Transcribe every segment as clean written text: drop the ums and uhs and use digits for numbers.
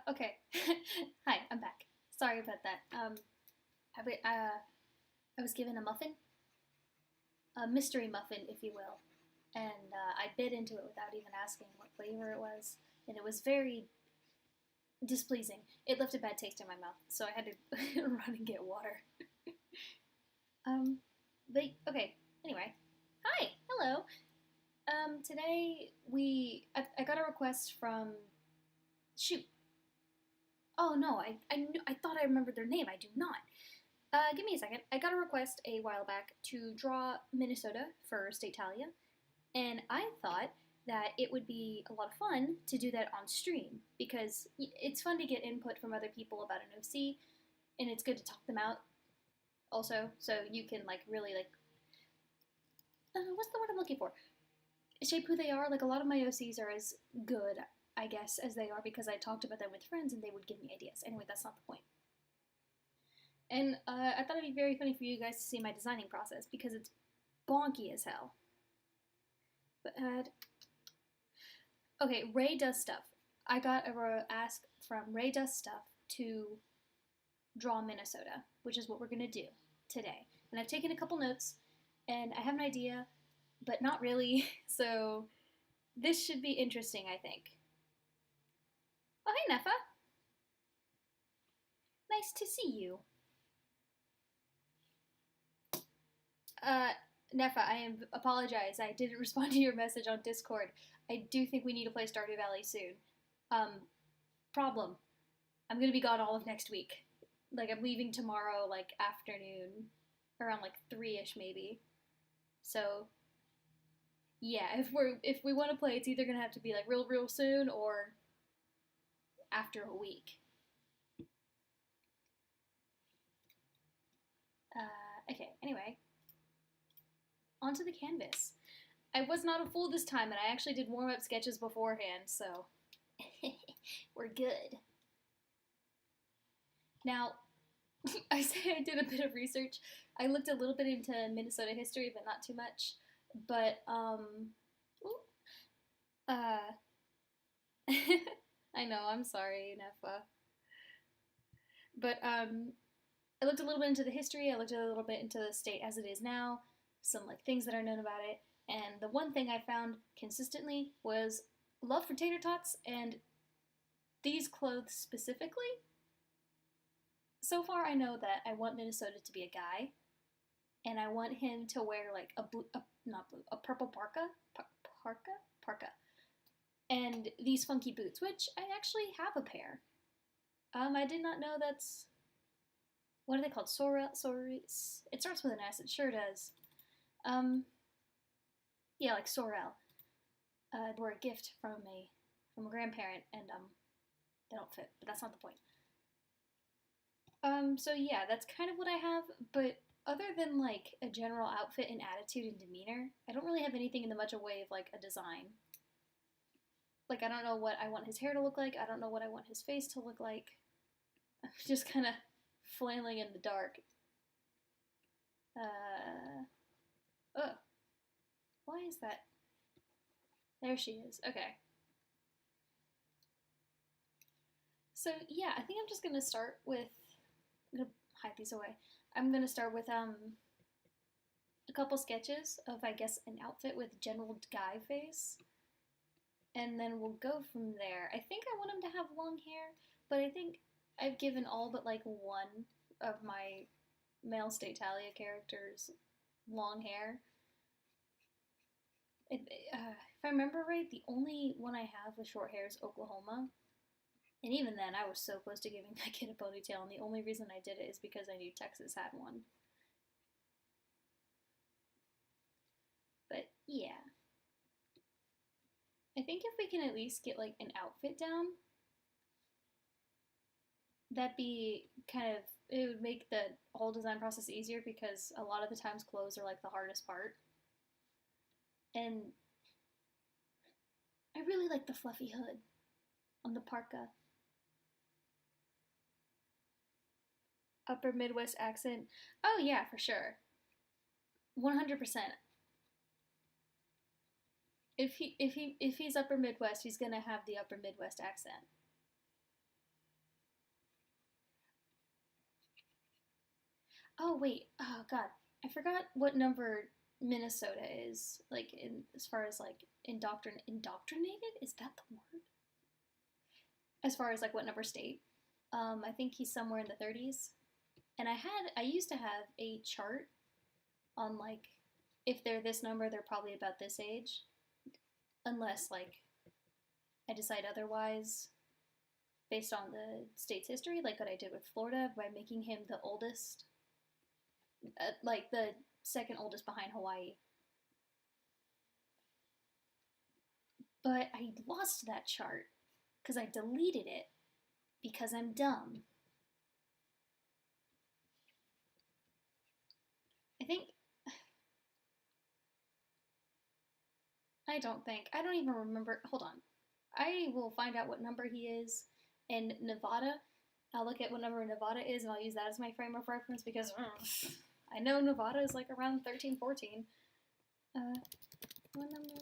Okay. Hi, I'm back. Sorry about that. I was given a muffin, a mystery muffin, if you will, and I bit into it without even asking what flavor it was, and it was very displeasing. It left a bad taste in my mouth, so I had to run and get water. Um, okay. Anyway, hi, hello. Today I got a request from shoot. Oh no, I thought I remembered their name. I do not. Give me a second. I got a request a while back to draw Minnesota for Statetalia, and I thought that it would be a lot of fun to do that on stream because it's fun to get input from other people about an OC, and it's good to talk them out also, so you can like really like what's the word I'm looking for? Shape who they are. Like a lot of my OCs are as good, I guess, as they are because I talked about them with friends and they would give me ideas. Anyway, that's not the point. And I thought it'd be very funny for you guys to see my designing process because it's bonky as hell. But okay, Ray Does Stuff. I got a ask from Ray Does Stuff to draw Minnesota, which is what we're gonna do today. And I've taken a couple notes, and I have an idea, but not really. So this should be interesting, I think. Oh, hey, Nefa. Nice to see you. Uh, Nefa, apologize. I didn't respond to your message on Discord. I do think we need to play Stardew Valley soon. Um, Problem. I'm gonna be gone all of next week. Like I'm leaving tomorrow, like afternoon, around like 3ish maybe. So yeah, if we want to play, it's either gonna have to be like real soon or after a week. Okay. Anyway, onto the canvas. I was not a fool this time, and I actually did warm up sketches beforehand, so we're good. Now, I say I did a bit of research. I looked a little bit into Minnesota history, but not too much. But uh, I know. I'm sorry, Nefa. But I looked a little bit into the history. I looked a little bit into the state as it is now. Some like things that are known about it. And the one thing I found consistently was love for tater tots and these clothes specifically. So far, I know that I want Minnesota to be a guy, and I want him to wear like not blue, a purple parka, and these funky boots, which I actually have a pair. I did not know that's what are they called? Sorry, it starts with an S. It sure does. Um, yeah, like Sorel. They were a gift from a grandparent, and they don't fit, but that's not the point. So yeah, that's kind of what I have, but other than like a general outfit and attitude and demeanor, I don't really have anything in the much of way of like a design. Like I don't know what I want his hair to look like. I don't know what I want his face to look like. I'm just kind of flailing in the dark. Uh, oh, why is that? There she is. Okay. So yeah, I think I'm just gonna start with. I'm gonna hide these away. I'm gonna start with a couple sketches of I guess an outfit with general guy face, and then we'll go from there. I think I want him to have long hair, but I think I've given all but like one of my male Statetalia characters long hair. If I remember right, the only one I have with short hair is Oklahoma. And even then, I was so close to giving that kid a ponytail, and the only reason I did it is because I knew Texas had one. But yeah, I think if we can at least get like an outfit down, that'd be kind of it would make the whole design process easier because a lot of the times clothes are like the hardest part. And I really like the fluffy hood on the parka. Upper Midwest accent. Oh yeah, for sure. 100%. If he's upper Midwest, he's gonna have the upper Midwest accent. Oh wait, oh god, I forgot what number Minnesota is. Like in as far as like indoctrinated. Is that the word? As far as like what number state? I think he's somewhere in the 30s. And I used to have a chart on like if they're this number, they're probably about this age, unless like I decide otherwise based on the state's history, like what I did with Florida by making him the oldest, like the second oldest behind Hawaii. But I lost that chart because I deleted it because I'm dumb. I think I don't even remember. Hold on. I will find out what number he is in Nevada. I'll look at what number Nevada is and I'll use that as my frame of reference because I know Nevada is like around 13, 14. What number?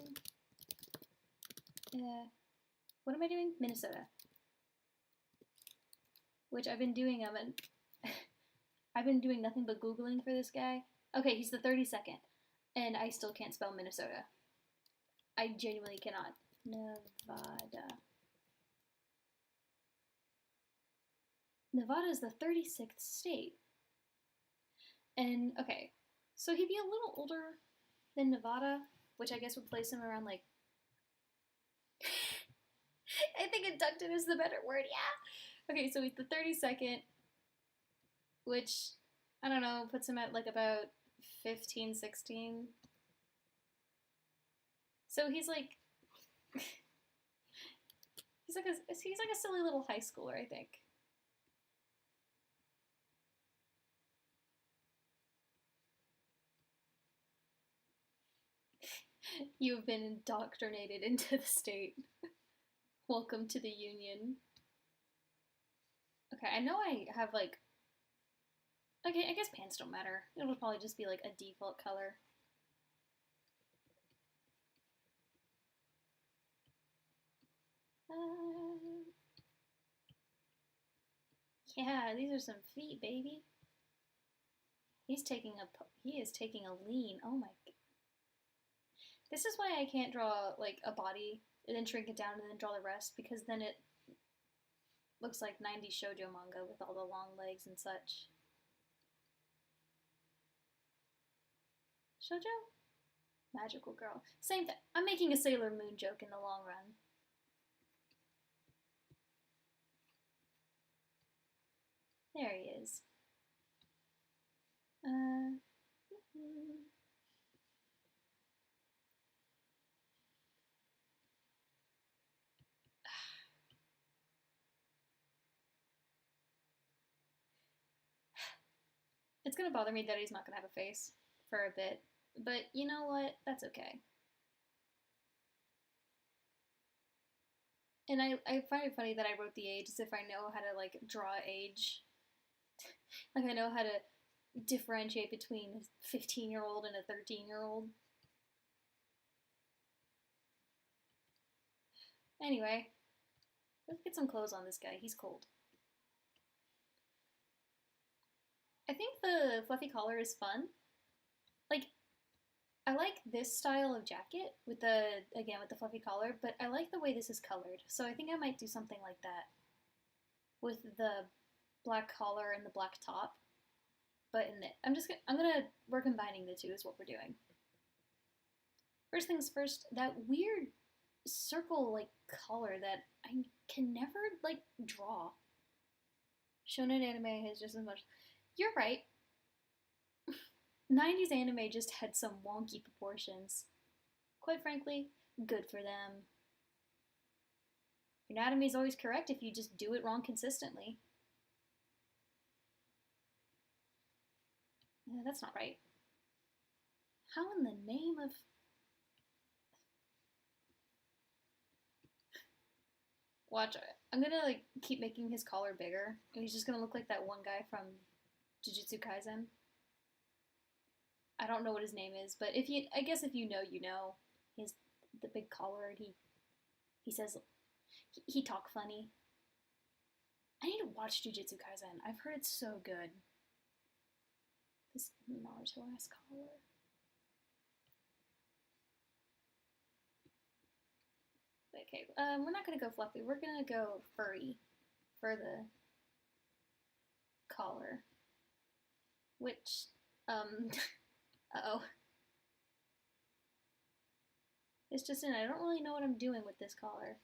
What am I doing? Minnesota. Which I've been doing, I've been doing nothing but Googling for this guy. Okay, he's the 32nd. And I still can't spell Minnesota. I genuinely cannot. Nevada. Nevada is the 36th state. And, okay, so he'd be a little older than Nevada, which I guess would place him around, like... I think inducted is the better word, yeah! Okay, so he's the 32nd, which, I don't know, puts him at, like, about 15, 16. So he's, like... he's like a silly little high schooler, I think. You have been indoctrinated into the state. Welcome to the Union. Okay, I know I have like... Okay, I guess pants don't matter. It'll probably just be like a default color. Yeah, these are some feet, baby. He is taking a lean. Oh my. This is why I can't draw like a body and then shrink it down and then draw the rest because then it looks like 90s shoujo manga with all the long legs and such. Shoujo? Magical girl. Same thing. I'm making a Sailor Moon joke in the long run. There he is. It's gonna bother me that he's not gonna have a face for a bit, but you know what? That's okay. And I find it funny that I wrote the age as if I know how to like draw age. Like I know how to differentiate between a 15-year-old and a 13-year-old. Anyway, let's get some clothes on this guy. He's cold. I think the fluffy collar is fun. Like, I like this style of jacket with the fluffy collar, but I like the way this is colored. So I think I might do something like that with the black collar and the black top. But we're combining the two is what we're doing. First things first, that weird circle like color that I can never like draw. Shonen anime has just as much. You're right. 90s anime just had some wonky proportions. Quite frankly, good for them. Anatomy is always correct if you just do it wrong consistently. That's not right. How in the name of... Watch, I'm gonna like keep making his collar bigger, and he's just gonna look like that one guy from Jujutsu Kaisen. I don't know what his name is, but I guess if you know, you know. He's the big collar, and he says he talk funny. I need to watch Jujutsu Kaisen. I've heard it's so good. This Naruto-esque collar. Okay, we're not gonna go fluffy. We're gonna go furry for the collar. Which, uh-oh. It's just I don't really know what I'm doing with this collar.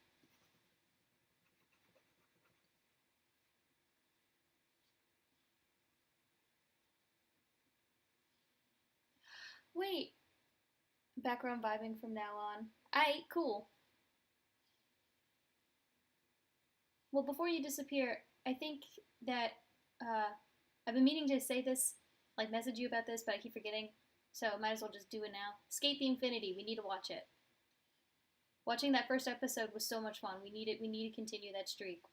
Wait. Background vibing from now on. Aight, cool. Well, before you disappear, I think that I've been meaning to say this, like message you about this, but I keep forgetting. So might as well just do it now. Skate the Infinity. We need to watch it. Watching that first episode was so much fun. We need it. We need to continue that streak.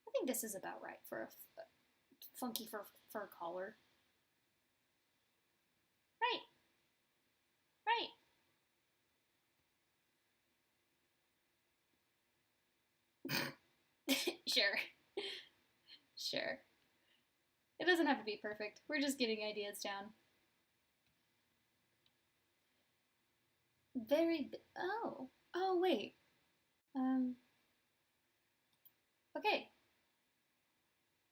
I think this is about right for a funky fur collar. Right. Right. Sure. Sure. It doesn't have to be perfect. We're just getting ideas down. Oh, wait. Okay.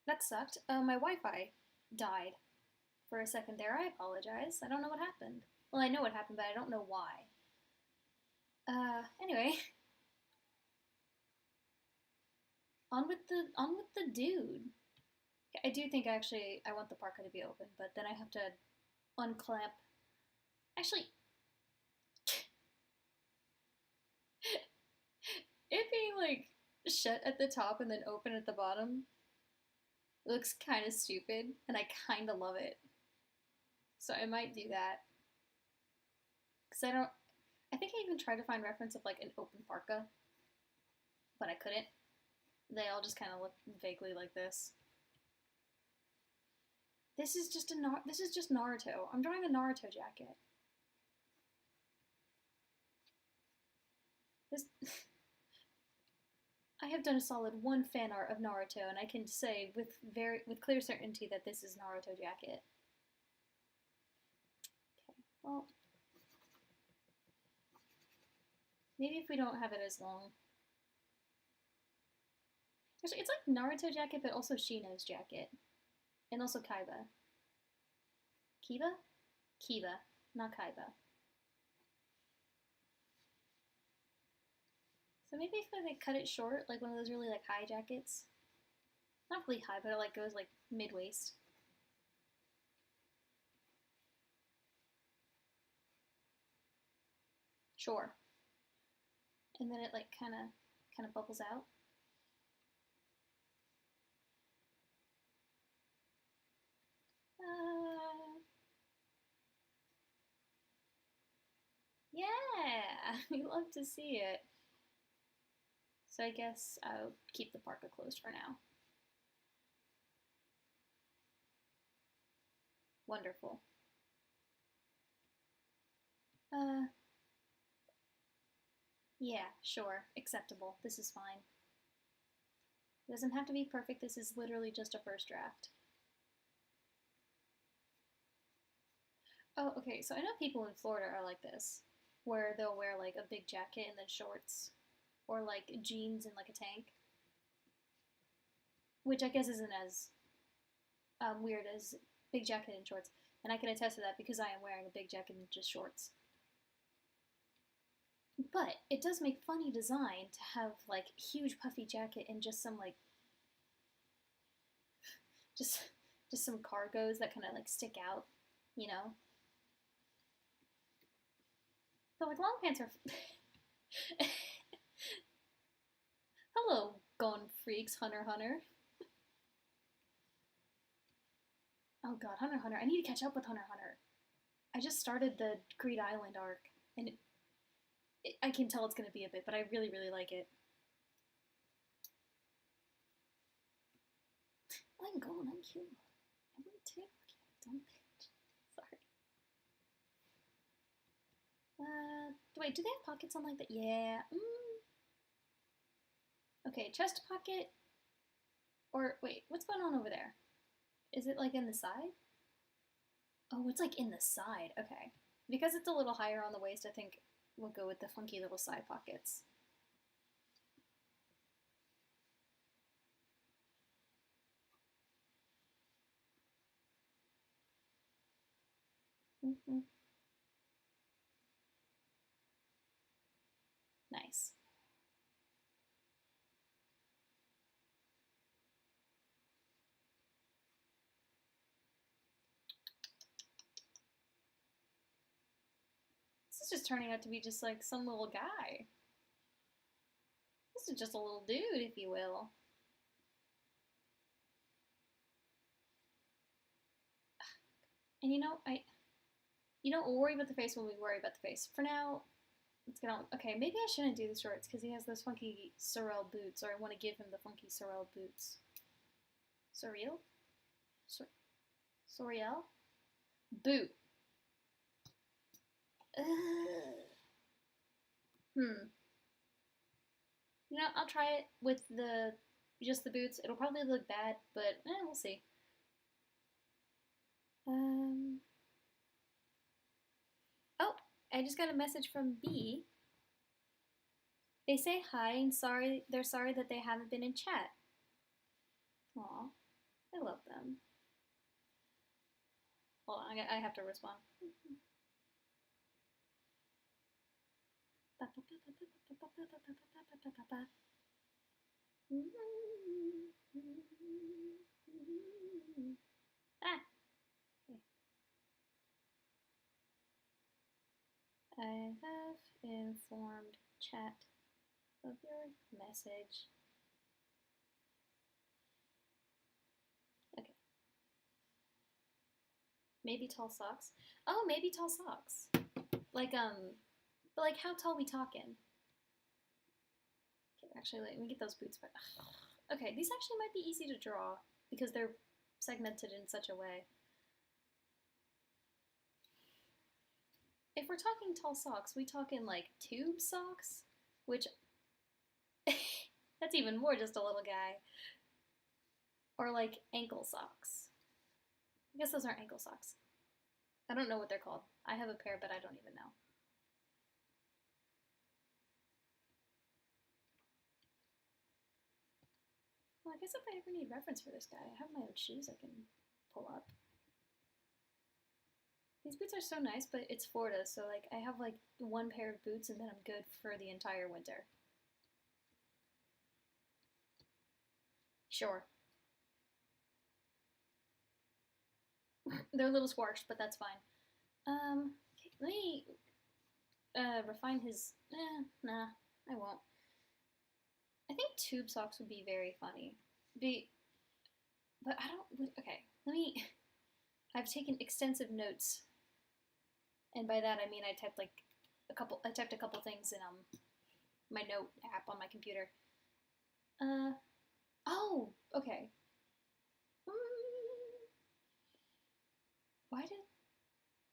That sucked. My Wi-Fi died for a second there. I apologize. I don't know what happened. Well, I know what happened, but I don't know why. Anyway. On with the dude. I do think actually I want the parka to be open, but then I have to unclamp. Actually, it being like shut at the top and then open at the bottom looks kind of stupid, and I kind of love it. So I might do that. Because I think I even tried to find reference of like an open parka, but I couldn't. They all just kind of look vaguely like this. This is just Naruto. I'm drawing a Naruto jacket. This I have done a solid one fan art of Naruto, and I can say with clear certainty that this is Naruto jacket. Okay, well, maybe if we don't have it as long. Actually, it's like Naruto jacket, but also Shino's jacket, and also Kaiba. Kiba? Kiba, not Kaiba. So maybe if I like cut it short, like one of those really like high jackets. Not really high, but it like goes like mid waist. Sure. And then it like kind of bubbles out. Yeah, we love to see it. So I guess I'll keep the parka closed for now. Wonderful. Yeah, sure, acceptable. This is fine. It doesn't have to be perfect. This is literally just a first draft. Oh, okay, so I know people in Florida are like this, where they'll wear like a big jacket and then shorts, or like jeans and like a tank, which I guess isn't as weird as big jacket and shorts. And I can attest to that because I am wearing a big jacket and just shorts. But it does make funny design to have like huge puffy jacket and just some like just some cargos that kind of like stick out, you know. But like long pants are. Hello, Gone Freaks, Hunter Hunter. Oh god, Hunter Hunter. I need to catch up with Hunter Hunter. I just started the Greed Island arc, and I can tell it's going to be a bit, but I really, really like it. I'm going, I'm cute. I want to. Dumb bitch. Sorry. Wait, do they have pockets on like that? Yeah. Okay, chest pocket. Or wait, what's going on over there? Is it like in the side? Oh, it's like in the side. Okay. Because it's a little higher on the waist, I think we'll go with the funky little side pockets. Mm-hmm. Nice. This is just turning out to be just like some little guy. This is just a little dude, if you will. And we'll worry about the face when we worry about the face. For now, let's get on. Okay, maybe I shouldn't do the shorts because he has those funky Sorel boots, or I want to give him the funky Sorel boots. Sorel? Sorel? Boot. I'll try it with just the boots. It'll probably look bad, but we'll see. Oh, I just got a message from B. They say hi and they're sorry that they haven't been in chat. Aw, I love them. Hold on, I have to respond. Ah. I have informed chat of your message. Okay. Maybe tall socks. Oh, maybe tall socks. Like, but like, how tall we talking? Okay, actually, let me get those boots. Okay, these actually might be easy to draw because they're segmented in such a way. If we're talking tall socks, we talking like tube socks, which that's even more just a little guy. Or like ankle socks. I guess those aren't ankle socks. I don't know what they're called. I have a pair, but I don't even know. Well, I guess if I ever need reference for this guy, I have my own shoes I can pull up. These boots are so nice, but it's Florida, so like I have like one pair of boots and then I'm good for the entire winter. Sure. They're a little squashed, but that's fine. Okay, let me refine his. Nah, I won't. I think tube socks would be very funny. But I don't. Okay, let me. I've taken extensive notes, and by that I mean I typed a couple things in my note app on my computer. Oh, okay. Why did?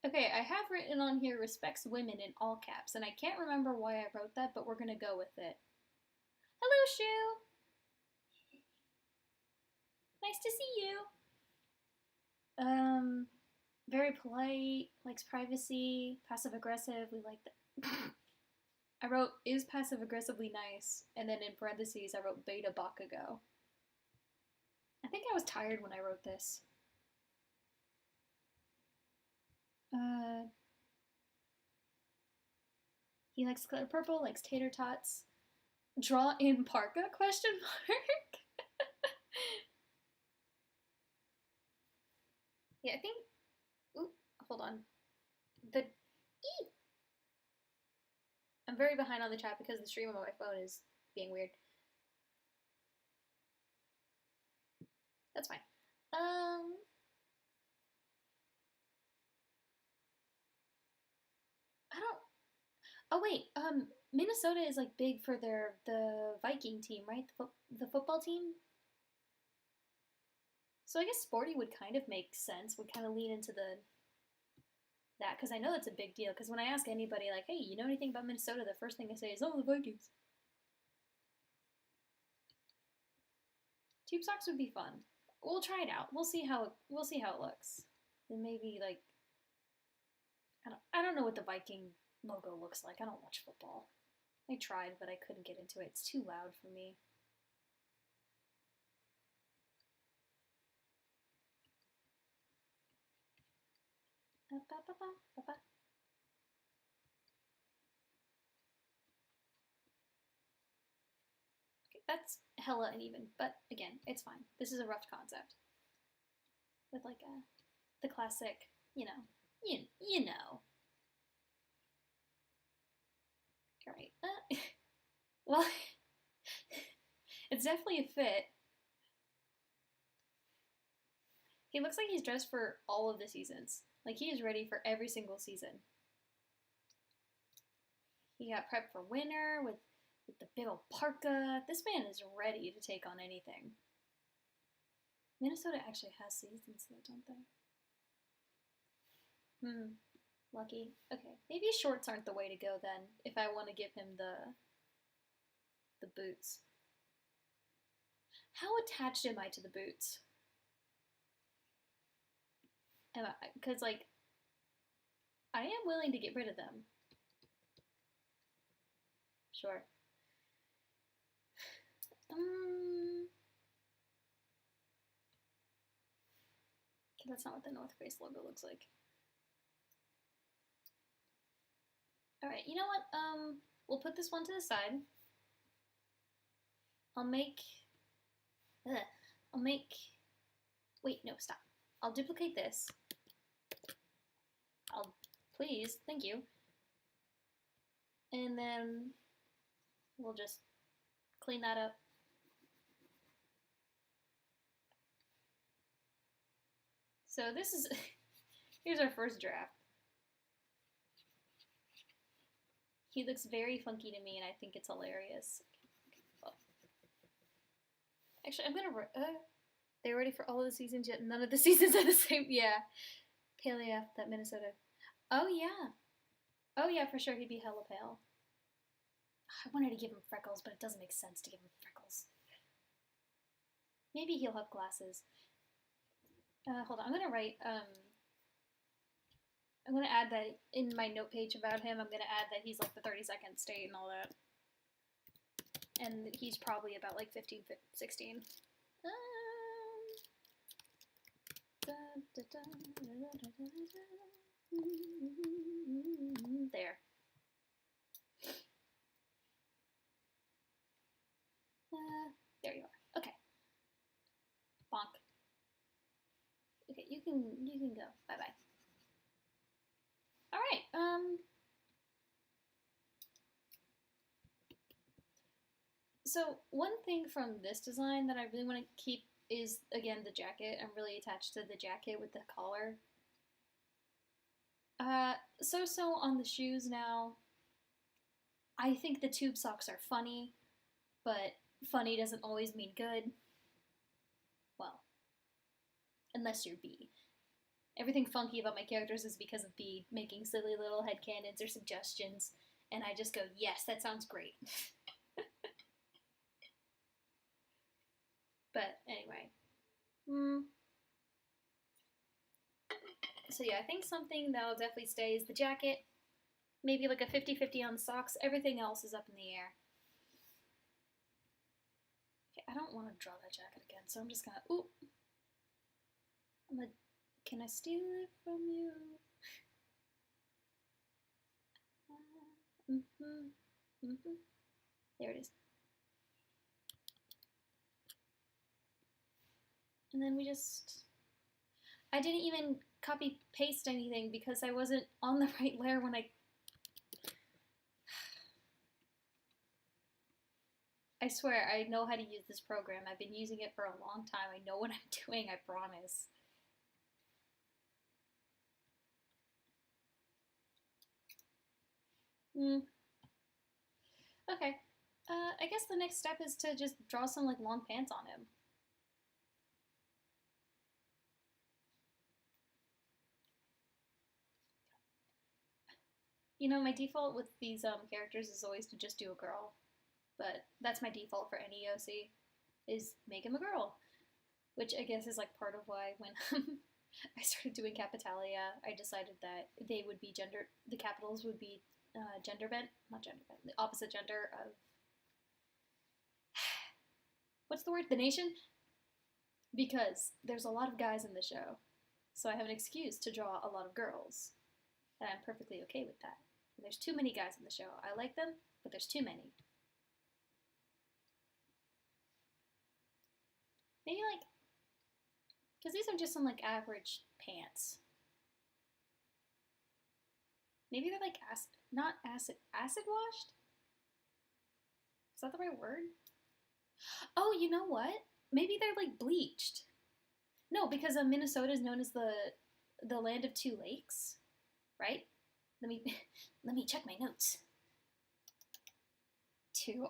Okay, I have written on here respects women in all caps, and I can't remember why I wrote that, but we're gonna go with it. Hello, Shu. Nice to see you. Very polite, likes privacy, passive aggressive. We like that. I wrote is passive aggressively nice, and then in parentheses I wrote beta Bakugo. I think I was tired when I wrote this. He likes color purple, likes tater tots. Draw in parka? Question mark. Yeah, I think. Ooh, hold on. I'm very behind on the chat because the stream on my phone is being weird. That's fine. I don't. Oh wait. Minnesota is like big for the Viking team, right? The football team. So I guess sporty would kind of make sense. Would kind of lean into that because I know that's a big deal. Because when I ask anybody like, "Hey, you know anything about Minnesota?" the first thing they say is, "Oh, the Vikings." Tube socks would be fun. We'll try it out. We'll see how it looks. Then maybe like I don't know what the Viking logo looks like. I don't watch football. I tried, but I couldn't get into it. It's too loud for me. Okay, that's hella uneven, but again, it's fine. This is a rough concept. With like the classic, you know. Alright, well, it's definitely a fit. He looks like he's dressed for all of the seasons. Like he is ready for every single season. He got prepped for winter with the big old parka. This man is ready to take on anything. Minnesota actually has seasons though, don't they? Lucky. Okay, maybe shorts aren't the way to go then, if I want to give him the boots. How attached am I to the boots? Because, like, I am willing to get rid of them. Sure. Okay, that's not what the North Face logo looks like. Alright, you know what? We'll put this one to the side. Wait, no, stop. I'll duplicate this. Please, thank you. And then we'll just clean that up. So this is, here's our first draft. He looks very funky to me, and I think it's hilarious. Oh. Actually, I'm gonna, they're ready for all of the seasons, yet none of the seasons are the same. Yeah. Paleo, that Minnesota. Oh, yeah. Oh, yeah, for sure, he'd be hella pale. I wanted to give him freckles, but it doesn't make sense to give him freckles. Maybe he'll have glasses. Hold on, I'm gonna write, I'm gonna add that in my note page about him. I'm gonna add that he's like the 32nd state and all that. And he's probably about like 15, 16. There. There you are. Okay. Bonk. Okay, you can go. Bye bye. All right. So one thing from this design that I really want to keep is, again, the jacket. I'm really attached to the jacket with the collar. So on the shoes now. I think the tube socks are funny, but funny doesn't always mean good. Well, unless you're B. Everything funky about my characters is because of B making silly little headcanons or suggestions, and I just go, yes, that sounds great. But anyway. So yeah, I think something that'll definitely stay is the jacket. Maybe like a 50-50 on the socks. Everything else is up in the air. Okay, I don't want to draw that jacket again, so I'm just gonna, can I steal it from you? There it is. And then I didn't even copy paste anything because I wasn't on the right layer when I swear, I know how to use this program. I've been using it for a long time. I know what I'm doing, I promise. Okay. I guess the next step is to just draw some like long pants on him. You know, my default with these characters is always to just do a girl, but that's my default for any OC. is make him a girl, which I guess is like part of why when I started doing Capitalia, I decided that they would be the capitals would be gender bent, not gender bent, the opposite gender of, what's the word, the nation? Because there's a lot of guys in the show, so I have an excuse to draw a lot of girls, and I'm perfectly okay with that. There's too many guys in the show. I like them, but there's too many. Maybe like, because these are just some like average pants. Maybe they're like not acid washed? Is that the right word? Oh, you know what? Maybe they're like bleached. No, because Minnesota is known as the land of two lakes, right? Let me check my notes.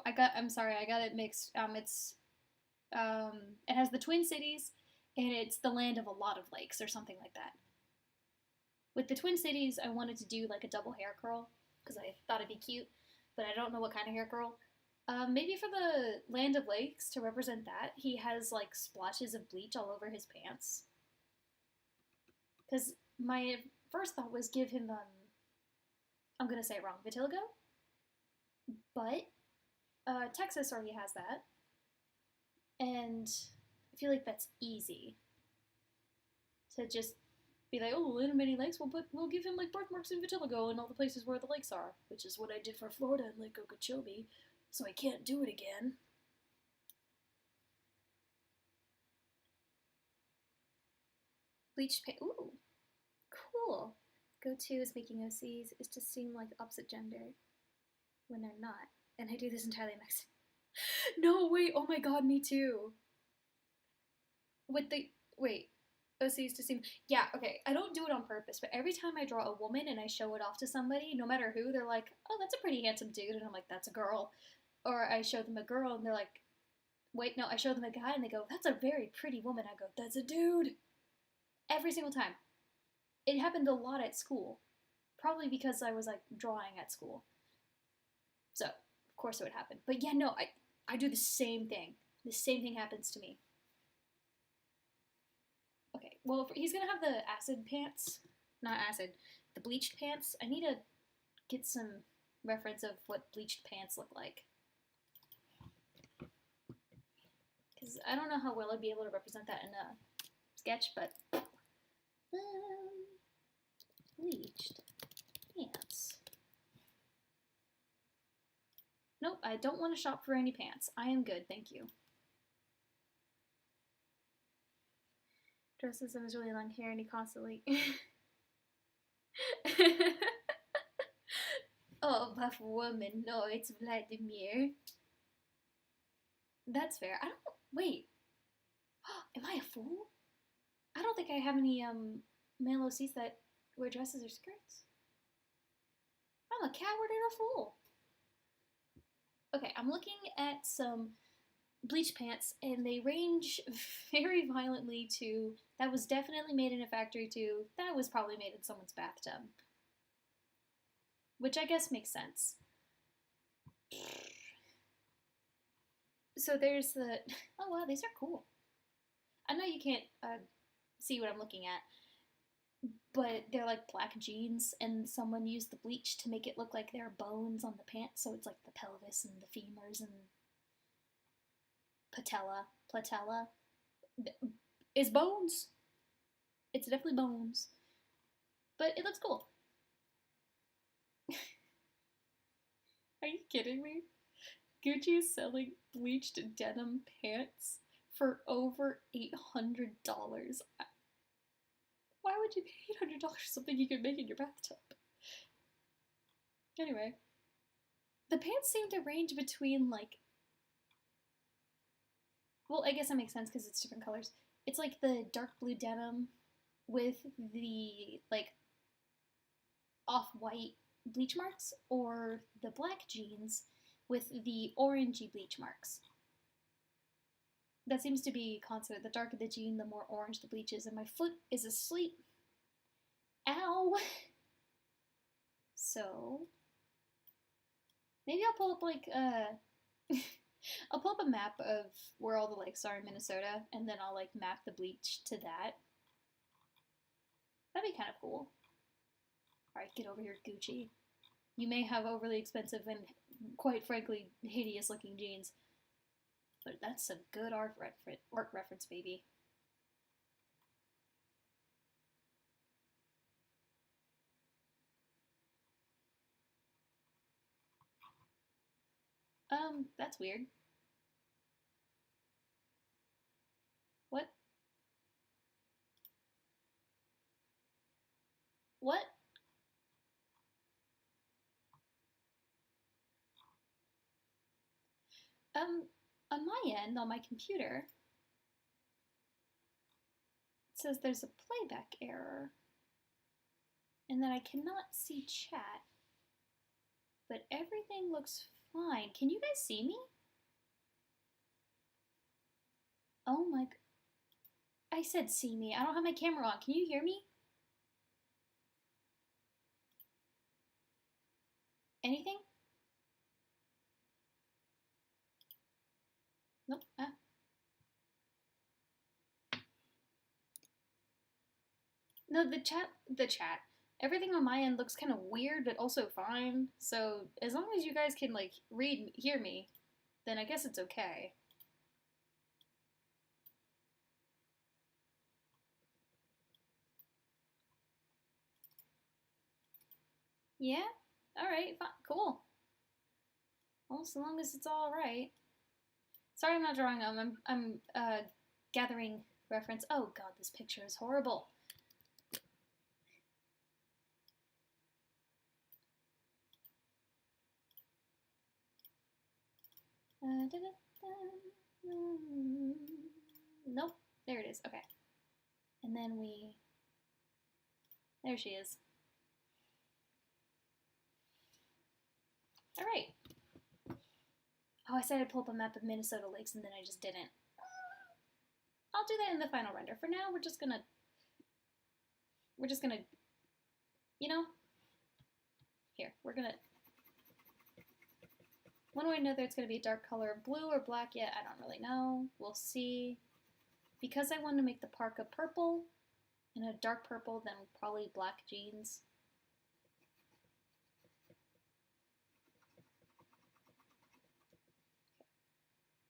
I'm sorry, I got it mixed. It has the Twin Cities, and it's the land of a lot of lakes or something like that. With the Twin Cities, I wanted to do like a double hair curl because I thought it'd be cute, but I don't know what kind of hair curl. Maybe for the Land of Lakes, to represent that, he has like splotches of bleach all over his pants. Because my first thought was give him, I'm gonna say it wrong, vitiligo? But Texas already has that. And I feel like that's easy. To just be like, oh, in many lakes, we'll give him like birthmarks and vitiligo in all the places where the lakes are, which is what I did for Florida and Lake Okeechobee, so I can't do it again. Bleached paint. Ooh, cool. Go-to is making OCs is to seem like opposite gender when they're not. And I do this entirely next. No, wait, oh my god, me too. OCs to seem, yeah, okay, I don't do it on purpose, but every time I draw a woman and I show it off to somebody, no matter who, they're like, oh, that's a pretty handsome dude, and I'm like, that's a girl. Or I show them a girl and they're like, wait, no, I show them a guy and they go, that's a very pretty woman. I go, that's a dude. Every single time. It happened a lot at school. Probably because I was like drawing at school. So, of course it would happen. But yeah, no, I do the same thing. The same thing happens to me. Okay, well, he's gonna have the acid pants. Not acid, the bleached pants. I need to get some reference of what bleached pants look like. Because I don't know how well I'd be able to represent that in a sketch, but bleached pants. Nope, I don't want to shop for any pants. I am good, thank you. Dresses him his really long hair and he constantly... Oh, buff woman, no, it's Vladimir. That's fair. I don't... Wait. Am I a fool? I don't think I have any, male OCs that wear dresses or skirts. I'm a coward and a fool. Okay, I'm looking at some bleach pants, and they range very violently to that was definitely made in a factory to that was probably made in someone's bathtub. Which I guess makes sense. So there's the... Oh wow, these are cool. I know you can't see what I'm looking at, but they're like black jeans, and someone used the bleach to make it look like there are bones on the pants, so it's like the pelvis and the femurs and patella is bones. It's definitely bones, but it looks cool. Are you kidding me? Gucci is selling bleached denim pants for over $800. Why would you pay $800 for something you could make in your bathtub? Anyway, the pants seem to range between like... Well, I guess that makes sense because it's different colors. It's like the dark blue denim with the like off-white bleach marks, or the black jeans with the orangey bleach marks. That seems to be constant. The darker the jean, the more orange the bleach is, and my foot is asleep. Ow! So, maybe I'll pull up like, I'll pull up a map of where all the lakes are in Minnesota, and then I'll like map the bleach to that. That'd be kind of cool. Alright, get over here, Gucci. You may have overly expensive and, quite frankly, hideous looking jeans, but that's some good art reference, baby. That's weird. What? What? On my end, on my computer, it says there's a playback error, and that I cannot see chat, but everything looks fine. Can you guys see me? Oh my... I said see me. I don't have my camera on. Can you hear me? Anything? Nope. No, the chat. Everything on my end looks kind of weird, but also fine. So as long as you guys can like hear me, then I guess it's okay. Yeah? Alright, fine. Cool. Well, so long as it's alright. Sorry I'm not drawing them. I'm gathering reference. Oh god, this picture is horrible. Nope. There it is. Okay. And then there she is. Alright. Oh, I said I'd pull up a map of Minnesota lakes and then I just didn't. I'll do that in the final render. For now, we're just gonna, you know, here, we're gonna, when do I know that it's gonna be a dark color of blue or black yet? I don't really know. We'll see. Because I want to make the parka purple, and a dark purple, then probably black jeans.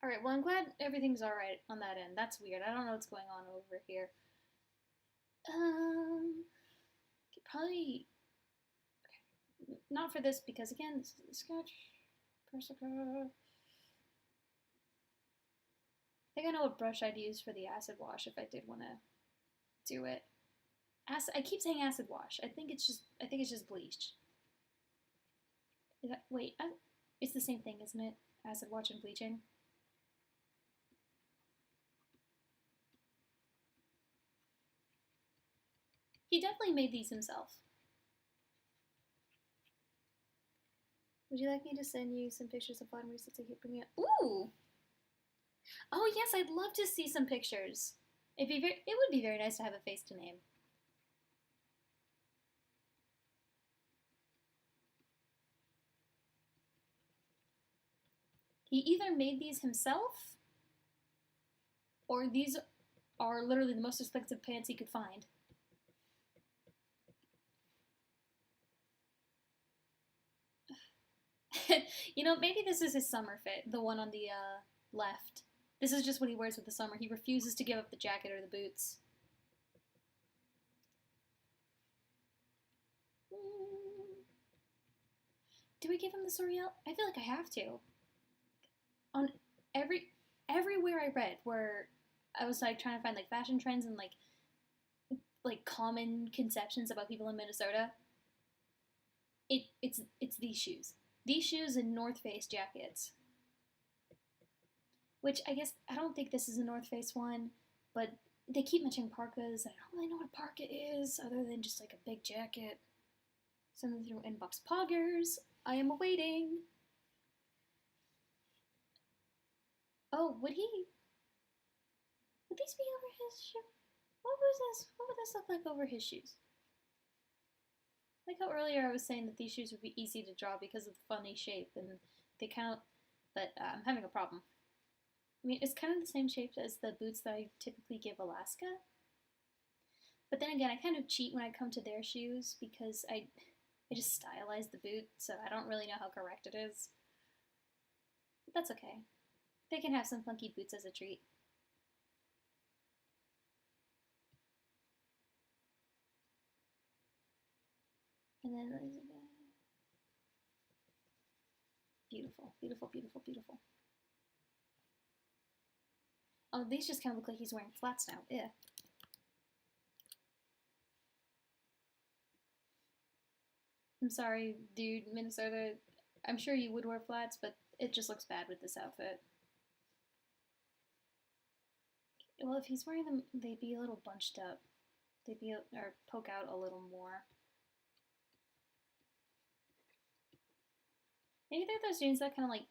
Alright, well I'm glad everything's alright on that end. That's weird. I don't know what's going on over here. Probably... Okay. Not for this, because again, this is the sketch. Persica. I think I know what brush I'd use for the acid wash if I did want to do it. I keep saying acid wash. I think it's just bleach. Wait, it's the same thing, isn't it? Acid wash and bleaching. He definitely made these himself. Would you like me to send you some pictures of Vladimir since I keep bringing it? Ooh! Oh yes, I'd love to see some pictures. It would be very nice to have a face to name. He either made these himself, or these are literally the most expensive pants he could find. You know, maybe this is his summer fit, the one on the left. This is just what he wears with the summer. He refuses to give up the jacket or the boots. Do we give him the Soriel? I feel like I have to. On everywhere I read where I was like trying to find like fashion trends and like common conceptions about people in Minnesota, it's these shoes. These shoes and North Face jackets. Which I guess I don't think this is a North Face one, but they keep mentioning parkas. I don't really know what a parka is other than just like a big jacket. Send them through inbox poggers. I am awaiting. Oh, would these be over his shoe? What would this look like over his shoes? Like how earlier I was saying that these shoes would be easy to draw because of the funny shape, and they kind of but I'm having a problem. I mean, it's kind of the same shape as the boots that I typically give Alaska. But then again, I kind of cheat when I come to their shoes because I just stylize the boot, so I don't really know how correct it is. But that's okay. They can have some funky boots as a treat. And then beautiful, beautiful, beautiful, beautiful. Oh, these just kind of look like he's wearing flats now. Yeah. I'm sorry, dude, Minnesota. I'm sure you would wear flats, but it just looks bad with this outfit. Well, if he's wearing them, they'd be a little bunched up. They'd be, or poke out a little more. Maybe they're those jeans that kind of like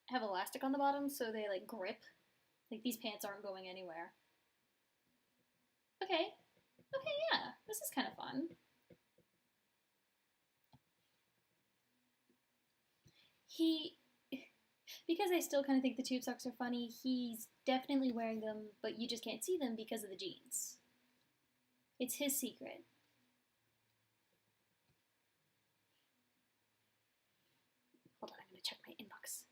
have elastic on the bottom so they like grip. Like these pants aren't going anywhere. Okay. Okay, yeah. This is kind of fun. Because I still kind of think the tube socks are funny, he's definitely wearing them, but you just can't see them because of the jeans. It's his secret. Hold on, I'm going to check my inbox.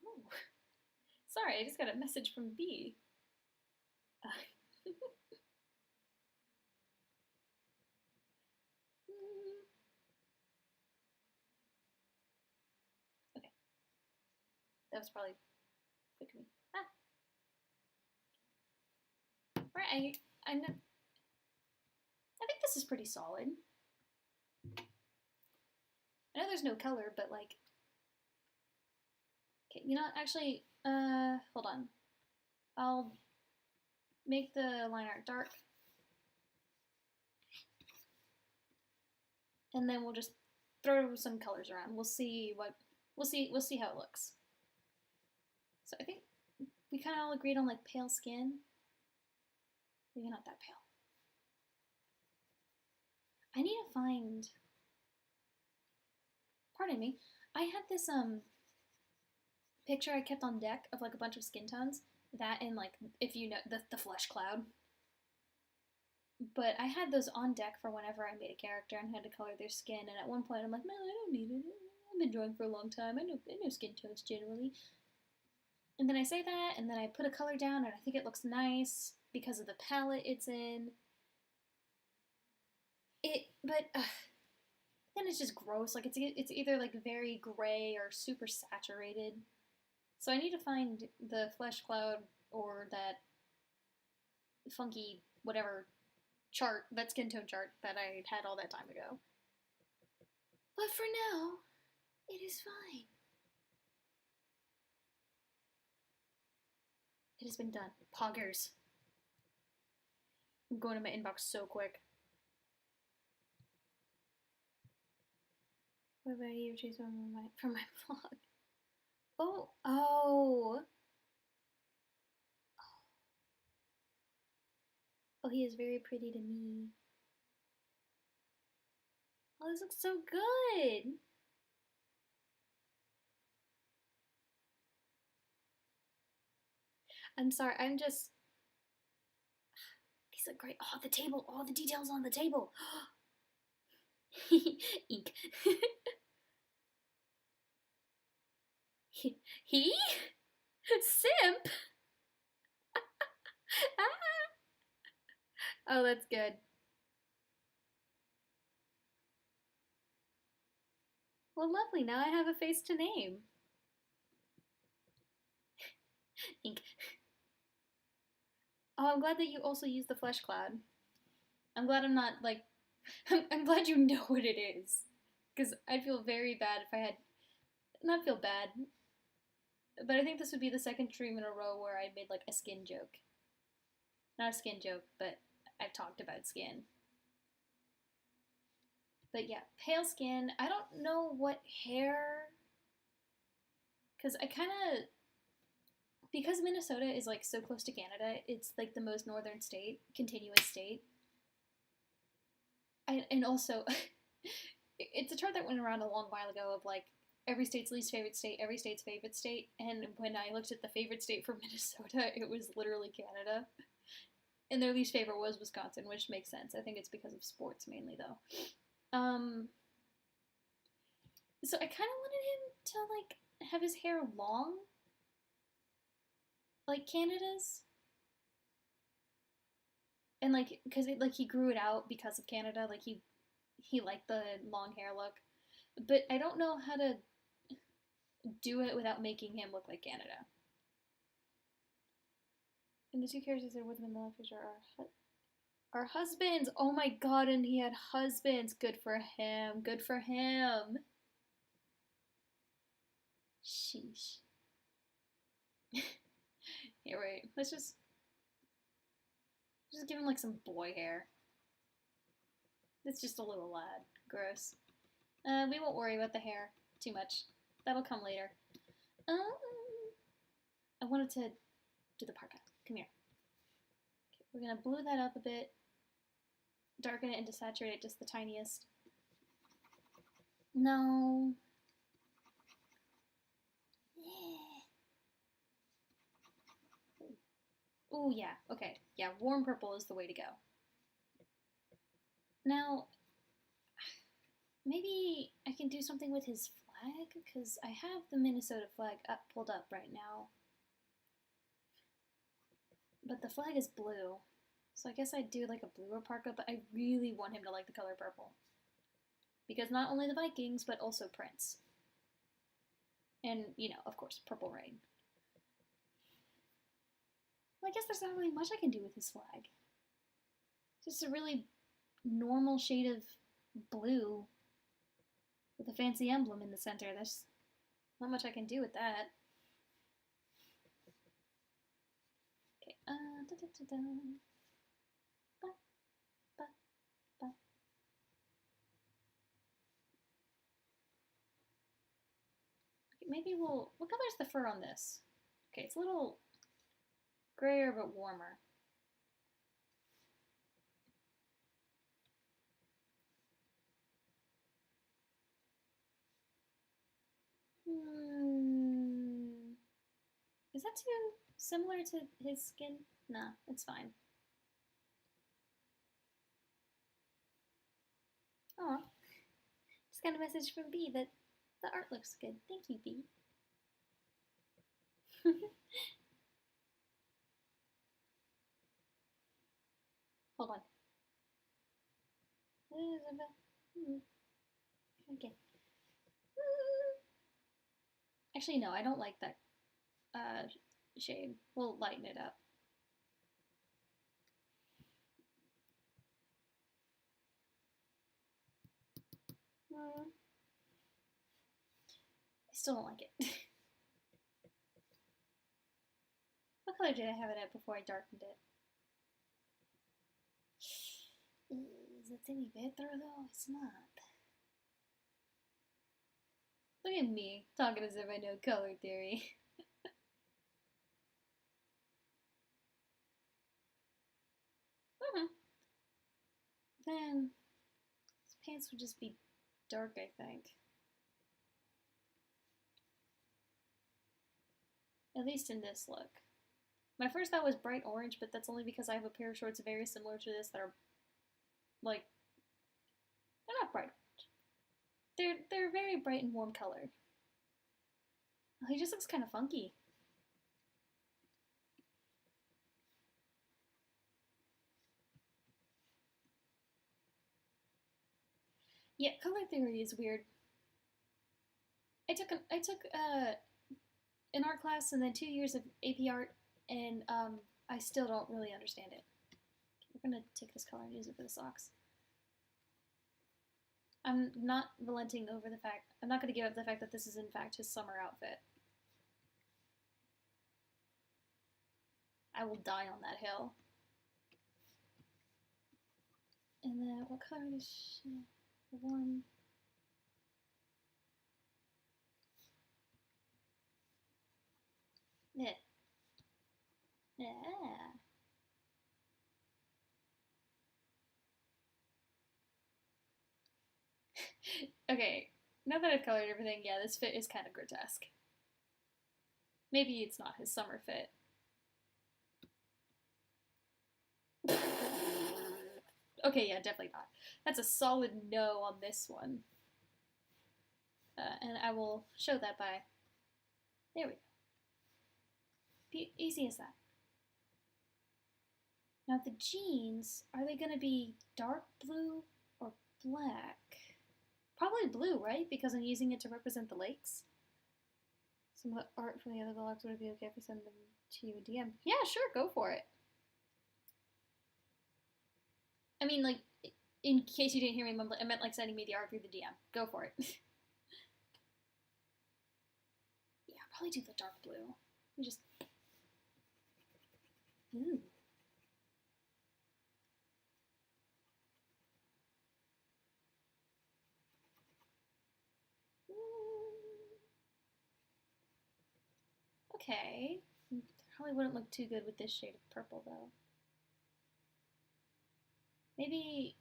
Oh. Sorry, I just got a message from B. Okay. That was probably quick of me. Ah. Right, I know. I think this is pretty solid. I know there's no color, but like, okay, you know what? Actually, hold on. I'll make the line art dark, and then we'll just throw some colors around. We'll see how it looks. So I think we kind of all agreed on like pale skin. Maybe not that pale. I need to find. Pardon me. I had this picture I kept on deck of like a bunch of skin tones. That and like if you know the flesh cloud. But I had those on deck for whenever I made a character and had to color their skin. And at one point I'm like, no, I don't need it. I've been drawing for a long time. I know skin tones generally. And then I say that, and then I put a color down, and I think it looks nice because of the palette it's in. But then it's just gross. Like it's either like very gray or super saturated. So I need to find the flesh cloud or that funky whatever chart, that skin tone chart that I had all that time ago. But for now, it is fine. It has been done. Poggers. I'm going to my inbox so quick. What about you? Choose one from my vlog. Oh. Oh, he is very pretty to me. Oh, this looks so good. I'm sorry, I'm just. These look great. Oh, the table. All the details on the table. Ink. He? Simp? Oh, that's good. Well, lovely. Now I have a face to name. Ink. Oh, I'm glad that you also use the flesh cloud. I'm glad I'm not like. I'm glad you know what it is. Because I'd feel very bad if I had. Not feel bad. But I think this would be the second stream in a row where I made like a skin joke. Not a skin joke, but I've talked about skin. But yeah, pale skin. I don't know what hair. Because I kind of. Because Minnesota is like so close to Canada, it's like the most northern state, continuous state. And also, It's a chart that went around a long while ago of like every state's least favorite state, every state's favorite state, and when I looked at the favorite state for Minnesota, it was literally Canada. And their least favorite was Wisconsin, which makes sense. I think it's because of sports mainly, though. So I kind of wanted him to like have his hair long, like Canada's, and like because like he grew it out because of Canada, like he liked the long hair look, but I don't know how to do it without making him look like Canada. And the two characters that are with him in the live picture are husbands. Oh my god, and he had husbands. Good for him. Good for him. Sheesh. Here, wait. Let's just give him like some boy hair. It's just a little lad. Gross. We won't worry about the hair too much. That'll come later. I wanted to do the parka. Come here. Okay, we're gonna blue that up a bit. Darken it and desaturate it just the tiniest. No. Yeah. Oh yeah, okay. Yeah, warm purple is the way to go. Now, maybe I can do something with his flag, because I have the Minnesota flag pulled up right now. But the flag is blue, so I guess I'd do like a bluer parka, but I really want him to like the color purple. Because not only the Vikings, but also Prince. And, you know, of course, Purple Rain. Well, I guess there's not really much I can do with his flag. Just a really normal shade of blue with a fancy emblem in the center. There's not much I can do with that. Okay, maybe we'll... What color's the fur on this? Okay, it's a little grayer but warmer. Is that too similar to his skin? Nah, it's fine. Aw. Just got a message from B that the art looks good. Thank you, B. Hold on. Okay. Actually, no, I don't like that shade. We'll lighten it up. I still don't like it. What color did I have it at before I darkened it? Is it any better though? It's not. Look at me, talking as if I know color theory. Then his pants would just be dark, I think. At least in this look. My first thought was bright orange, but that's only because I have a pair of shorts very similar to this that are, like, they're not bright orange. They're very bright and warm colored. Oh, he just looks kind of funky. Yeah, color theory is weird. I took an art class and then 2 years of AP art, and I still don't really understand it. We're gonna take this color and use it for the socks. I'm not relenting over the fact, I'm not gonna give up the fact that this is in fact his summer outfit. I will die on that hill. And then, what color is she? Warm. Yeah. Yeah. Okay, now that I've colored everything, yeah, this fit is kind of grotesque. Maybe it's not his summer fit. Okay, yeah, definitely not. That's a solid no on this one. And I will show that by... There we go. Easy as that. Now the jeans, are they going to be dark blue or black? Probably blue, right? Because I'm using it to represent the lakes. Some of the art from the other vlogs, would it be okay if I send them to you in DM? Yeah, sure, go for it. I mean, like, in case you didn't hear me mumble, I meant like sending me the art through the DM. Go for it. Yeah, I'll probably do the dark blue. Let me just... Ooh. Okay. Probably wouldn't look too good with this shade of purple, though. Maybe...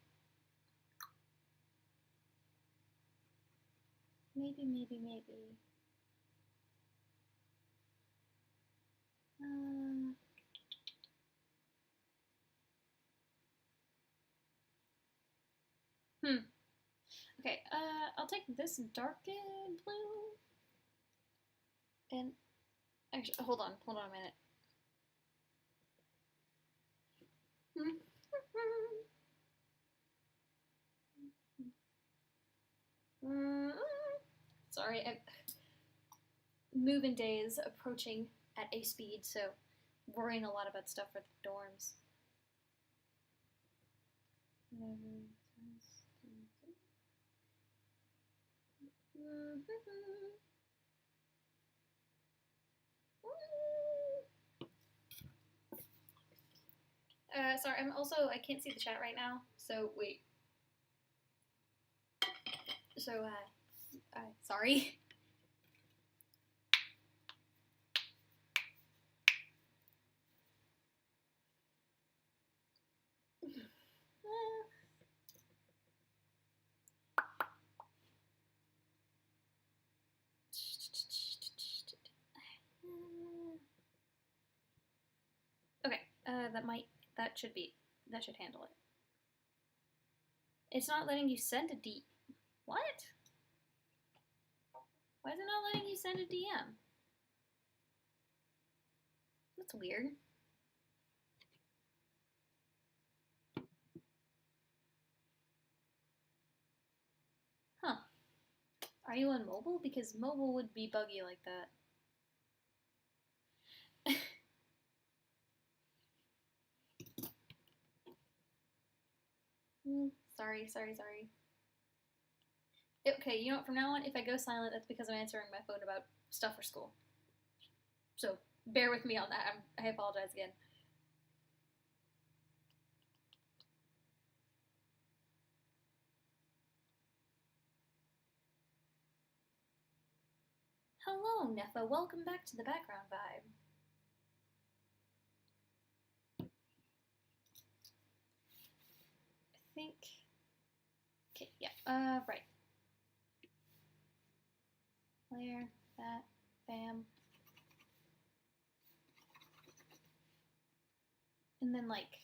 Maybe. Okay, I'll take this darkened blue. And, actually, hold on a minute. Sorry, move-in day is approaching at a speed, so worrying a lot about stuff for the dorms. Sorry, I can't see the chat right now, so wait. So, sorry. Okay, that should handle it. It's not letting you send a D. What? Why is it not letting you send a DM? That's weird. Huh. Are you on mobile? Because mobile would be buggy like that. Sorry. Okay, you know what? From now on, if I go silent, that's because I'm answering my phone about stuff for school. So, bear with me on that. I apologize again. Hello, Nefa. Welcome back to the background vibe. I think... Okay, yeah, right. Layer, that, bam. And then, like,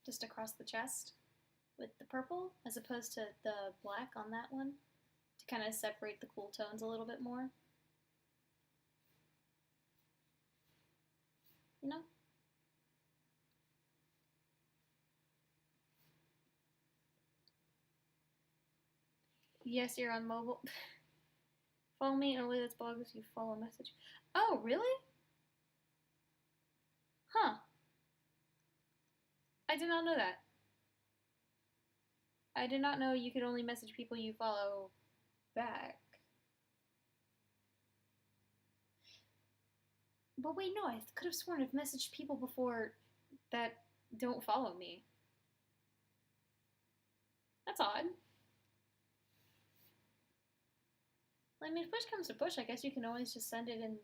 just across the chest with the purple, as opposed to the black on that one, to kind of separate the cool tones a little bit more. You know? Yes, you're on mobile. Follow me and only that's blog if you follow a message. Oh, really? Huh. I did not know that. I did not know you could only message people you follow back. But wait, no, I could have sworn I've messaged people before that don't follow me. That's odd. I mean, if push comes to push, I guess you can always just send it in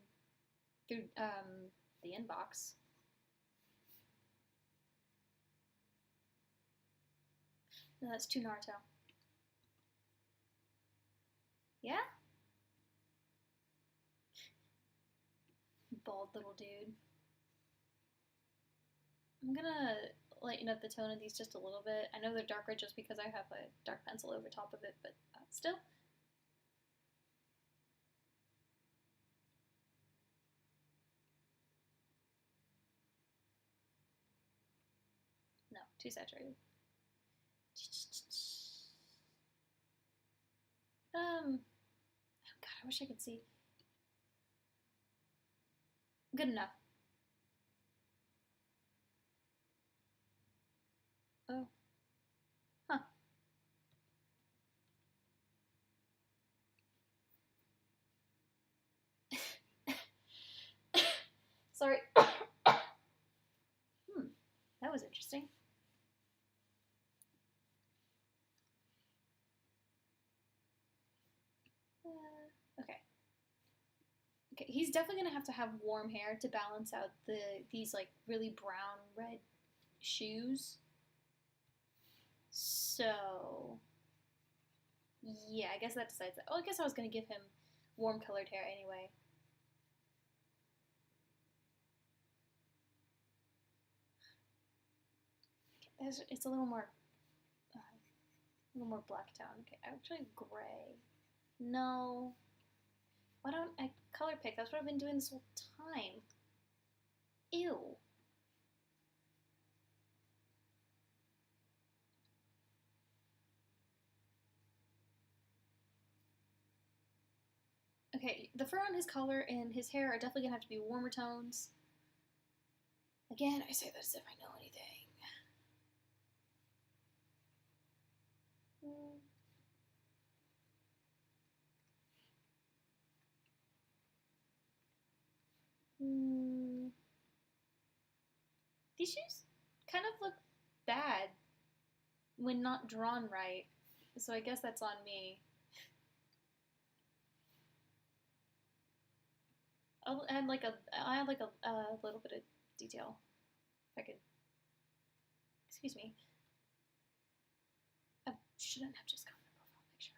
through the inbox. No, that's too Naruto. Yeah? Bald little dude. I'm gonna lighten up the tone of these just a little bit. I know they're darker just because I have a dark pencil over top of it, but still. No, too saturated. Oh God, I wish I could see. Good enough. Oh. Huh. Sorry. That was interesting. Okay. Okay, he's definitely gonna have to have warm hair to balance out these like really brown red shoes. So yeah, I guess that decides that. Oh, I guess I was gonna give him warm colored hair anyway. It's a little more black tone. Okay, actually gray. No, why don't I color pick? That's what I've been doing this whole time. Ew. Okay, the fur on his collar and his hair are definitely gonna have to be warmer tones. Again, I say that as if I know anything. Mm, these shoes kind of look bad when not drawn right, so I guess that's on me. I'll add like a little bit of detail. If I could. Excuse me. I shouldn't have just gotten a profile picture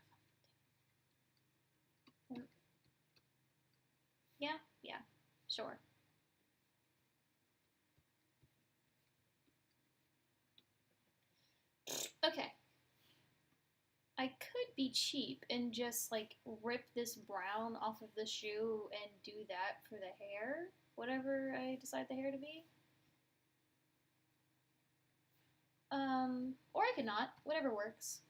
of him. Yeah, sure. Okay. I could be cheap and just like rip this brown off of the shoe and do that for the hair, whatever I decide the hair to be. Or I could not, whatever works.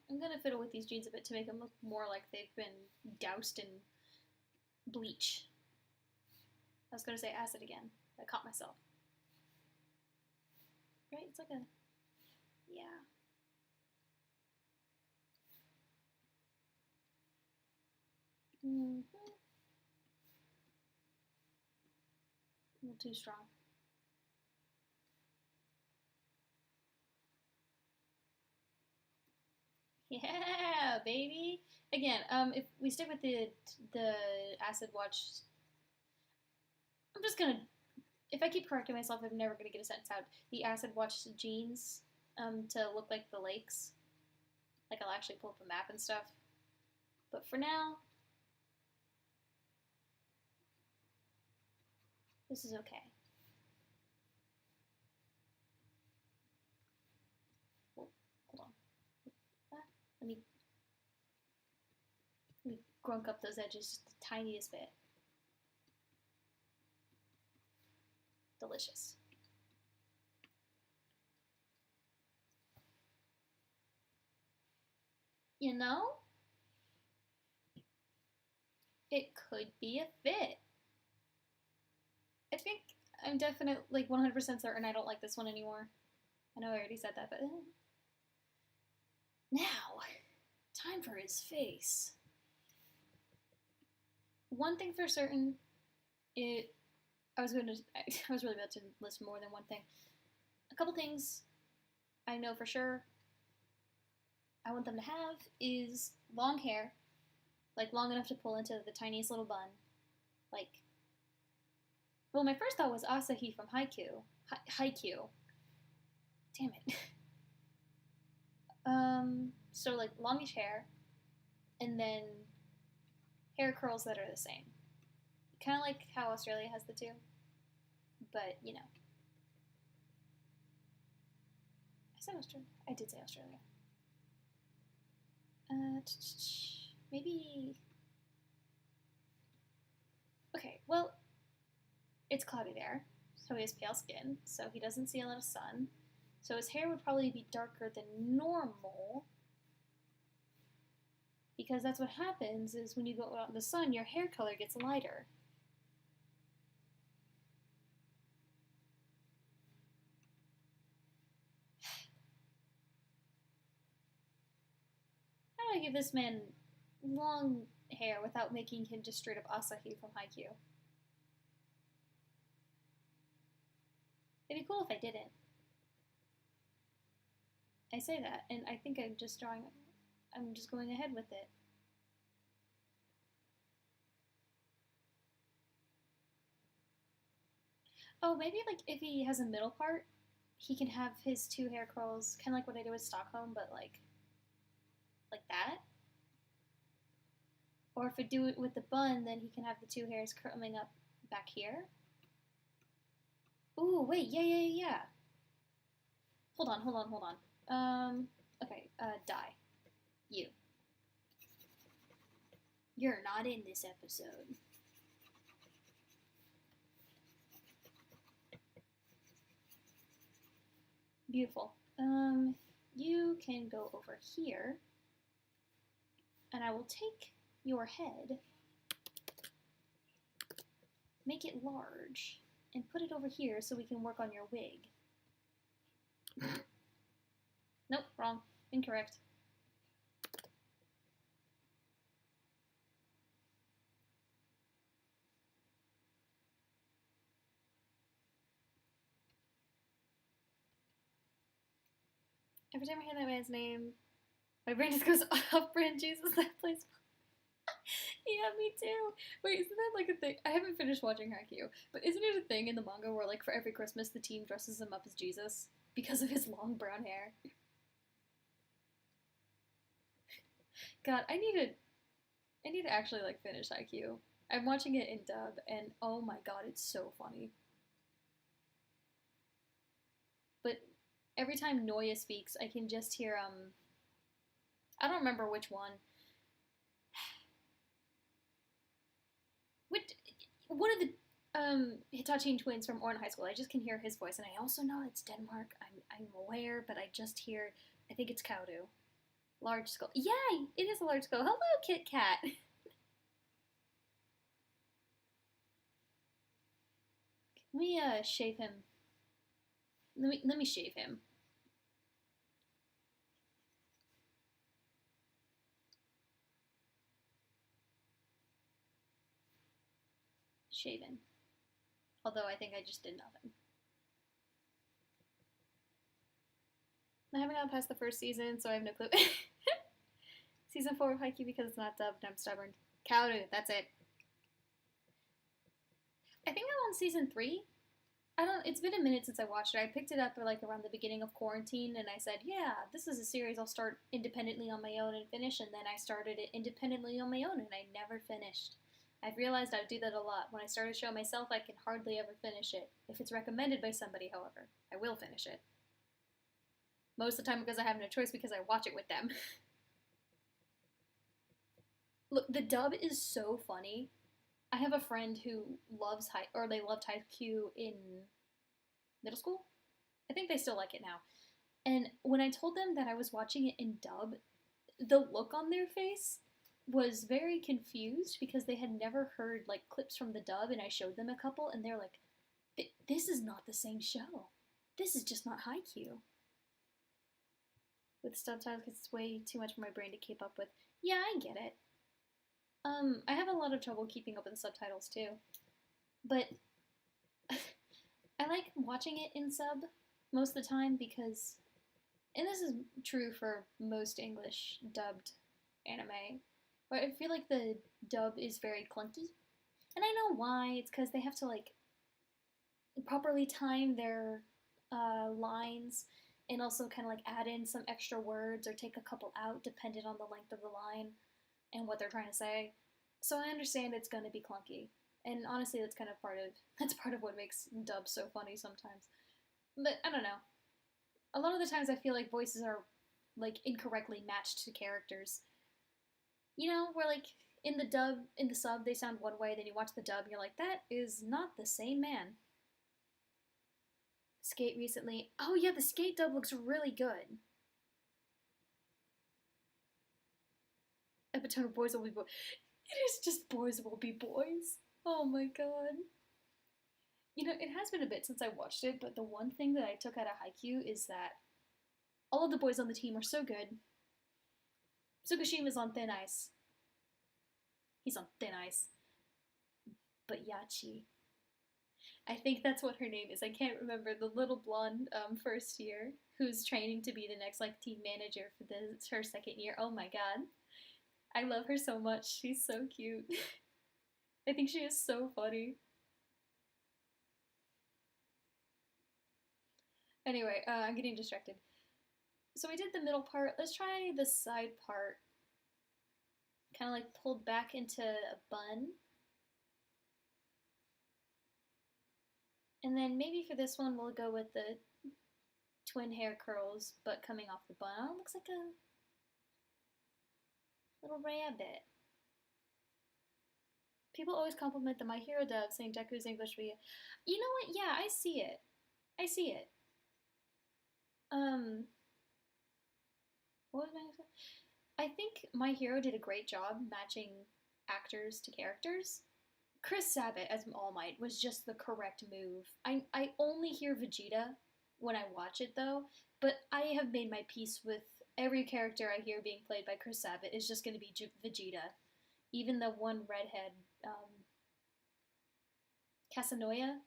I'm gonna fiddle with these jeans a bit to make them look more like they've been doused in bleach. I was gonna say acid again. I caught myself. Right? It's like a. Yeah. Mm-hmm. A little too strong. Yeah, baby. Again, if we stick with the acid watch, I'm just gonna. If I keep correcting myself, I'm never gonna get a sentence out. The acid watch jeans, to look like the lakes. Like I'll actually pull up a map and stuff. But for now, this is okay. Well, hold on. Let me grunk up those edges just the tiniest bit. Delicious. You know, it could be a fit. I think I'm definitely like 100% certain I don't like this one anymore. I know I already said that, but now, time for his face. One thing for certain, it. I was really about to list more than one thing. A couple things I know for sure I want them to have is long hair like long enough to pull into the tiniest little bun. Like, well, my first thought was Asahi from Haikyuu. Haikyuu. Damn it. So like longish hair, and then hair curls that are the same. Kind of like how Australia has the two, but you know. I said Australia. I did say Australia. Maybe. Okay, well, it's cloudy there, so he has pale skin, so he doesn't see a lot of sun. So his hair would probably be darker than normal, because that's what happens is when you go out in the sun, your hair color gets lighter. How do I give this man long hair without making him just straight up Asahi from Haikyuu? It'd be cool if I didn't. I say that, and I think I'm just going ahead with it. Oh, maybe like if he has a middle part, he can have his two hair curls, kind of like what I did with Stockholm, but like that. Or if I do it with the bun, then he can have the two hairs curling up back here. Ooh, wait, yeah. Hold on. Okay, die. You. You're not in this episode. Beautiful. You can go over here, and I will take your head, make it large, and put it over here so we can work on your wig. Nope, wrong. Incorrect. Every time I hear that man's name, my brain just goes off-brand Jesus, that place. Yeah, me too. Wait, isn't that like a thing? I haven't finished watching Haikyuu, but isn't it a thing in the manga where like for every Christmas the team dresses him up as Jesus because of his long brown hair? God, I need to actually like finish Haikyuu. I'm watching it in dub, and oh my god, it's so funny. But every time Noya speaks, I can just hear I don't remember which one. One of the Hitachi twins from Oran High School. I just can hear his voice, and I also know it's Denmark. I'm aware, but I just hear. I think it's Kaudu. Large skull. Yeah, it is a large skull. Hello, Kit Kat. Let me shave him. Let me shave him. Shaven. Although I think I just did nothing. I haven't gotten past the first season, so I have no clue. Season 4 of Haikyuu because it's not dubbed and I'm stubborn. Kaudu, that's it. I think I'm on season 3. It's been a minute since I watched it. I picked it up like around the beginning of quarantine and I said, yeah, this is a series I'll start independently on my own and finish, and then I started it independently on my own and I never finished. I've realized I do that a lot. When I start a show myself, I can hardly ever finish it. If it's recommended by somebody, however, I will finish it. Most of the time because I have no choice because I watch it with them. Look, the dub is so funny. I have a friend who they loved Haikyuu in middle school. I think they still like it now. And when I told them that I was watching it in dub, the look on their face was very confused because they had never heard like clips from the dub, and I showed them a couple, and they're like, "This is not the same show. This is just not Haikyuu." With subtitles, it's way too much for my brain to keep up with. Yeah, I get it. I have a lot of trouble keeping up with the subtitles too, but I like watching it in sub most of the time because, and this is true for most English dubbed anime, But I feel like the dub is very clunky. And I know why. It's because they have to, like, properly time their lines and also kind of like add in some extra words or take a couple out depending on the length of the line and what they're trying to say. So I understand it's going to be clunky. And honestly, that's part of what makes dubs so funny sometimes. But I don't know. A lot of the times I feel like voices are like incorrectly matched to characters. You know, where like in the sub they sound one way, then you watch the dub and you're like, that is not the same man. Skate recently. Oh yeah, the Skate dub looks really good. Epitome of Boys Will Be Boys. It is just Boys Will Be Boys. Oh my god. You know, it has been a bit since I watched it, but the one thing that I took out of Haikyuu is that all of the boys on the team are so good. Tsukushima's on thin ice. He's on thin ice. But Yachi. I think that's what her name is. I can't remember. The little blonde first year who's training to be the next like team manager for her second year. Oh my god. I love her so much. She's so cute. I think she is so funny. Anyway, I'm getting distracted. So we did the middle part. Let's try the side part. Kind of like pulled back into a bun. And then maybe for this one we'll go with the twin hair curls, but coming off the bun. Oh, it looks like a little rabbit. People always compliment the My Hero dub, saying Deku's English via. You know what? Yeah, I see it. I see it. What was I think My Hero did a great job matching actors to characters. Chris Sabat as All Might was just the correct move. I only hear Vegeta when I watch it though, but I have made my peace with every character I hear being played by Chris Sabat is just going to be Vegeta. Even the one redhead, Casanova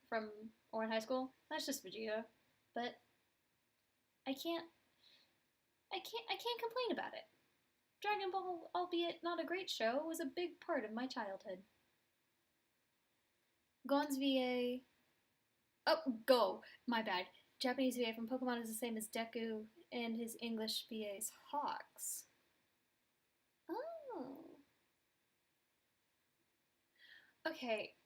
from Ouran High School. That's just Vegeta, but I can't, I can't complain about it. Dragon Ball, albeit not a great show, was a big part of my childhood. Gon's VA. Oh, Go. My bad. Japanese VA from Pokemon is the same as Deku, and his English VA's Hawks. Oh. Okay.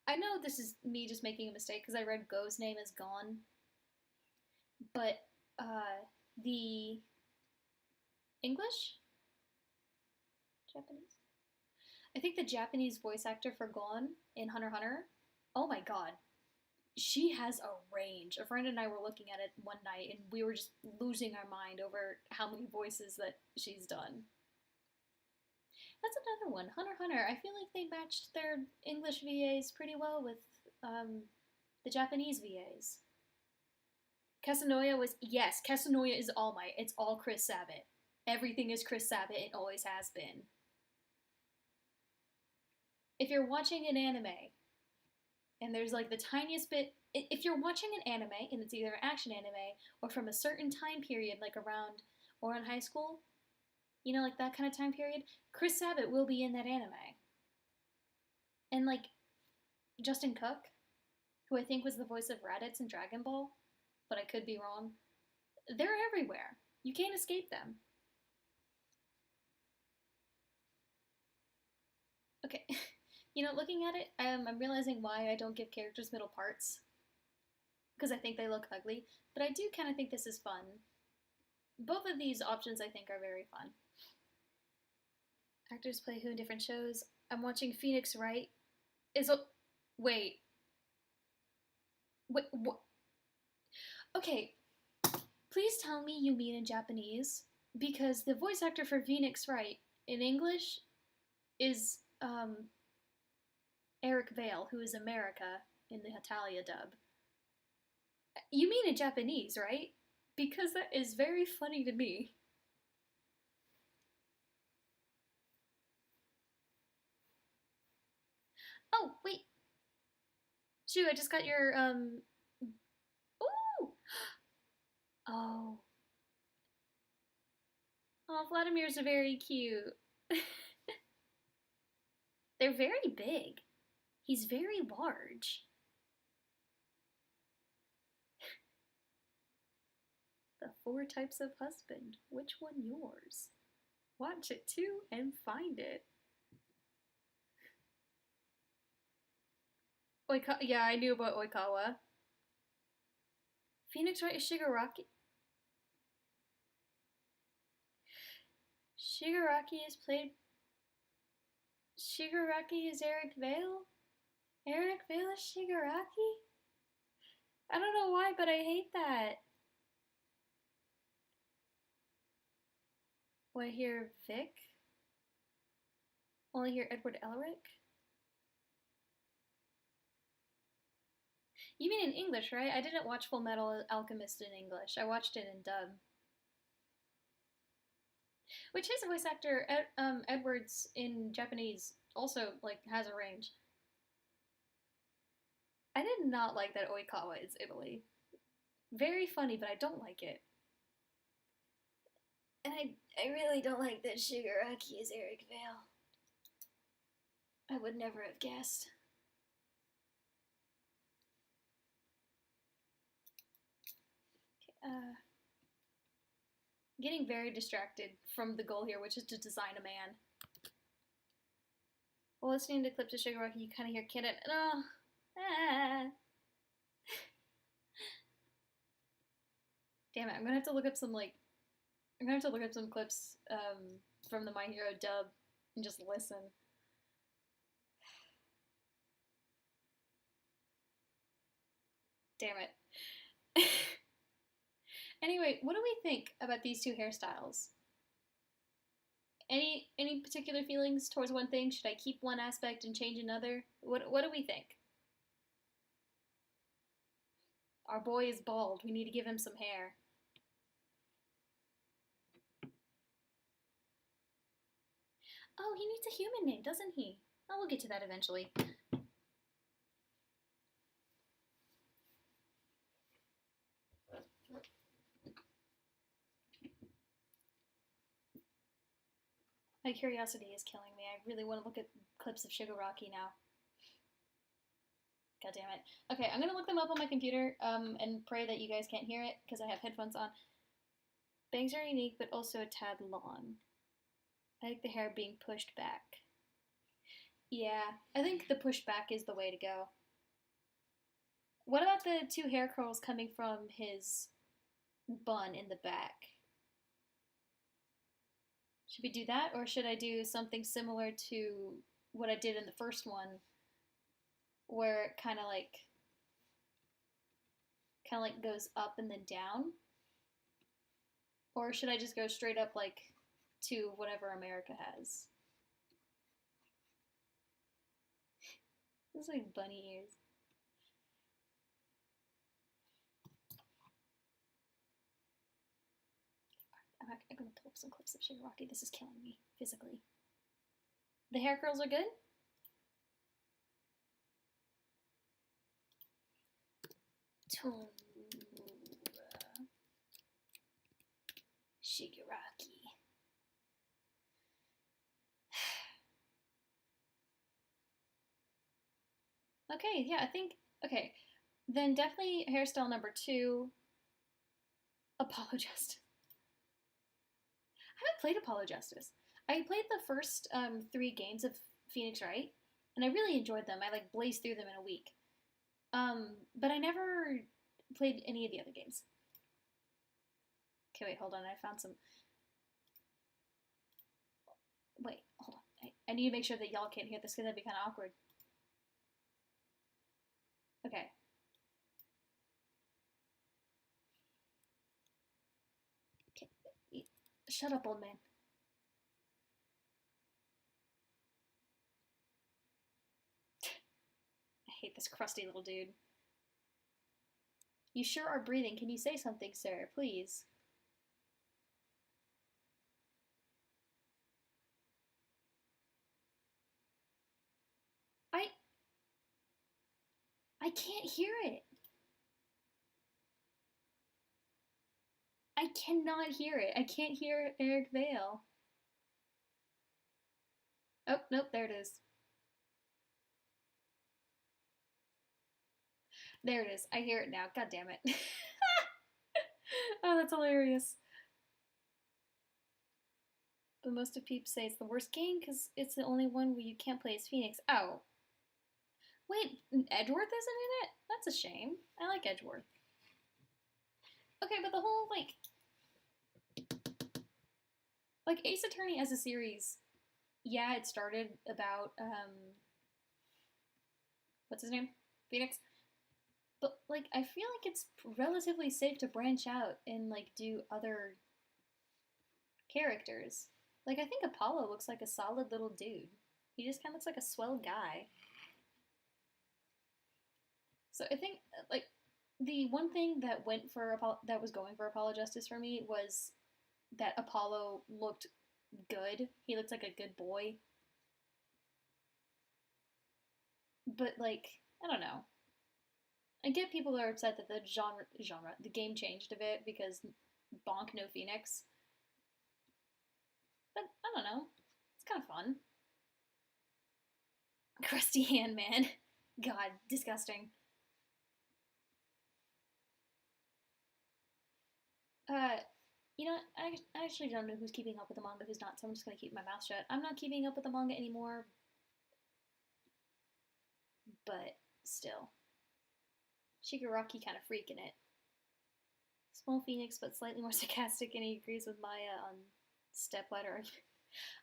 I know this is me just making a mistake because I read Go's name as Gon, but the English? Japanese? I think the Japanese voice actor for Gon in Hunter x Hunter, oh my god, she has a range. A friend and I were looking at it one night and we were just losing our mind over how many voices that she's done. That's another one. Hunter x Hunter. I feel like they matched their English VAs pretty well with the Japanese VAs. Casanova was, yes, Casanova is All Might. It's all Chris Sabat. Everything is Chris Sabat. It always has been. If you're watching an anime and there's like the tiniest bit, if you're watching an anime and it's either an action anime or from a certain time period, like around Ouran High School, you know, like that kind of time period, Chris Sabat will be in that anime. And like Justin Cook, who I think was the voice of Raditz in Dragon Ball, but I could be wrong, they're everywhere. You can't escape them. Okay. You know, looking at it, I'm realizing why I don't give characters middle parts. Because I think they look ugly. But I do kind of think this is fun. Both of these options I think are very fun. Actors play who in different shows. I'm watching Phoenix Wright. Wait. Wait, what? Okay. Please tell me you mean in Japanese. Because the voice actor for Phoenix Wright in English is, Eric Vale, who is America in the Italia dub. You mean in Japanese, right? Because that is very funny to me. Oh, wait. Shoo, I just got your, Ooh! Oh. Oh, Vladimir's very cute. They're very big. He's very large. The 4 types of husband. Which one yours? Watch it too and find it. Yeah, I knew about Oikawa. Phoenix Wright is Shigaraki. Shigaraki is Eric Vale? Eric Vale is Shigaraki? I don't know why, but I hate that. Want to hear Vic? Only hear Edward Elric? You mean in English, right? I didn't watch Full Metal Alchemist in English. I watched it in dub. Which his voice actor Edwards in Japanese also like has a range. I did not like that Oikawa is Italy. Very funny, but I don't like it. And I really don't like that Shigaraki is Eric Vale. I would never have guessed. Okay, getting very distracted from the goal here, which is to design a man. While listening to clips of Shigaraki, you kind of hear Kid and Damn it! I'm gonna have to look up some clips from the My Hero dub and just listen. Damn it. Anyway, what do we think about these two hairstyles? Any particular feelings towards one thing? Should I keep one aspect and change another? What do we think? Our boy is bald. We need to give him some hair. Oh, he needs a human name, doesn't he? Oh, we'll get to that eventually. My curiosity is killing me. I really want to look at clips of Shigaraki now. God damn it. Okay, I'm gonna look them up on my computer and pray that you guys can't hear it because I have headphones on. Bangs are unique, but also a tad long. I like the hair being pushed back. Yeah, I think the pushed back is the way to go. What about the 2 hair curls coming from his bun in the back? Should we do that, or should I do something similar to what I did in the first one, where it kind of like goes up and then down? Or should I just go straight up like to whatever America has? This is like bunny ears. I'm gonna pull up some clips of Shigaraki. This is killing me physically. The hair curls are good? Shigaraki. Okay, yeah, I think, okay. Then definitely hairstyle number 2, Apollo Justice. I haven't played Apollo Justice. I played the first 3 games of Phoenix Wright, and I really enjoyed them. I like blazed through them in a week. But I never played any of the other games. Okay, wait, hold on. I found some. Wait, hold on. I need to make sure that y'all can't hear this because that'd be kind of awkward. Okay. Shut up, old man. I hate this crusty little dude. You sure are breathing. Can you say something, sir? Please. I can't hear it. I cannot hear it. I can't hear Eric Vale. Oh, nope, there it is. There it is. I hear it now. God damn it. Oh, that's hilarious. But most of people say it's the worst game because it's the only one where you can't play as Phoenix. Oh. Wait, Edgeworth isn't in it? That's a shame. I like Edgeworth. Okay, but the whole, like Ace Attorney as a series, yeah, it started about, what's his name? Phoenix? But, like, I feel like it's relatively safe to branch out and, like, do other characters. Like, I think Apollo looks like a solid little dude. He just kind of looks like a swell guy. So I think, like, the one thing that that was going for Apollo Justice for me was that Apollo looked good. He looked like a good boy. But, like, I don't know. I get people are upset that the the game changed a bit because Bonk no Phoenix. But I don't know. It's kind of fun. Crusty hand man. God, disgusting. Uh, you know, I actually don't know who's keeping up with the manga, who's not, so I'm just gonna keep my mouth shut. I'm not keeping up with the manga anymore, but still. Shigaraki kind of freaking it. Small Phoenix, but slightly more sarcastic, and he agrees with Maya on stepladder.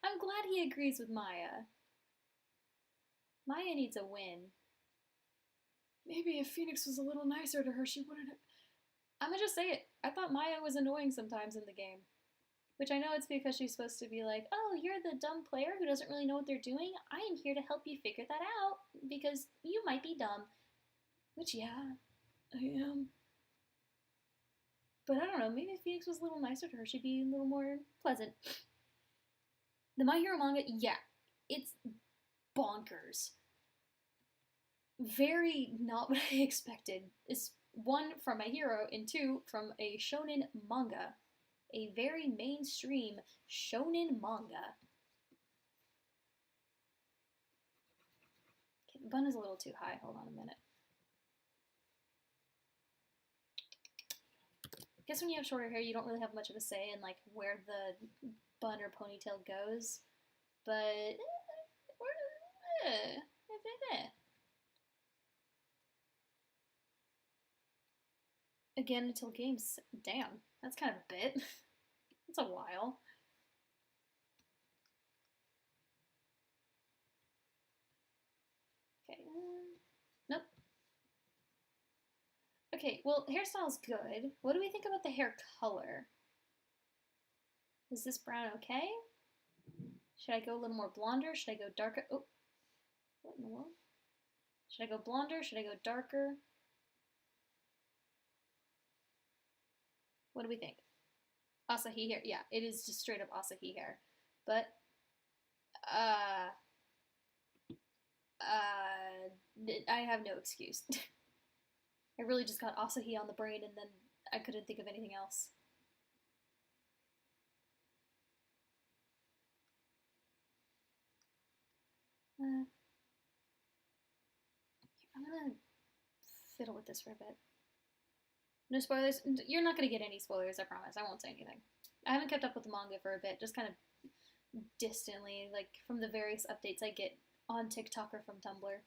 I'm glad he agrees with Maya. Maya needs a win. Maybe if Phoenix was a little nicer to her, she wouldn't have. I'm gonna just say it. I thought Maya was annoying sometimes in the game. Which I know it's because she's supposed to be like, oh, you're the dumb player who doesn't really know what they're doing. I am here to help you figure that out because you might be dumb. Which, yeah, I am. But I don't know, maybe if Phoenix was a little nicer to her, she'd be a little more pleasant. The My Hero manga, yeah, it's bonkers. Very not what I expected. It's one from My Hero, and two from a shonen manga. A very mainstream shonen manga. Okay, the bun is a little too high. Hold on a minute. I guess when you have shorter hair, you don't really have much of a say in like where the bun or ponytail goes. But again, until games. Damn, that's kind of a bit. It's a while. Okay. Nope. Okay, well, hairstyle's good. What do we think about the hair color? Is this brown okay? Should I go a little more blonder? Should I go darker? Oh, what in the world? Should I go blonder? Should I go darker? What do we think? Asahi hair. Yeah, it is just straight up Asahi hair. But, uh, I have no excuse. I really just got Asahi on the brain and then I couldn't think of anything else. I'm gonna fiddle with this for a bit. No spoilers. You're not gonna get any spoilers, I promise. I won't say anything. I haven't kept up with the manga for a bit, just kind of distantly, like from the various updates I get on TikTok or from Tumblr.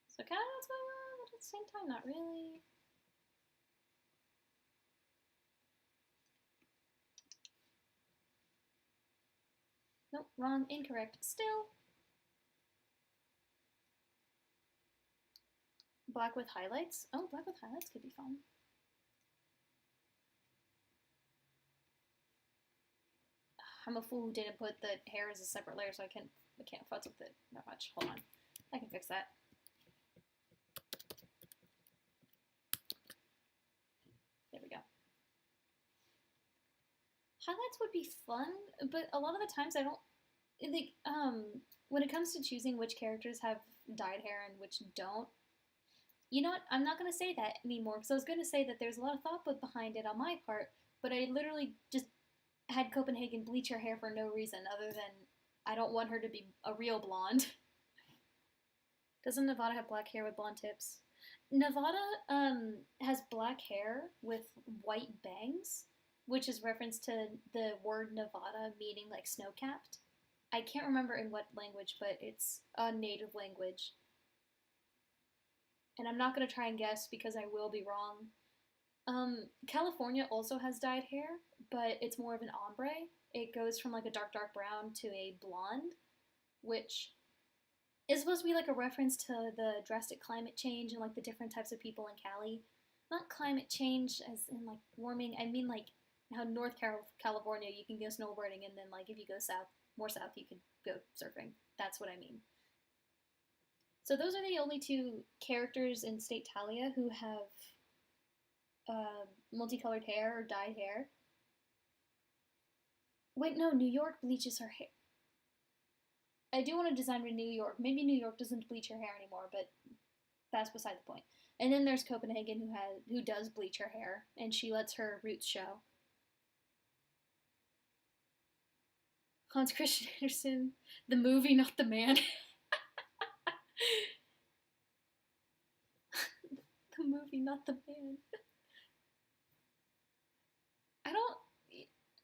So kind of what's going on, but at the same time, not really. Nope, wrong, incorrect. Still. Black with highlights? Oh, black with highlights could be fun. I'm a fool who didn't put the hair as a separate layer, so I can't futz with it that much. Hold on. I can fix that. There we go. Highlights would be fun, but a lot of the times I don't like when it comes to choosing which characters have dyed hair and which don't, You know what? I'm not going to say that anymore because I was going to say that there's a lot of thought put behind it on my part, but I literally just had Copenhagen bleach her hair for no reason other than I don't want her to be a real blonde. Doesn't Nevada have black hair with blonde tips? Nevada has black hair with white bangs, which is reference to the word Nevada meaning like snow capped. I can't remember in what language, but it's a native language. And I'm not going to try and guess because I will be wrong. California also has dyed hair, but it's more of an ombre. It goes from like a dark, dark brown to a blonde, which is supposed to be like a reference to the drastic climate change and like the different types of people in Cali. Not climate change as in like warming, I mean like how California you can go snowboarding and then like if you go south, more south, you could go surfing. That's what I mean. So those are the only two characters in State Talia who have multicolored hair or dyed hair. Wait, no, New York bleaches her hair. I do want to design with New York. Maybe New York doesn't bleach her hair anymore, but that's beside the point. And then there's Copenhagen who does bleach her hair, and she lets her roots show. Hans Christian Andersen, the movie, not the man. The movie, not the man.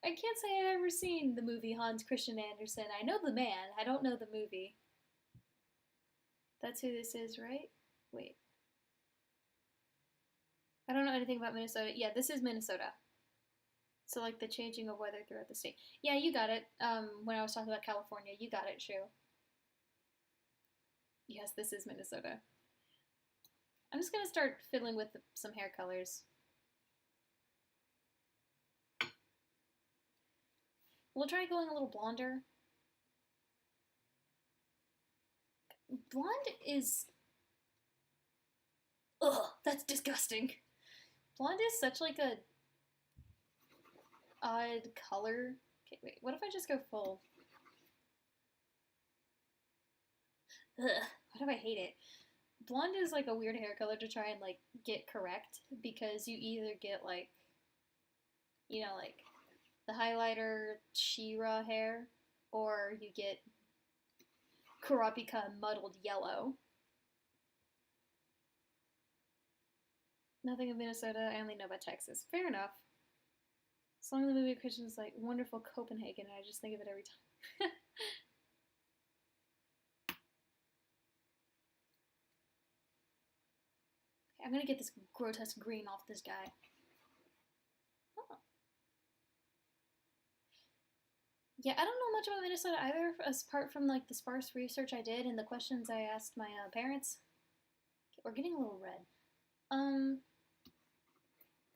I can't say I've ever seen the movie Hans Christian Andersen. I know the man, I don't know the movie. That's who this is, right? Wait. I don't know anything about Minnesota. Yeah, this is Minnesota. So, like, the changing of weather throughout the state. Yeah, you got it. When I was talking about California, you got it, Shu. Yes, this is Minnesota. I'm just gonna start fiddling with some hair colors. We'll try going a little blonder. Blonde is... Ugh, that's disgusting. Blonde is such like a odd color. Okay, wait, what if I just go full? Ugh, why do I hate it? Blonde is like a weird hair color to try and like get correct because you either get like, you know, like the highlighter She-Ra hair or you get Kurapika muddled yellow. Nothing of Minnesota, I only know about Texas. Fair enough. As long as the movie Christian is like wonderful Copenhagen, I just think of it every time. Okay, I'm gonna get this grotesque green off this guy. Oh. Yeah, I don't know much about Minnesota either, apart from like the sparse research I did and the questions I asked my parents. Okay, we're getting a little red.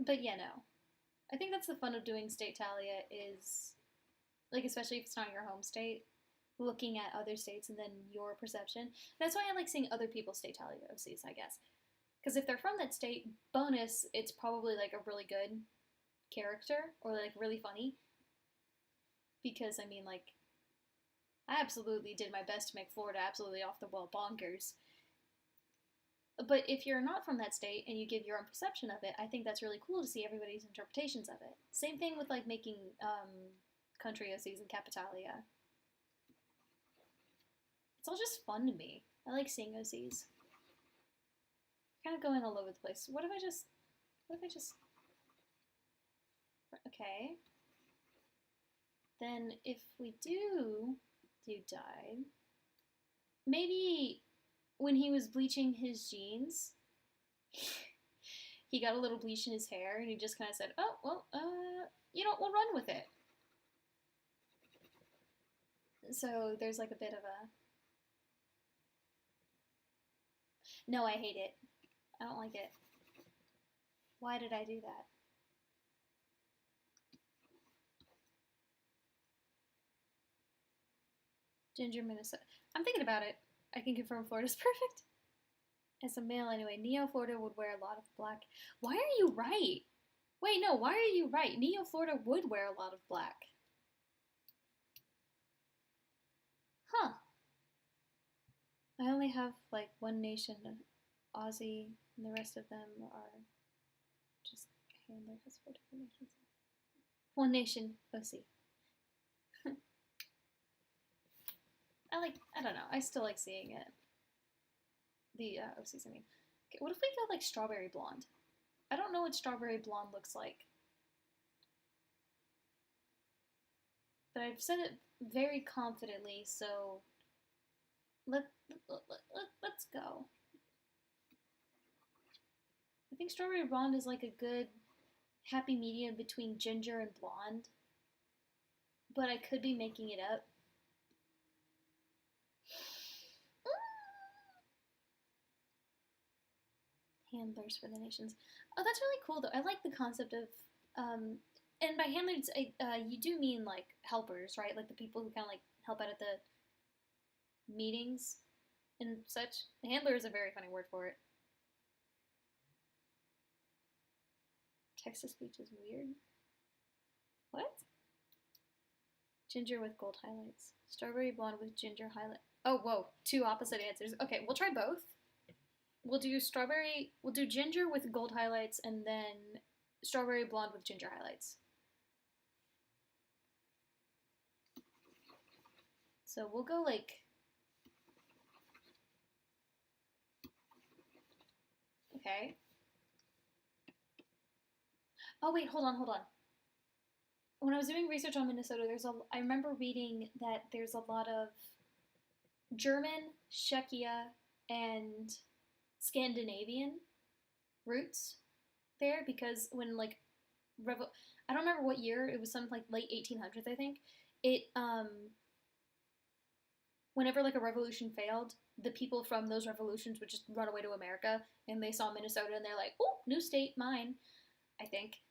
But yeah, no. I think that's the fun of doing State Talia is, like, especially if it's not your home state, looking at other states and then your perception. That's why I like seeing other people's State Talia OCs, I guess. Because if they're from that state, bonus, it's probably like a really good character or like really funny. Because, I mean, like, I absolutely did my best to make Florida absolutely off the wall bonkers. But if you're not from that state and you give your own perception of it, I think that's really cool to see everybody's interpretations of it. Same thing with like making country OCs and Capitalia. It's all just fun to me. I like seeing OCs. Kind of going all over the place. What if I just... Okay. Then if we do dyed, maybe when he was bleaching his jeans, he got a little bleach in his hair and he just kind of said, oh, well, you know, we'll run with it. So there's like a bit of a... No, I hate it. I don't like it. Why did I do that? Ginger, Minnesota. I'm thinking about it. I can confirm Florida's perfect. As a male, anyway, Neo Florida would wear a lot of black. Why are you right? Wait, no, why are you right? Neo Florida would wear a lot of black. Huh. I only have, like, one nation. Aussie, and the rest of them are just Handler has 4 different nations. One nation, OC. I don't know, I still like seeing it. The OCs, I mean. Okay, what if we go like strawberry blonde? I don't know what strawberry blonde looks like. But I've said it very confidently, so let's go. I think strawberry blonde is like a good happy medium between ginger and blonde, but I could be making it up. Handlers for the nations. Oh, that's really cool though. I like the concept of, and by handlers, you do mean like helpers, right? Like the people who kind of like help out at the meetings and such. Handler is a very funny word for it. Text-to-speech is weird. What? Ginger with gold highlights. Strawberry blonde with ginger highlight. Oh, whoa. 2 opposite answers. Okay, we'll try both. We'll do ginger with gold highlights and then strawberry blonde with ginger highlights. So we'll go like... Okay. Oh wait, hold on. When I was doing research on Minnesota, I remember reading that there's a lot of German, Czechia, and Scandinavian roots there because when like I don't remember what year, it was something like late 1800s, I think. It whenever like a revolution failed, the people from those revolutions would just run away to America, and they saw Minnesota and they're like, "Oh, new state, mine." I think.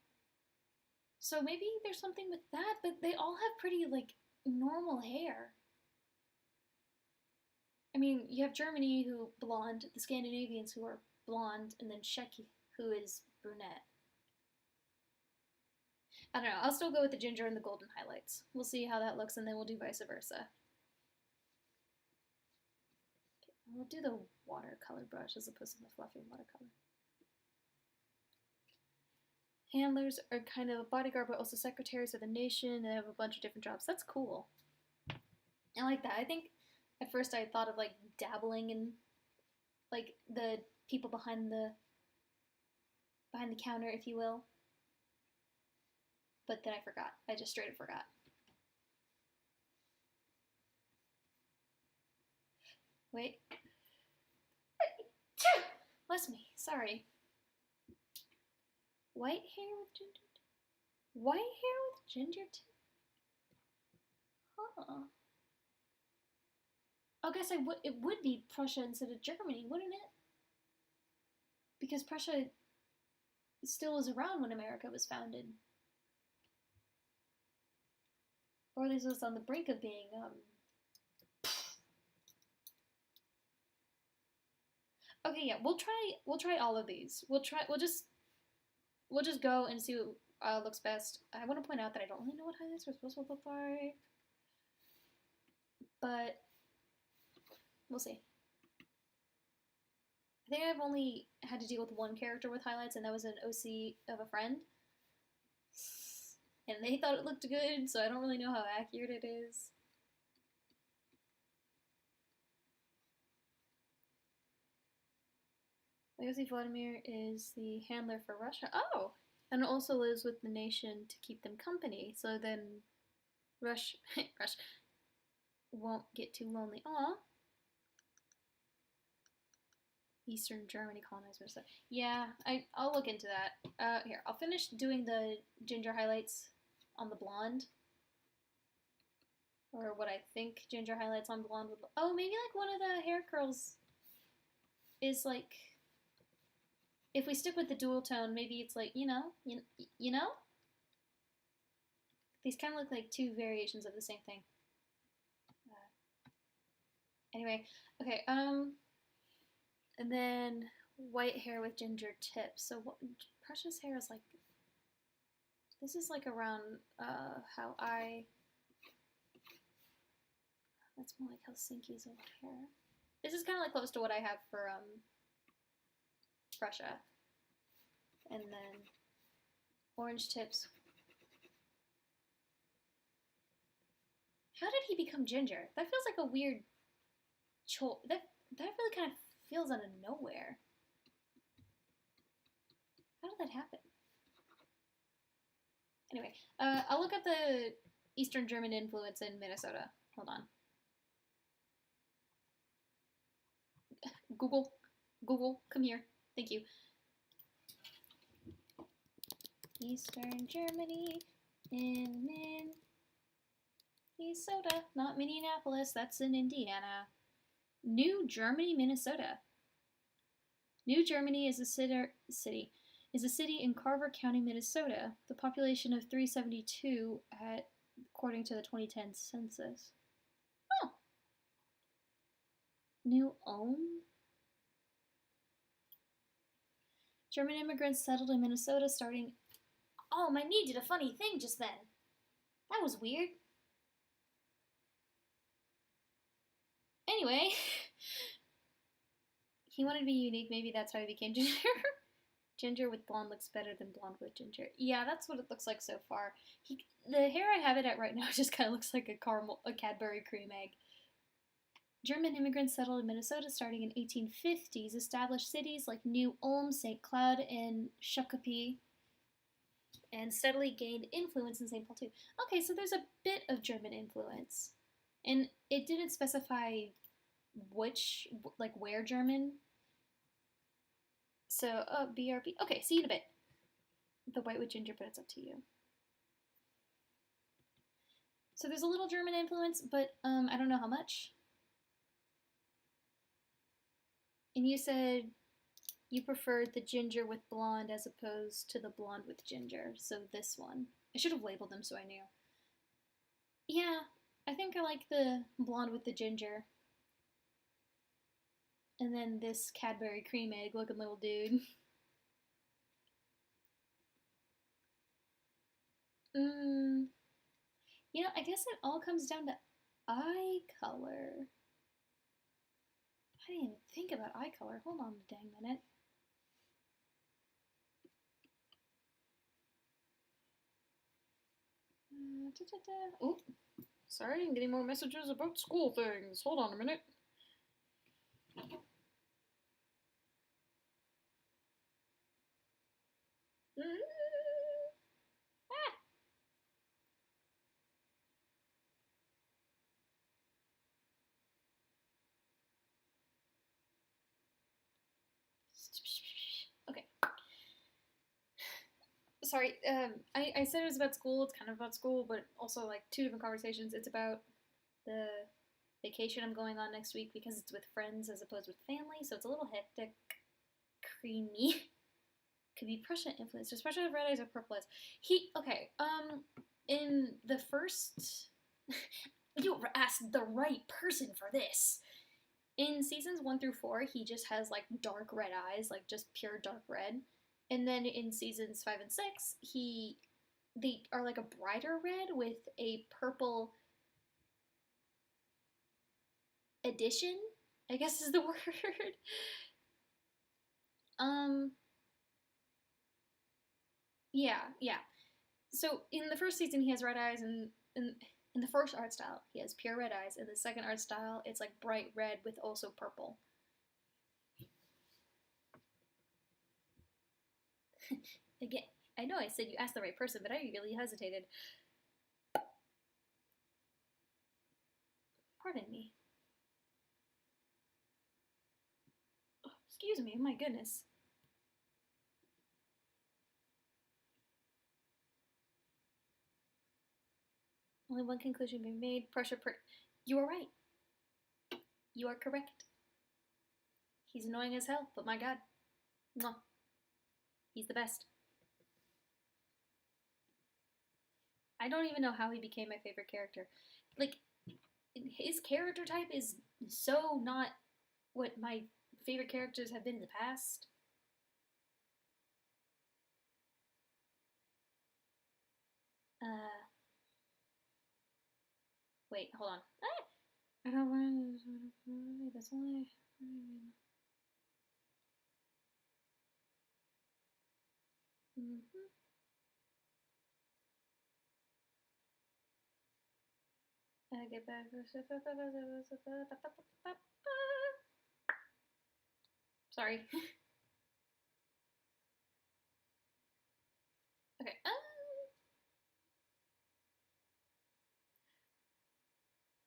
So maybe there's something with that, but they all have pretty like normal hair. I mean, you have Germany who blonde, the Scandinavians who are blonde, and then Czechia who is brunette. I don't know. I'll still go with the ginger and the golden highlights. We'll see how that looks, and then we'll do vice versa. Okay, we'll do the watercolor brush as opposed to the fluffy watercolor. Handlers are kind of a bodyguard, but also secretaries of the nation. They have a bunch of different jobs. That's cool. I like that. I think at first I thought of like dabbling in like the people behind the counter, if you will. But then I forgot. I just straight up forgot. Wait. Bless me. Sorry. White hair with ginger tip? White hair with ginger tip? Huh. I guess it would be Prussia instead of Germany, wouldn't it? Because Prussia still was around when America was founded. Or at least it was on the brink of being, Okay, yeah, we'll try all of these. We'll just go and see what looks best. I want to point out that I don't really know what highlights are supposed to look like, but we'll see. I think I've only had to deal with one character with highlights, and that was an OC of a friend. And they thought it looked good, so I don't really know how accurate it is. Legacy Vladimir is the handler for Russia. Oh! And also lives with the nation to keep them company, so then Rush won't get too lonely. Aw. Eastern Germany colonized Minnesota. Yeah, I'll look into that. Here, I'll finish doing the ginger highlights on the blonde. Or what I think ginger highlights on blonde would look. Oh, maybe like one of the hair curls is like, if we stick with the dual tone, maybe it's like, you know? These kind of look like 2 variations of the same thing. Anyway, okay, and then white hair with ginger tips. So what, Prussia's hair is like, this is like around how that's more like Helsinki's hair. This is kind of like close to what I have for Prussia. And then orange tips. How did he become ginger? That feels like a weird choice. That really kind of feels out of nowhere. How did that happen? Anyway, I'll look at the Eastern German influence in Minnesota. Hold on. Google, come here. Thank you. Eastern Germany in Minnesota, not Minneapolis, that's in Indiana. New Germany, Minnesota. New Germany is a city in Carver County, Minnesota. The population of 372 according to the 2010 census. Oh. New Ulm? German immigrants settled in Minnesota starting... Oh, my knee did a funny thing just then. That was weird. Anyway, he wanted to be unique. Maybe that's how he became ginger. Ginger with blonde looks better than blonde with ginger. Yeah, that's what it looks like so far. The hair I have it at right now just kind of looks like a Cadbury cream egg. German immigrants settled in Minnesota starting in 1850s, established cities like New Ulm, St. Cloud, and Shakopee, and steadily gained influence in St. Paul too. Okay, so there's a bit of German influence. And it didn't specify which, like where German. So, BRB. Okay, see you in a bit. The white with ginger, but it's up to you. So there's a little German influence, but I don't know how much. And you said you preferred the ginger with blonde as opposed to the blonde with ginger. So this one. I should have labeled them so I knew. Yeah, I think I like the blonde with the ginger. And then this Cadbury cream egg looking little dude. You know, I guess it all comes down to eye color. I didn't even think about eye color. Hold on a dang minute. Oh, sorry, I'm getting more messages about school things. Hold on a minute. Okay. Sorry, I said it was about school. It's kind of about school, but also like two different conversations. It's about the vacation I'm going on next week because it's with friends as opposed with family, so it's a little hectic, creamy. Could be Prussia influence, especially if red eyes or purple eyes. In the first, you asked the right person for this. In seasons 1 through 4, he just has like dark red eyes, like just pure dark red. And then in seasons 5 and 6, they are like a brighter red with a purple addition, I guess is the word. Yeah. So in the first season, he has red eyes, and in the first art style, he has pure red eyes. In the second art style, it's like bright red with also purple. Again, I know I said you asked the right person, but I really hesitated. Pardon me. Oh, excuse me, my goodness. Only one conclusion can be made. You are right. You are correct. He's annoying as hell, but my god. Mwah. He's the best. I don't even know how he became my favorite character. Like, his character type is so not what my favorite characters have been in the past. Wait, hold on. I don't want. That's only. Mm-hmm. I get back. Sorry. Okay.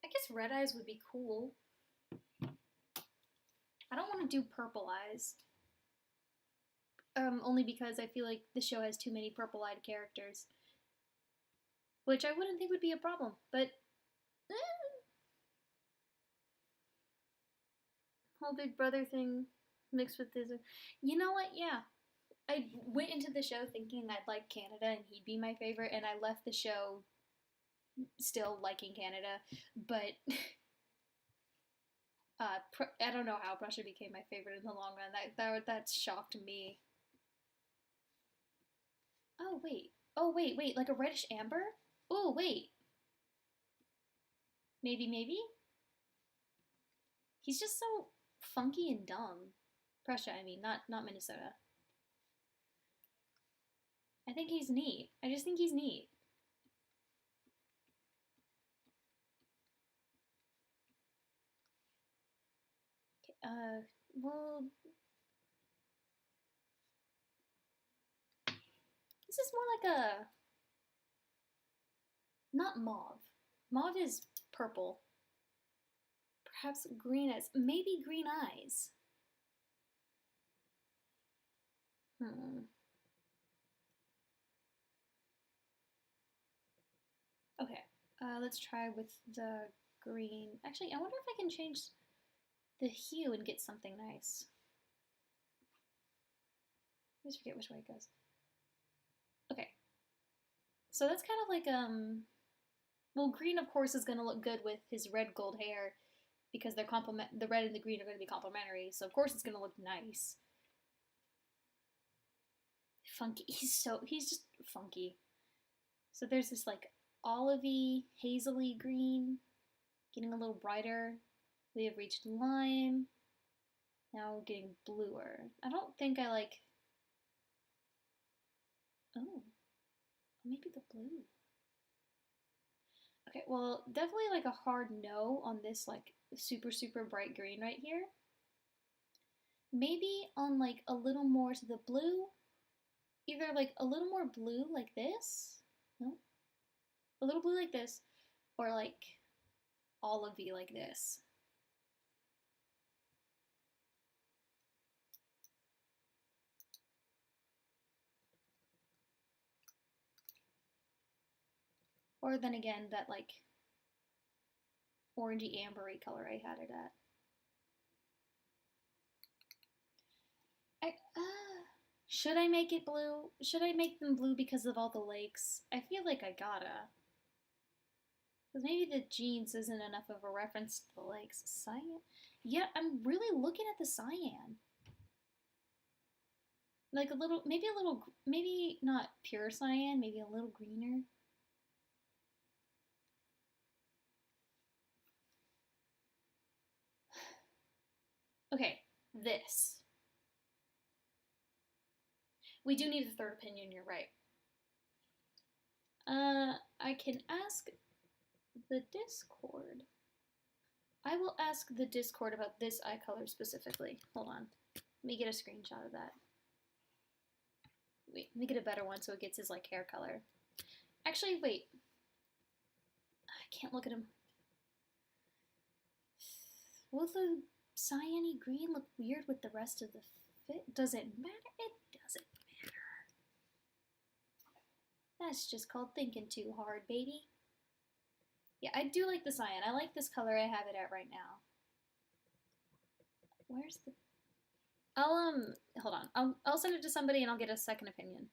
I guess red eyes would be cool. I don't want to do purple eyes. Only because I feel like the show has too many purple-eyed characters. Which I wouldn't think would be a problem, but whole Big Brother thing mixed with this. You know what? Yeah. I went into the show thinking I'd like Canada and he'd be my favorite, and I left the show still liking Canada, but I don't know how Prussia became my favorite in the long run. That shocked me. Oh wait, like a reddish amber? Oh wait, maybe. He's just so funky and dumb. Prussia, I mean, not Minnesota. I think he's neat. I just think he's neat. Well, this is more like a not mauve. Mauve is purple. Perhaps green eyes. Maybe green eyes. Okay. Let's try with the green. Actually, I wonder if I can change the hue and get something nice. I always forget which way it goes. Okay. So that's kind of like, well, green, of course, is going to look good with his red gold hair because they're the red and the green are going to be complementary. So, of course, it's going to look nice. Funky. He's just funky. So there's this like olivey, hazily green, getting a little brighter. We have reached lime. Now we're getting bluer. I don't think I like. Oh, maybe the blue. Okay, well, definitely like a hard no on this like super bright green right here. Maybe on like a little more to the blue. Either like a little more blue like this. No. A little blue like this. Or like olivey like this. Or then again, that like orangey ambery color I had it at. Should I make it blue? Should I make them blue because of all the lakes? I feel like I gotta. Because maybe the jeans isn't enough of a reference to the lakes. Cyan? Yeah, I'm really looking at the cyan. Like maybe not pure cyan, maybe a little greener. Okay, this. We do need a third opinion, you're right. I can ask the Discord. I will ask the Discord about this eye color specifically. Hold on. Let me get a screenshot of that. Wait, let me get a better one so it gets his like hair color. Actually, wait. I can't look at him. Will the cyany green look weird with the rest of the fit? Does it matter? It doesn't matter. That's just called thinking too hard, baby. Yeah, I do like the cyan. I like this color I have it at right now. Where's the... hold on. I'll send it to somebody and I'll get a second opinion.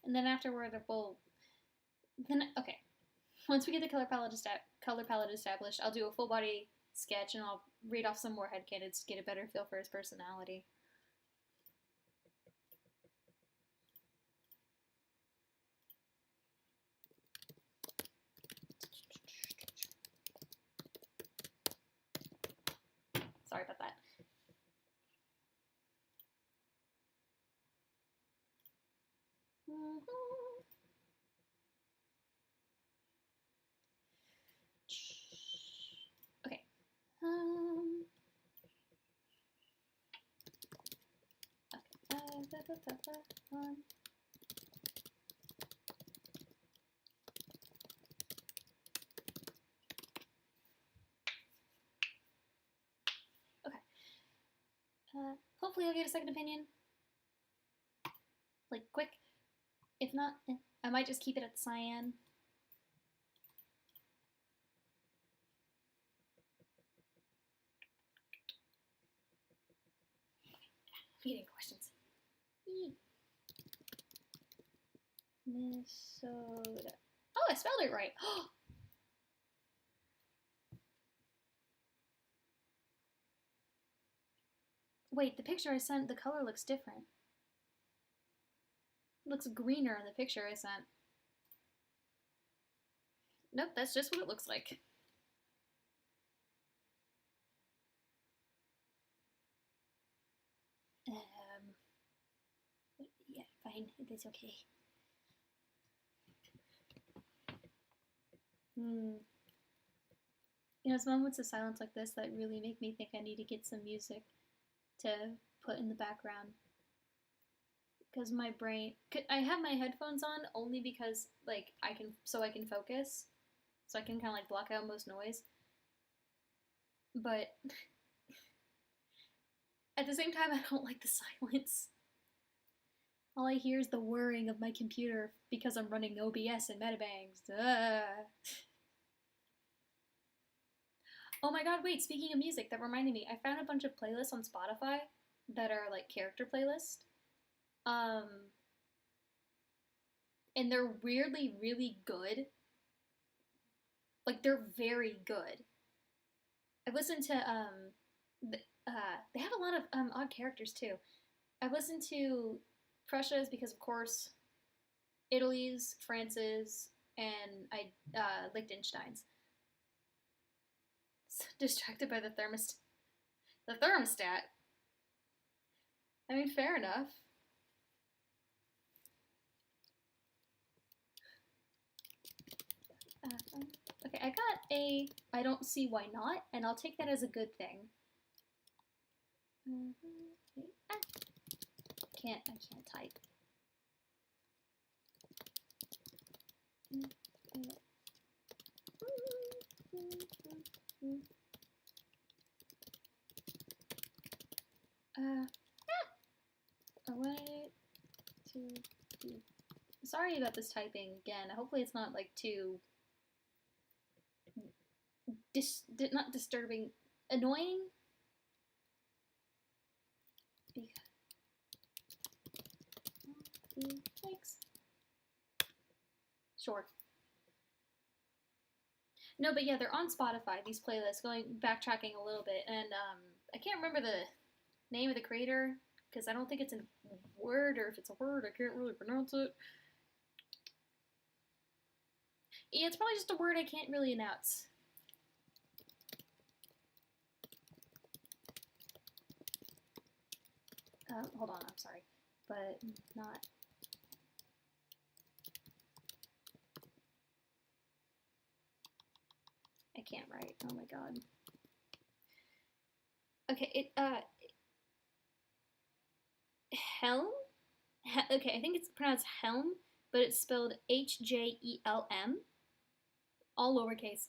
And then afterward, okay. Once we get the color palette established, I'll do a full body sketch and I'll read off some more headcanons to get a better feel for his personality. Hopefully I'll get a second opinion. Like, quick. If not, I might just keep it at cyan. Reading questions. Minnesota. Oh, I spelled it right. Wait, the picture I sent, the color looks different. It looks greener in the picture I sent. Nope, that's just what it looks like. Yeah, fine. It's okay. You know, it's moments of silence like this that really make me think I need to get some music to put in the background. Because my brain, I have my headphones on only because, like, I can focus. So I can kind of, like, block out most noise. But at the same time, I don't like the silence. All I hear is the whirring of my computer because I'm running OBS and Metabangs. Oh my god, wait, speaking of music, that reminded me, I found a bunch of playlists on Spotify that are like character playlists. And they're weirdly really good. Like, they're very good. I've listened to, they have a lot of odd characters too. I've listened to Prussia's because, of course, Italy's, France's, and Liechtenstein's. So distracted by the thermostat. The thermostat. I mean, fair enough. Okay, I got a I don't see why not, and I'll take that as a good thing. I can't type. I wanted to do. Sorry about this typing again. Hopefully it's not like too not disturbing, annoying. Thanks. Sure. No, but yeah, they're on Spotify, these playlists, backtracking a little bit, and I can't remember the name of the creator, because I don't think it's a word, or if it's a word, I can't really pronounce it. Yeah, it's probably just a word I can't really announce. Hold on, I'm sorry, but not. I can't write, oh my god. Okay, Helm? Okay, I think it's pronounced Helm, but it's spelled H-J-E-L-M, all lowercase.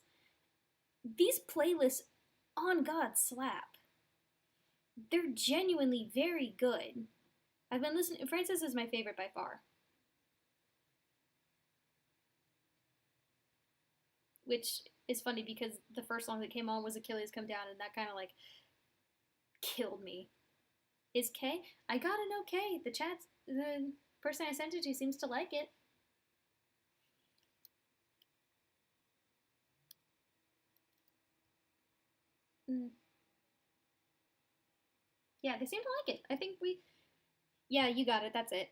These playlists, on God, slap. They're genuinely very good. I've been listening. Francis is my favorite by far. Which is funny because the first song that came on was Achilles Come Down, and that kind of like killed me. Is K? I got an okay. The person I sent it to seems to like it. Yeah, they seem to like it. I think yeah, you got it. That's it.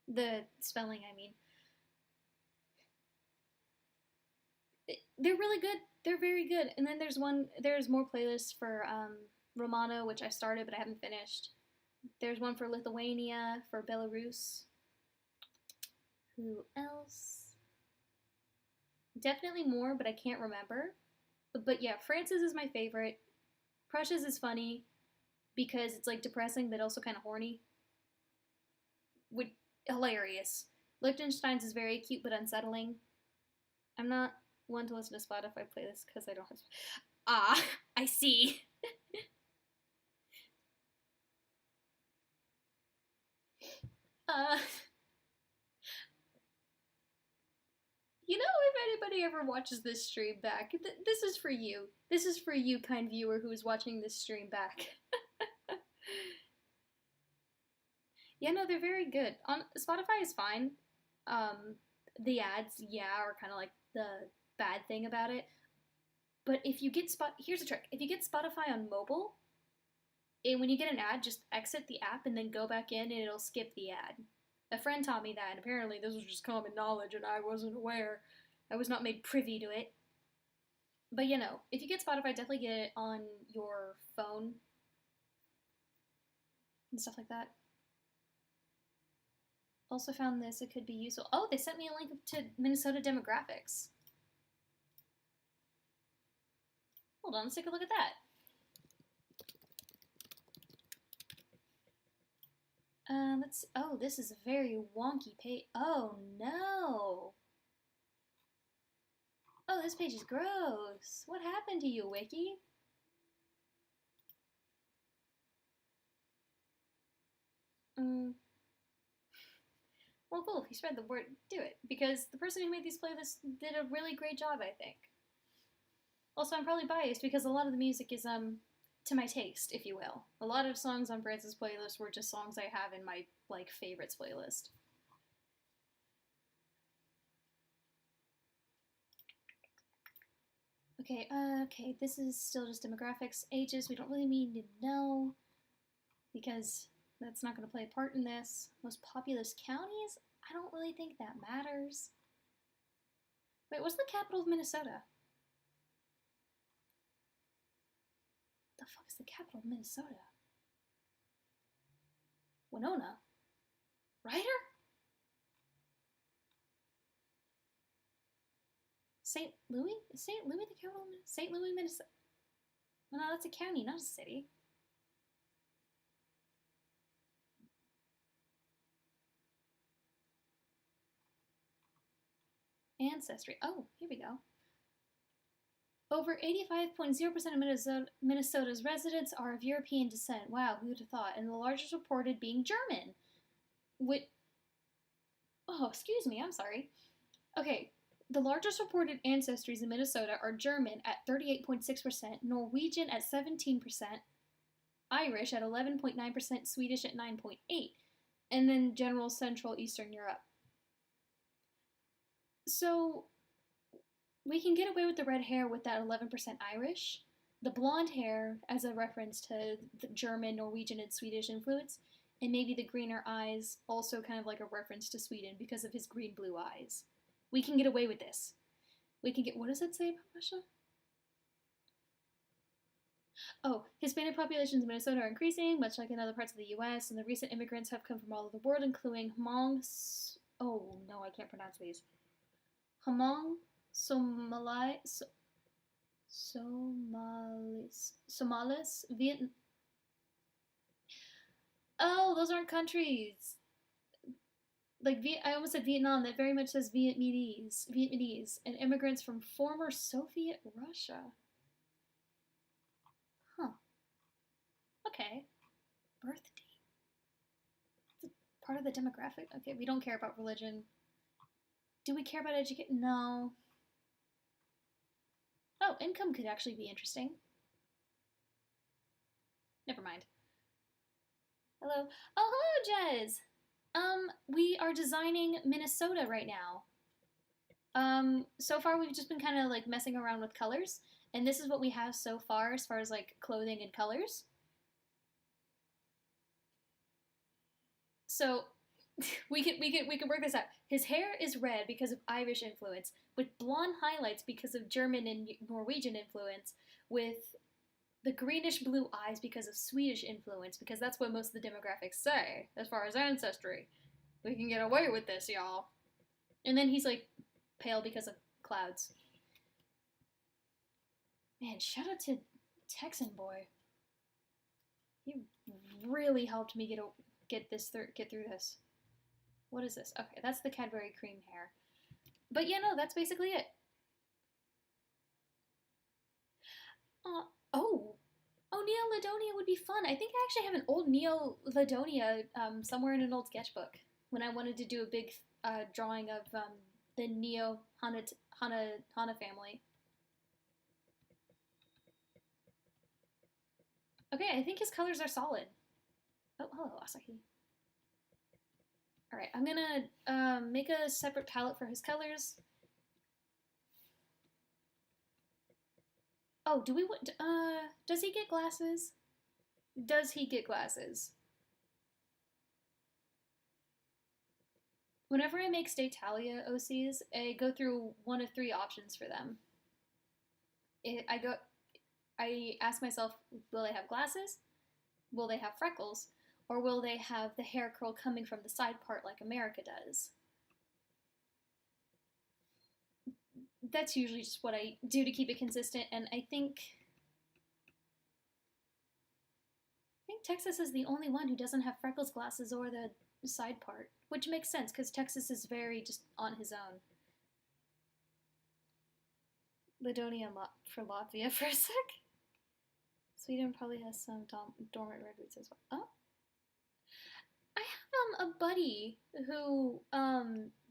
The spelling, I mean. They're really good. They're very good. And then there's more playlists for Romano, which I started but I haven't finished. There's one for Lithuania, for Belarus. Who else? Definitely more, but I can't remember. But yeah, France's is my favorite. Prussia's is funny. because it's like depressing but also kind of horny. Hilarious. Liechtenstein's is very cute but unsettling. I'm not one to listen to Spotify playlists because I don't have. Ah, I see. uh, you know, if anybody ever watches this stream back, this is for you. This is for you, kind viewer who is watching this stream back. Yeah, no, they're very good. On Spotify is fine. The ads, yeah, are kind of like the bad thing about it. But if you get here's a trick: if you get Spotify on mobile, and when you get an ad, just exit the app and then go back in, and it'll skip the ad. A friend taught me that, and apparently this was just common knowledge, and I wasn't aware. I was not made privy to it. But you know, if you get Spotify, definitely get it on your phone and stuff like that. Also found this, it could be useful. Oh, they sent me a link to Minnesota demographics. Hold on, let's take a look at that. Let's. Oh, this is a very wonky page. Oh no. Oh, this page is gross. What happened to you, Wiki? Well, cool. If you spread the word, do it. Because the person who made these playlists did a really great job, I think. Also, I'm probably biased because a lot of the music is, to my taste, if you will. A lot of songs on France's playlist were just songs I have in my, like, favorites playlist. Okay, this is still just demographics. Ages, we don't really need to know, because that's not going to play a part in this. Most populous counties? I don't really think that matters. Wait, what's the capital of Minnesota? The fuck is the capital of Minnesota? Winona? Ryder? St. Louis? Is St. Louis the capital of Minnesota? St. Louis, Minnesota? Well, no, that's a county, not a city. Ancestry. Oh, here we go. Over 85.0% of Minnesota's residents are of European descent. Wow, who would have thought? And the largest reported being German. Oh, excuse me, I'm sorry. Okay, the largest reported ancestries in Minnesota are German at 38.6%, Norwegian at 17%, Irish at 11.9%, Swedish at 9.8%, and then general Central Eastern Europe. So we can get away with the red hair with that 11% Irish. The blonde hair as a reference to the German, Norwegian, and Swedish influence, and maybe the greener eyes also kind of like a reference to Sweden because of his green-blue eyes. We can get away with this. We can get, what does it say about Russia? Oh, Hispanic populations in Minnesota are increasing, much like in other parts of the U.S., and the recent immigrants have come from all over the world, including Hmong, oh no, I can't pronounce these. Hmong, Somalis, Vietnam. Oh, those aren't countries. Like I almost said Vietnam. That very much says Vietnamese, and immigrants from former Soviet Russia. Huh. Okay. Birth date. It's part of the demographic. Okay, we don't care about religion. Do we care about education? No. Oh, income could actually be interesting. Never mind. Hello. Oh, hello, Jez. We are designing Minnesota right now. So far we've just been kind of like messing around with colors, and this is what we have so far as like clothing and colors. So we can work this out. His hair is red because of Irish influence, with blonde highlights because of German and Norwegian influence, with the greenish blue eyes because of Swedish influence, because that's what most of the demographics say as far as ancestry. We can get away with this, y'all. And then he's like pale because of clouds. Man, shout out to Texan Boy. You really helped me get through this. What is this? Okay, that's the Cadbury cream hair. But yeah, no, that's basically it. Oh, Neo-Ladonia would be fun. I think I actually have an old Neo-Ladonia somewhere in an old sketchbook when I wanted to do a big drawing of the Neo Hana family. Okay, I think his colors are solid. Oh, hello, Asahi. Alright, I'm gonna make a separate palette for his colors. Oh, does he get glasses? Does he get glasses? Whenever I make Statalia OCs, I go through one of three options for them. I ask myself, will they have glasses? Will they have freckles? Or will they have the hair curl coming from the side part like America does? That's usually just what I do to keep it consistent, and I think Texas is the only one who doesn't have freckles, glasses, or the side part, which makes sense because Texas is very just on his own. Ladonia for Latvia for a sec. Sweden probably has some dormant redwoods as well. Oh, I have a buddy who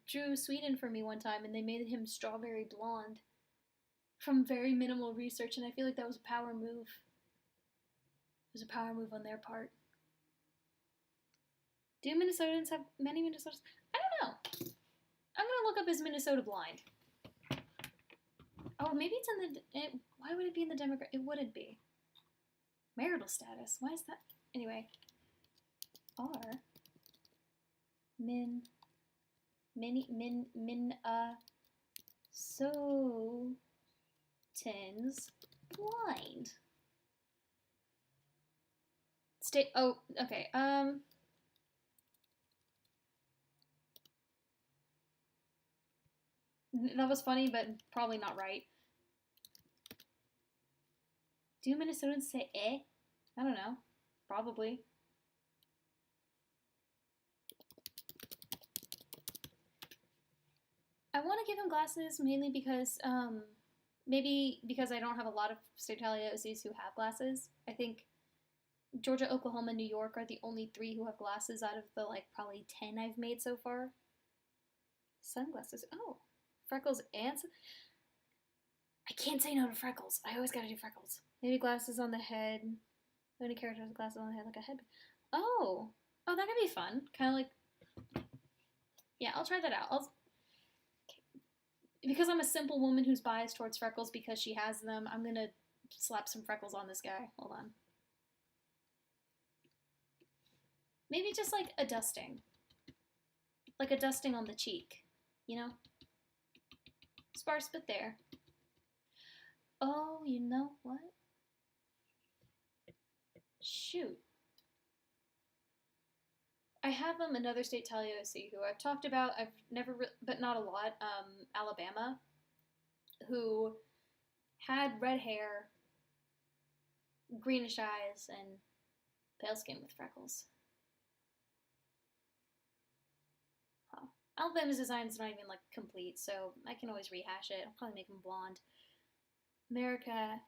drew Sweden for me one time, and they made him strawberry blonde from very minimal research, and I feel like that was a power move. It was a power move on their part. Do Minnesotans have many Minnesotans? I don't know. I'm gonna look up his Minnesota blind. Oh, maybe it's in the. Why would it be in the demographic? It wouldn't be. Marital status. Why is that? Anyway. R. So. Tins blind. State. Oh, okay. That was funny, but probably not right. Do Minnesotans say eh? I don't know. Probably. I want to give him glasses mainly because, maybe because I don't have a lot of Statalia OCs who have glasses. I think Georgia, Oklahoma, New York are the only three who have glasses out of the, like, probably 10 I've made so far. Sunglasses. Oh. Freckles and... I can't say no to freckles. I always gotta do freckles. Maybe glasses on the head. Any character has glasses on the head like a head. Oh. Oh, that could be fun. Kind of like... Yeah, I'll try that out. Because I'm a simple woman who's biased towards freckles because she has them, I'm gonna slap some freckles on this guy. Hold on. Maybe just like a dusting. Like a dusting on the cheek. You know? Sparse, but there. Oh, you know what? Shoot. I have another Statalia OC who I've talked about. I've never, but not a lot. Alabama, who had red hair, greenish eyes, and pale skin with freckles. Huh. Alabama's design is not even like complete, so I can always rehash it. I'll probably make him blonde. America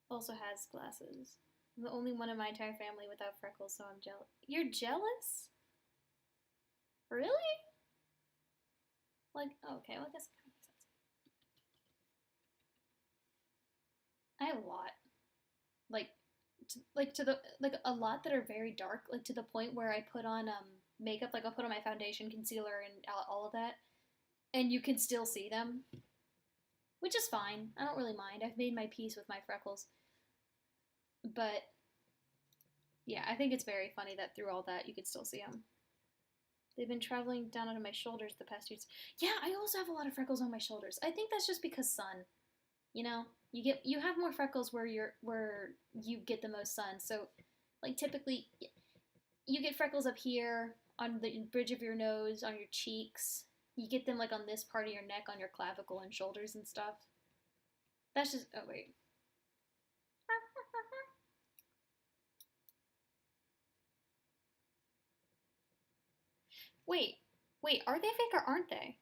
also has glasses. I'm the only one in my entire family without freckles, so I'm jealous. You're jealous? Really? Like, oh, okay, well, I guess it kind of makes sense. I have a lot. Like a lot that are very dark, like to the point where I put on makeup, like I'll put on my foundation, concealer, and all of that, and you can still see them, which is fine. I don't really mind. I've made my peace with my freckles. But yeah, I think it's very funny that through all that you could still see them. They've been traveling down onto my shoulders the past years. Yeah, I also have a lot of freckles on my shoulders. I think that's just because sun. You know, you have more freckles where you get the most sun. So, like typically, you get freckles up here on the bridge of your nose, on your cheeks. You get them like on this part of your neck, on your clavicle and shoulders and stuff. That's just. Oh wait. Wait, are they fake or aren't they?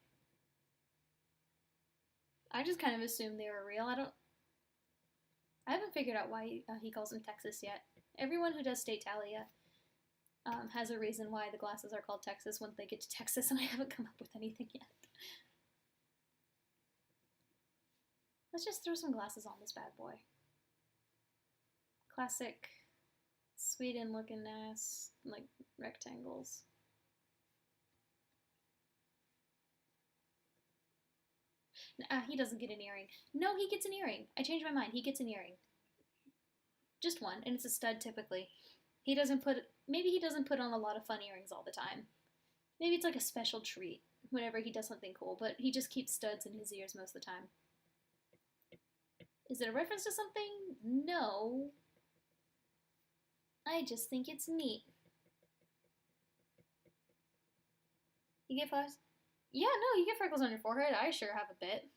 I just kind of assumed they were real. I haven't figured out why he calls them Texas yet. Everyone who does Statetalia has a reason why the glasses are called Texas when they get to Texas, and I haven't come up with anything yet. Let's just throw some glasses on this bad boy. Classic Sweden looking ass, like rectangles. He doesn't get an earring. No, he gets an earring. I changed my mind. He gets an earring. Just one, and it's a stud typically. Maybe he doesn't put on a lot of fun earrings all the time. Maybe it's like a special treat whenever he does something cool, but he just keeps studs in his ears most of the time. Is it a reference to something? No. I just think it's neat. You get flowers? Yeah, no, you get freckles on your forehead. I sure have a bit.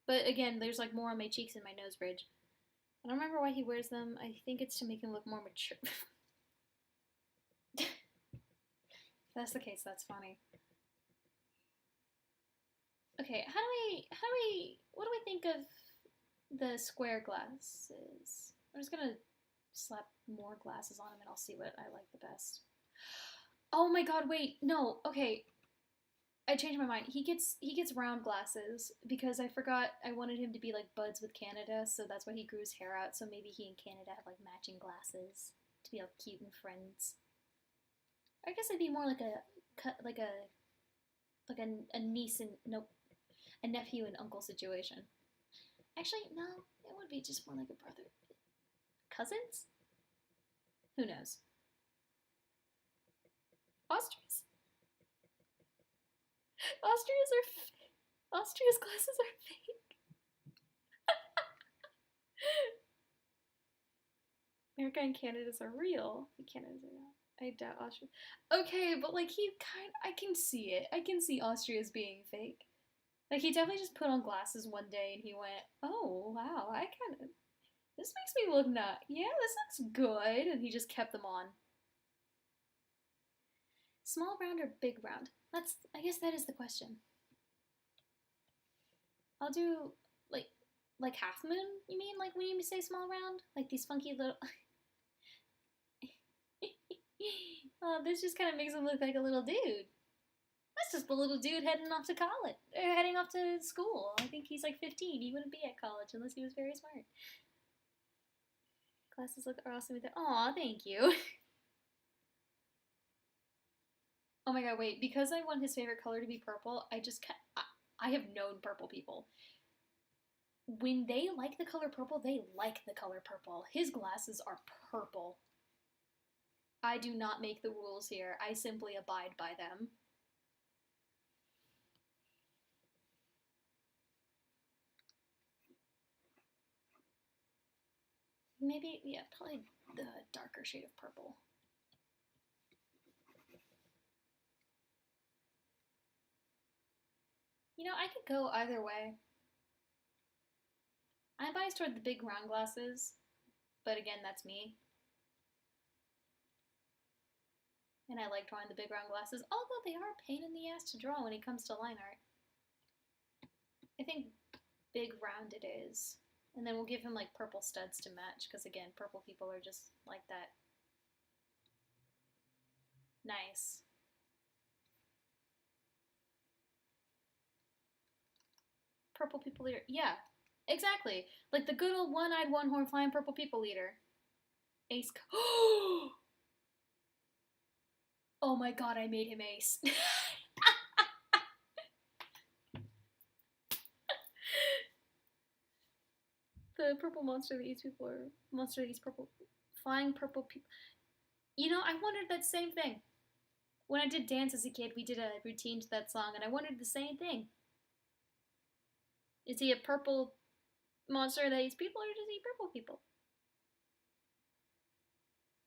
But again, there's like more on my cheeks and my nose bridge. I don't remember why he wears them. I think it's to make him look more mature. If that's the case, that's funny. Okay, what do we think of the square glasses? I'm just gonna slap more glasses on him and I'll see what I like the best. Oh my god, wait, no, okay. I changed my mind. He gets round glasses because I forgot I wanted him to be like buds with Canada, so that's why he grew his hair out. So maybe he and Canada have like matching glasses to be like cute and friends. I guess it'd be more like a niece and nope, a nephew and uncle situation. Actually, no, it would be just more like a brother. Cousins? Who knows? Ostriches? Austria's glasses are fake. America and Canada's are real. Canada's are real. I doubt Austria. Okay, but like I can see it. I can see Austria's being fake. Like he definitely just put on glasses one day and he went, "Oh wow, this makes me look nut. Yeah, this looks good," and he just kept them on. Small round or big round? I guess that is the question. I'll do like half moon. You mean like when you say small round? Like these funky little. Oh, this just kind of makes him look like a little dude. That's just the little dude heading off to college, or heading off to school. I think he's like 15. He wouldn't be at college unless he was very smart. Glasses look awesome with it. Aw, thank you. Oh my god, wait. Because I want his favorite color to be purple, I have known purple people. When they like the color purple, they like the color purple. His glasses are purple. I do not make the rules here. I simply abide by them. Maybe, yeah, probably the darker shade of purple. You know, I could go either way. I'm biased toward the big round glasses, but again, that's me. And I like drawing the big round glasses, although they are a pain in the ass to draw when it comes to line art. I think big round it is. And then we'll give him like purple studs to match, because again, purple people are just like that. Nice. Purple people leader. Yeah, exactly. Like the good old one-eyed, one-horn flying purple people leader. Ace. Oh my god, I made him Ace. The purple monster that eats people, or monster that eats purple, flying purple people. You know, I wondered that same thing. When I did dance as a kid, we did a routine to that song, and I wondered the same thing. Is he a purple monster that eats people, or does he eat purple people?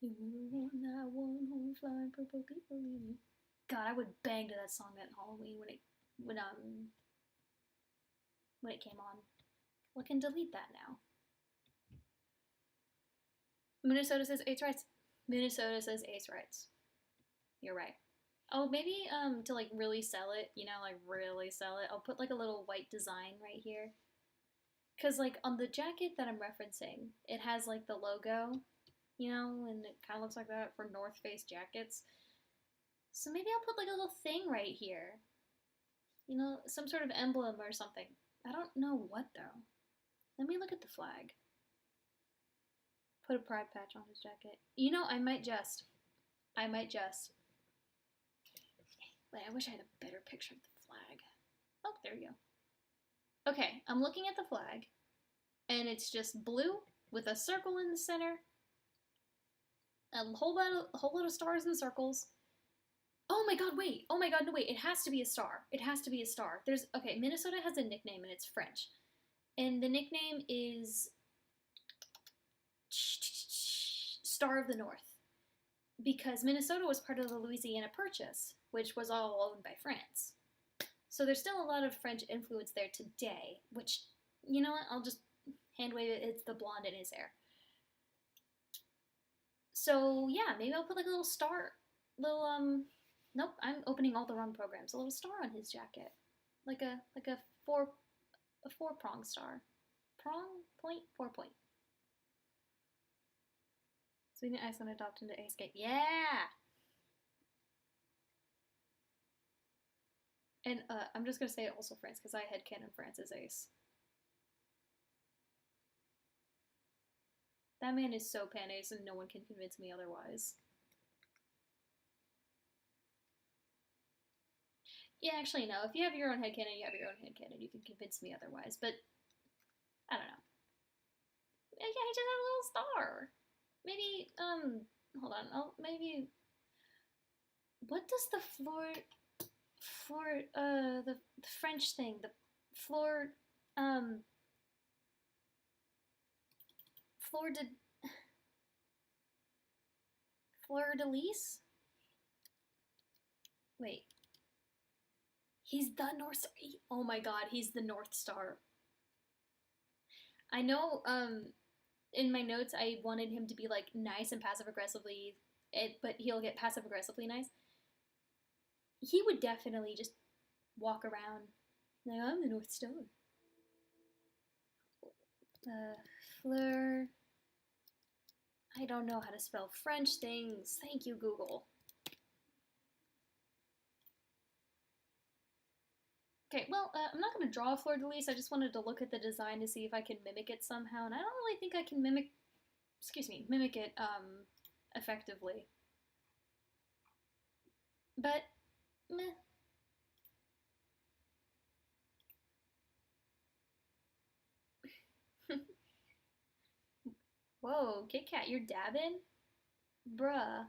One flying purple people. God, I would bang to that song at Halloween when it came on. We can delete that now. Minnesota says Ace Rights. Minnesota says Ace Rights. You're right. Oh, maybe to like really sell it, like really sell it, I'll put like a little white design right here. Cause like on the jacket that I'm referencing, it has like the logo, and it kind of looks like that for North Face jackets. So maybe I'll put like a little thing right here, some sort of emblem or something. I don't know what though. Let me look at the flag. Put a pride patch on his jacket. I might just. Wait, I wish I had a better picture of the flag. Oh, there we go. Okay, I'm looking at the flag, and it's just blue with a circle in the center, a whole lot of stars and circles. Oh my god, wait. Oh my god, no, wait. It has to be a star. It has to be a star. Minnesota has a nickname, and it's French. And the nickname is Star of the North. Because Minnesota was part of the Louisiana Purchase, which was all owned by France. So there's still a lot of French influence there today, which, you know what, I'll just hand wave it, it's the blonde in his hair. So yeah, maybe I'll put like a little star, nope, I'm opening all the wrong programs. A little star on his jacket. Like a four-prong star. Prong, point, 4-point. Sweden, Iceland adopt into escape. Yeah! And I'm just gonna say also France, because I had canon France as ace. That man is so pan-ace and no one can convince me otherwise. Yeah, actually, no. If you have your own headcanon, you have your own headcanon. You can convince me otherwise, but I don't know. Yeah, he just had a little star. Maybe, hold on. Maybe. What does the the French thing, the floor, fleur de, fleur de lis? Wait. He's the North Star. Oh my god, he's the North Star. I know, in my notes, I wanted him to be like nice and passive aggressively, but he'll get passive aggressively nice. He would definitely just walk around like, I'm the North Star. Fleur. I don't know how to spell French things. Thank you, Google. Okay, well, I'm not going to draw a fleur de lis. I just wanted to look at the design to see if I can mimic it somehow, and I don't really think I can mimic it effectively. But, meh. Whoa, Kit Kat, you're dabbing? Bruh.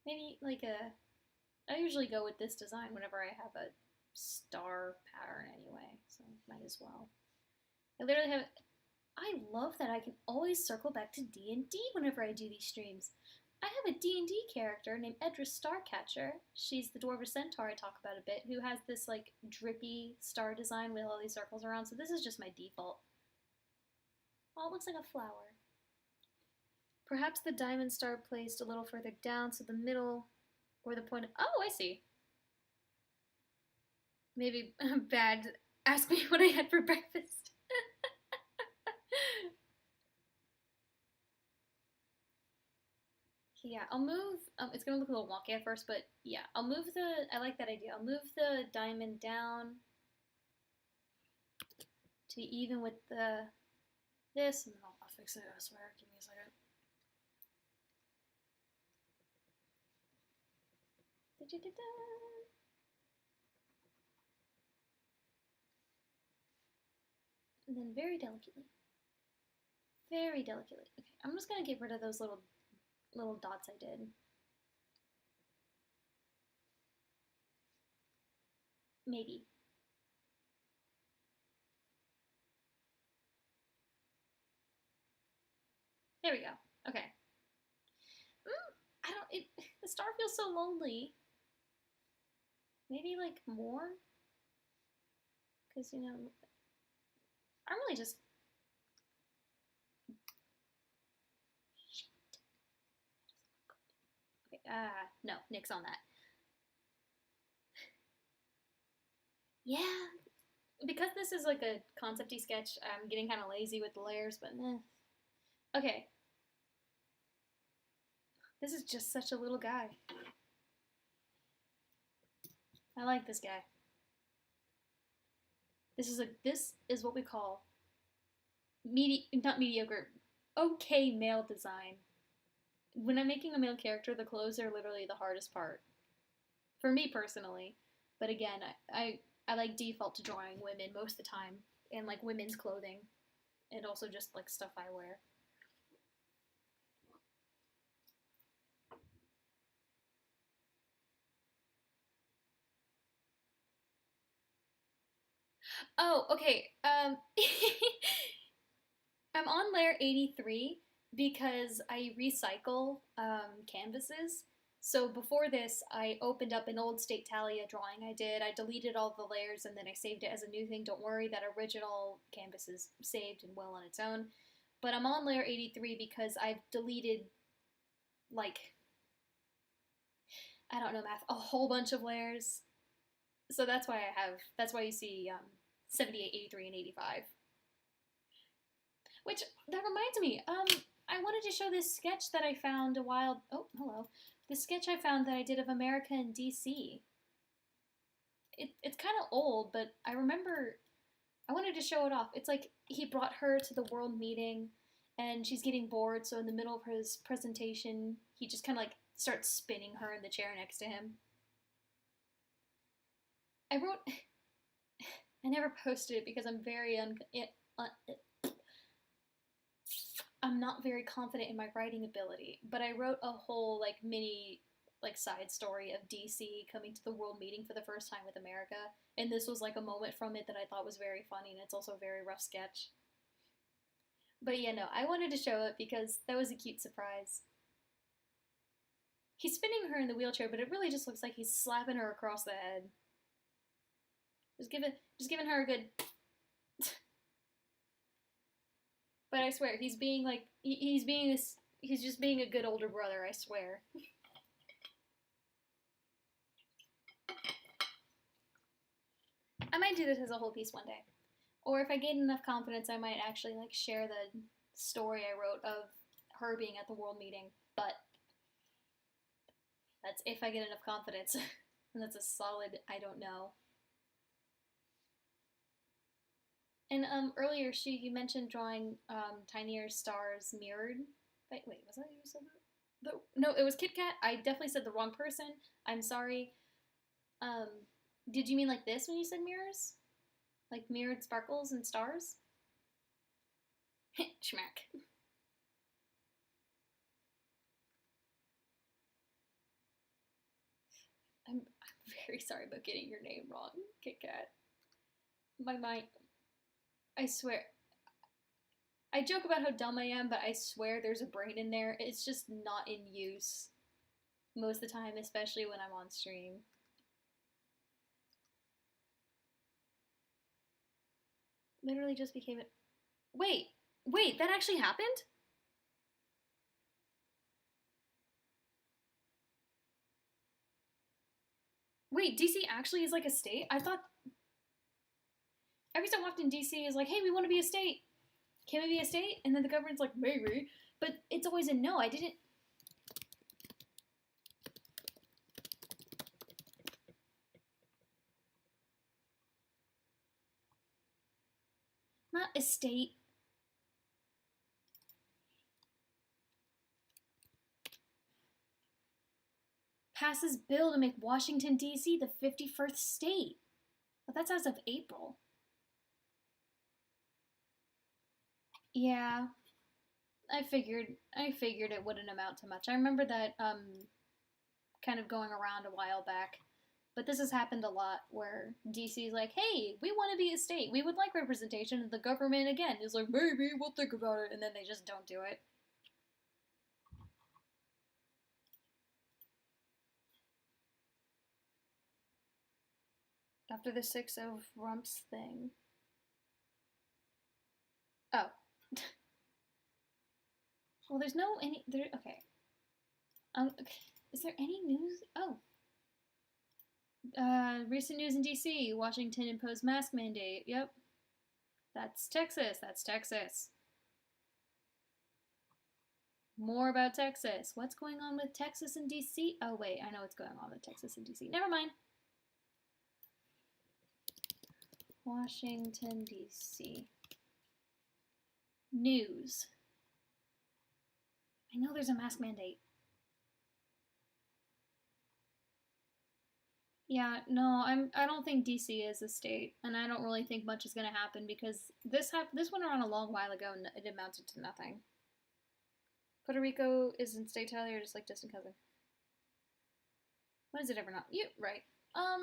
Maybe, like I usually go with this design whenever I have a star pattern anyway, so might as well. I love that I can always circle back to D&D whenever I do these streams. I have a D&D character named Edris Starcatcher. She's the Dwarvish Centaur I talk about a bit, who has this like drippy star design with all these circles around, so this is just my default. Oh, it looks like a flower. Perhaps the diamond star placed a little further down, so the middle or the point of... Oh, I see. Maybe bad. Ask me what I had for breakfast. Yeah, I'll move, it's gonna look a little wonky at first, but yeah, I like that idea. I'll move the diamond down to be even with this, and then I'll fix it, I swear. Give me a second. And then very delicately. Okay, I'm just gonna get rid of those little dots I did. Maybe. There we go. Okay. The star feels so lonely. Maybe like more? Because, I'm really just... Shit. Okay, No, nix on that. Yeah, because this is like a concepty sketch, I'm getting kind of lazy with the layers, but Okay, this is just such a little guy. I like this guy. This is what we call not mediocre, okay male design. When I'm making a male character, the clothes are literally the hardest part for me personally. But again, I like default to drawing women most of the time and like women's clothing and also just like stuff I wear. Oh, okay. I'm on layer 83 because I recycle canvases. So before this, I opened up an old State-Talia drawing I did. I deleted all the layers and then I saved it as a new thing. Don't worry, that original canvas is saved and well on its own. But I'm on layer 83 because I've deleted, like, I don't know math, a whole bunch of layers. So that's why you see 78, 83, and 85. Which, that reminds me, I wanted to show this sketch that I found a while, oh, hello. This sketch I found that I did of America and DC. It's kind of old, but I remember, I wanted to show it off. It's like, he brought her to the world meeting, and she's getting bored, so in the middle of his presentation, he just kind of like starts spinning her in the chair next to him. I wrote, I never posted it because I'm not very confident in my writing ability, but I wrote a whole like mini like side story of DC coming to the world meeting for the first time with America, and this was like a moment from it that I thought was very funny, and it's also a very rough sketch. But yeah, no, I wanted to show it because that was a cute surprise. He's spinning her in the wheelchair, but it really just looks like he's slapping her across the head. Just giving her a good. But I swear, he's being like he's just being a good older brother. I swear. I might do this as a whole piece one day, or if I gain enough confidence, I might actually like share the story I wrote of her being at the world meeting. But that's if I get enough confidence, and that's a solid I don't know. And earlier you mentioned drawing tinier stars mirrored. Wait, was that you said that? No, it was Kit Kat. I definitely said the wrong person. I'm sorry. Um, did you mean like this when you said mirrors? Like mirrored sparkles and stars? Schmack. I'm very sorry about getting your name wrong, Kit Kat. My mind. I swear. I joke about how dumb I am, but I swear there's a brain in there. It's just not in use most of the time, especially when I'm on stream. Literally just became it. Wait, that actually happened? Wait, DC actually is like a state? I thought every so often DC is like, hey, we want to be a state. Can we be a state? And then the government's like, maybe. But it's always a no. I didn't. Not a state. Passes bill to make Washington, D.C. the 51st state. But that's as of April. Yeah. I figured it wouldn't amount to much. I remember that kind of going around a while back. But this has happened a lot where DC's like, hey, we want to be a state. We would like representation. And the government, again, is like, maybe, we'll think about it. And then they just don't do it. After the Six of Rumps thing. Oh. Well, there's no any... okay. Okay. Is there any news? Oh. Recent news in DC. Washington imposed mask mandate. Yep. That's Texas. That's Texas. More about Texas. What's going on with Texas and DC? Oh, wait. I know what's going on with Texas and DC. Never mind. Washington, D.C. News. I know there's a mask mandate. Yeah, no, I don't think DC is a state, and I don't really think much is going to happen because this went around a long while ago and it amounted to nothing. Puerto Rico is in state Italia or just like distant cousin. When is it ever not? You right. I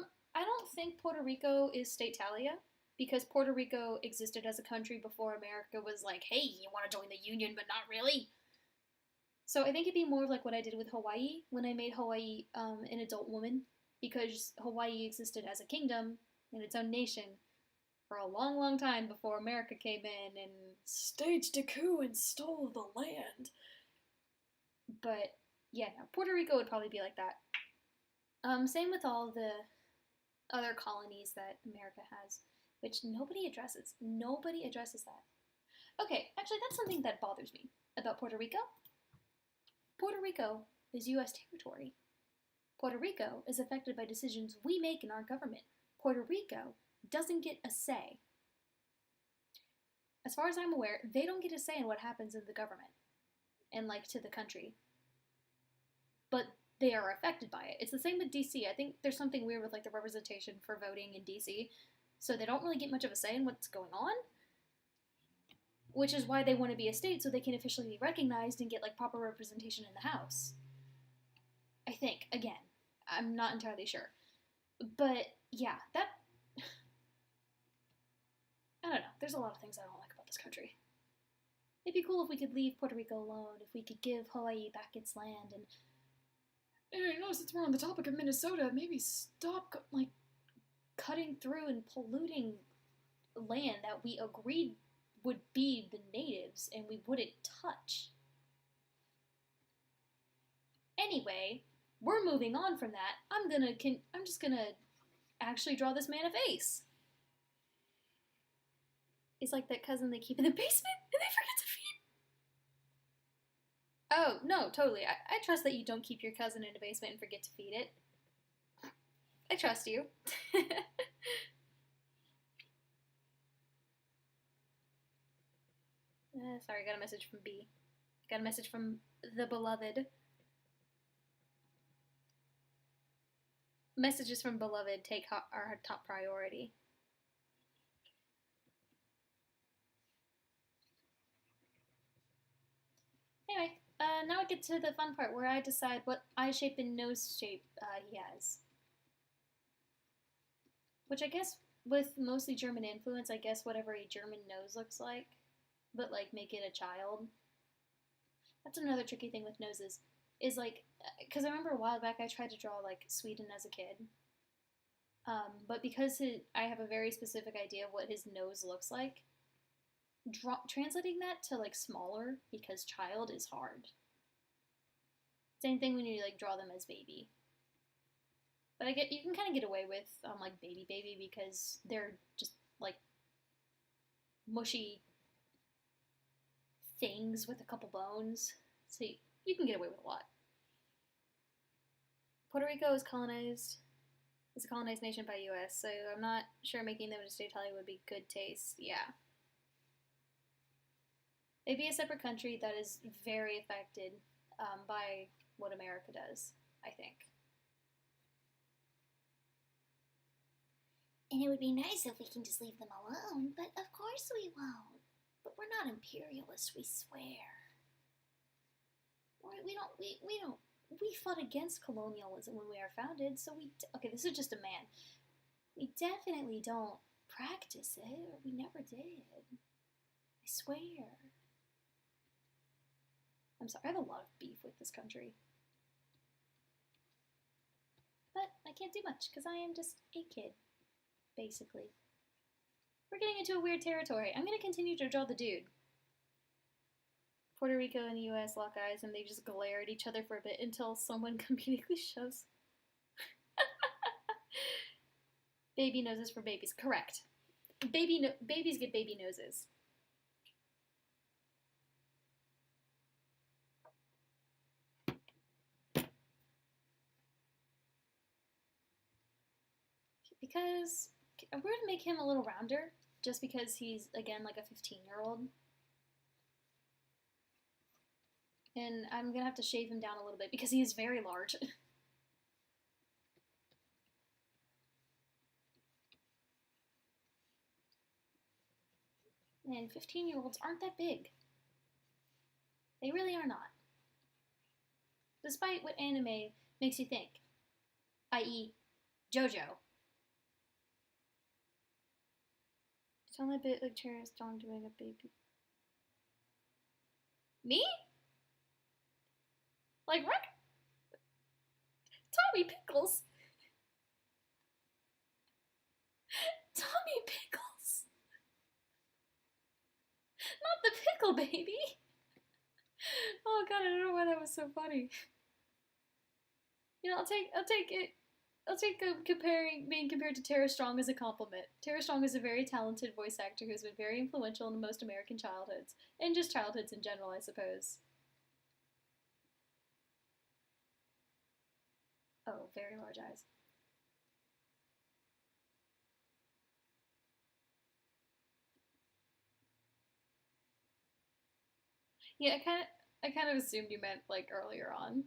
don't think Puerto Rico is state Italia because Puerto Rico existed as a country before America was like, hey, you want to join the Union, but not really. So I think it'd be more of like what I did with Hawaii when I made Hawaii an adult woman, because Hawaii existed as a kingdom in its own nation for a long, long time before America came in and staged a coup and stole the land. But yeah, no, Puerto Rico would probably be like that. Same with all the other colonies that America has, which nobody addresses. Nobody addresses that. Okay, actually, that's something that bothers me about Puerto Rico. Puerto Rico is U.S. territory. Puerto Rico is affected by decisions we make in our government. Puerto Rico doesn't get a say. As far as I'm aware, they don't get a say in what happens in the government and, like, to the country. But they are affected by it. It's the same with DC. I think there's something weird with, like, the representation for voting in DC. So they don't really get much of a say in what's going on. Which is why they want to be a state, so they can officially be recognized and get, like, proper representation in the House. I think. Again, I'm not entirely sure. But, yeah, that... I don't know. There's a lot of things I don't like about this country. It'd be cool if we could leave Puerto Rico alone, if we could give Hawaii back its land, and... Hey, no, since we're on the topic of Minnesota, maybe stop, like, cutting through and polluting land that we agreed would be the natives and we wouldn't touch. Anyway, we're moving on from that. I'm just gonna actually draw this man a face. It's like that cousin they keep in the basement and they forget to feed. Oh, no, totally. I trust that you don't keep your cousin in a basement and forget to feed it. I trust you. Sorry, got a message from B. Got a message from the beloved. Messages from beloved take our top priority. Anyway, now I get to the fun part where I decide what eye shape and nose shape he has. Which I guess, with mostly German influence, I guess whatever a German nose looks like, but like make it a child. That's another tricky thing with noses, is like, because I remember a while back I tried to draw like Sweden as a kid. But because I have a very specific idea of what his nose looks like, translating that to like smaller, because child, is hard. Same thing when you like draw them as baby. But you can kind of get away with like baby because they're just like mushy things with a couple bones. So you can get away with a lot. Puerto Rico is colonized. It's a colonized nation by U.S., so I'm not sure making them a state Italia would be good taste. Yeah. They'd be a separate country that is very affected by what America does, I think. And it would be nice if we can just leave them alone, but of course we won't. But we're not imperialists, we swear. We fought against colonialism when we were founded, so okay, this is just a man. We definitely don't practice it, or we never did. I swear. I'm sorry, I have a lot of beef with this country. But I can't do much, because I am just a kid, basically. We're getting into a weird territory. I'm going to continue to draw the dude. Puerto Rico and the U.S. lock eyes and they just glare at each other for a bit until someone comedically shoves baby noses for babies. Correct. Babies get baby noses. Because we're gonna make him a little rounder, just because he's again like a 15-year-old. And I'm gonna have to shave him down a little bit because he is very large. And 15-year-olds aren't that big. They really are not. Despite what anime makes you think, i.e., JoJo. Sound a bit like Cherry Strong doing a baby. Me? Like what? Tommy Pickles. Tommy Pickles. Not the pickle baby. Oh god, I don't know why that was so funny. You know, I'll take it. I'll take being compared to Tara Strong as a compliment. Tara Strong is a very talented voice actor who's been very influential in most American childhoods, and just childhoods in general, I suppose. Oh, very large eyes. Yeah, I kind of assumed you meant like earlier on.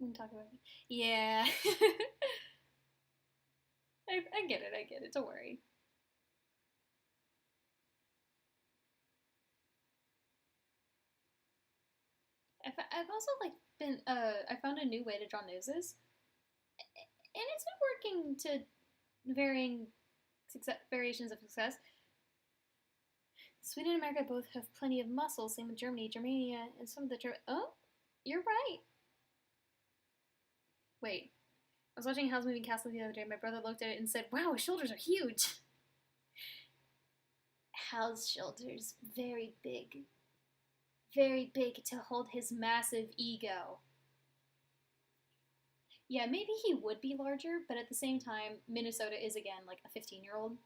We can talk about it. Yeah. I get it, I get it. Don't worry. I've also like been I found a new way to draw noses, and it's been working to varying variations of success. Sweden and America both have plenty of muscle. Same with Germany, Germania, and some of the German. Oh, you're right. Wait, I was watching Howl's Moving Castle the other day. My brother looked at it and said, "Wow, his shoulders are huge." Hal's shoulders very big to hold his massive ego. Yeah, maybe he would be larger, but at the same time, Minnesota is again like a 15-year-old.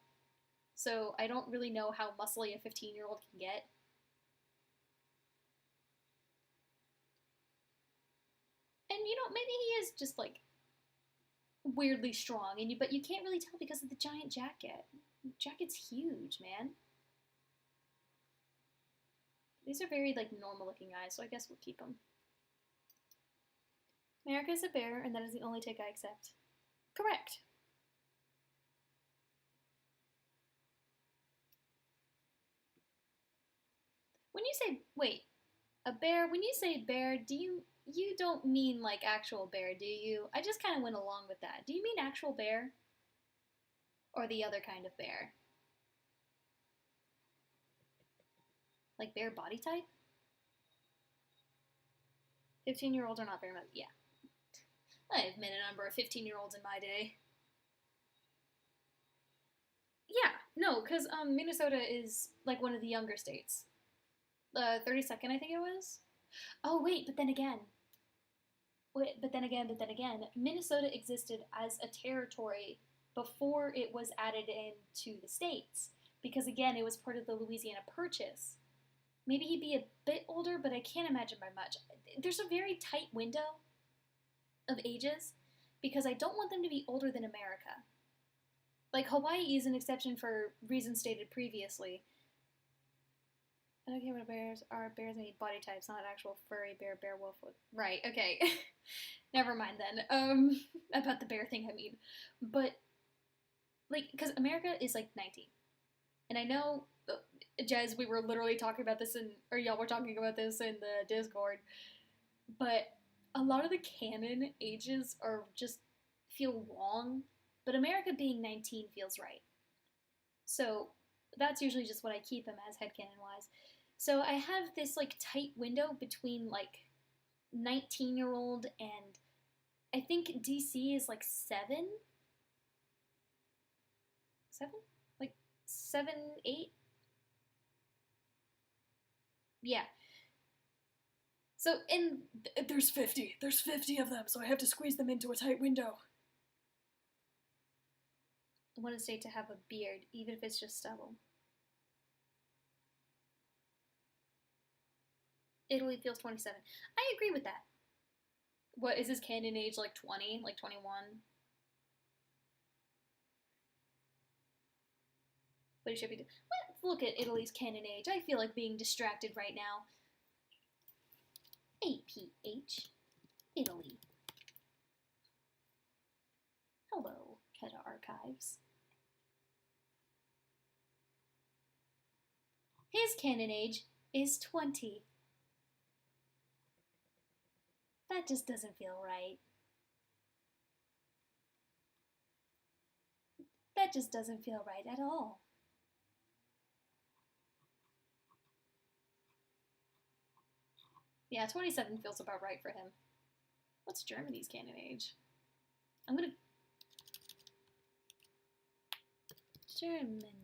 So I don't really know how muscly a 15-year-old can get. And you know, maybe he is just like weirdly strong, but you can't really tell because of the giant jacket. The jacket's huge, man. These are very like normal looking eyes, so I guess we'll keep them. America is a bear, and that is the only take I accept. Correct. When you say wait, a bear, when you say bear, do you don't mean like actual bear, do you? I just kind of went along with that. Do you mean actual bear? Or the other kind of bear? Like bear body type? 15-year-olds are not very much. Yeah. I've met a number of 15-year-olds in my day. Yeah, no, because Minnesota is like one of the younger states. 32nd, I think it was. Oh, wait, but then again. But then again, Minnesota existed as a territory before it was added into the states. Because again, it was part of the Louisiana Purchase. Maybe he'd be a bit older, but I can't imagine by much. There's a very tight window of ages because I don't want them to be older than America. Like, Hawaii is an exception for reasons stated previously. I don't care what bears are. Bears may be body types, not actual furry bear, wolf. Right, okay. Never mind then. About the bear thing, I mean. But, like, because America is, like, 19. And I know, Jez, we were literally talking about this or y'all were talking about this in the Discord, but a lot of the canon ages are just feel wrong, but America being 19 feels right. So that's usually just what I keep them as headcanon-wise. So I have this, like, tight window between, like, 19-year-old and I think DC is, like, 7? 7? Like, 7, 8? Yeah. So There's 50. There's 50 of them, so I have to squeeze them into a tight window. I want a state to have a beard, even if it's just stubble. Italy feels 27. I agree with that. What is his canon age, like 20, like 21? But he should be. Let's look at Italy's canon age. I feel like being distracted right now. APH, Italy. Hello, Hedda Archives. His canon age is 20. That just doesn't feel right. That just doesn't feel right at all. Yeah, 27 feels about right for him. What's Germany's canon age? I'm gonna... Germany.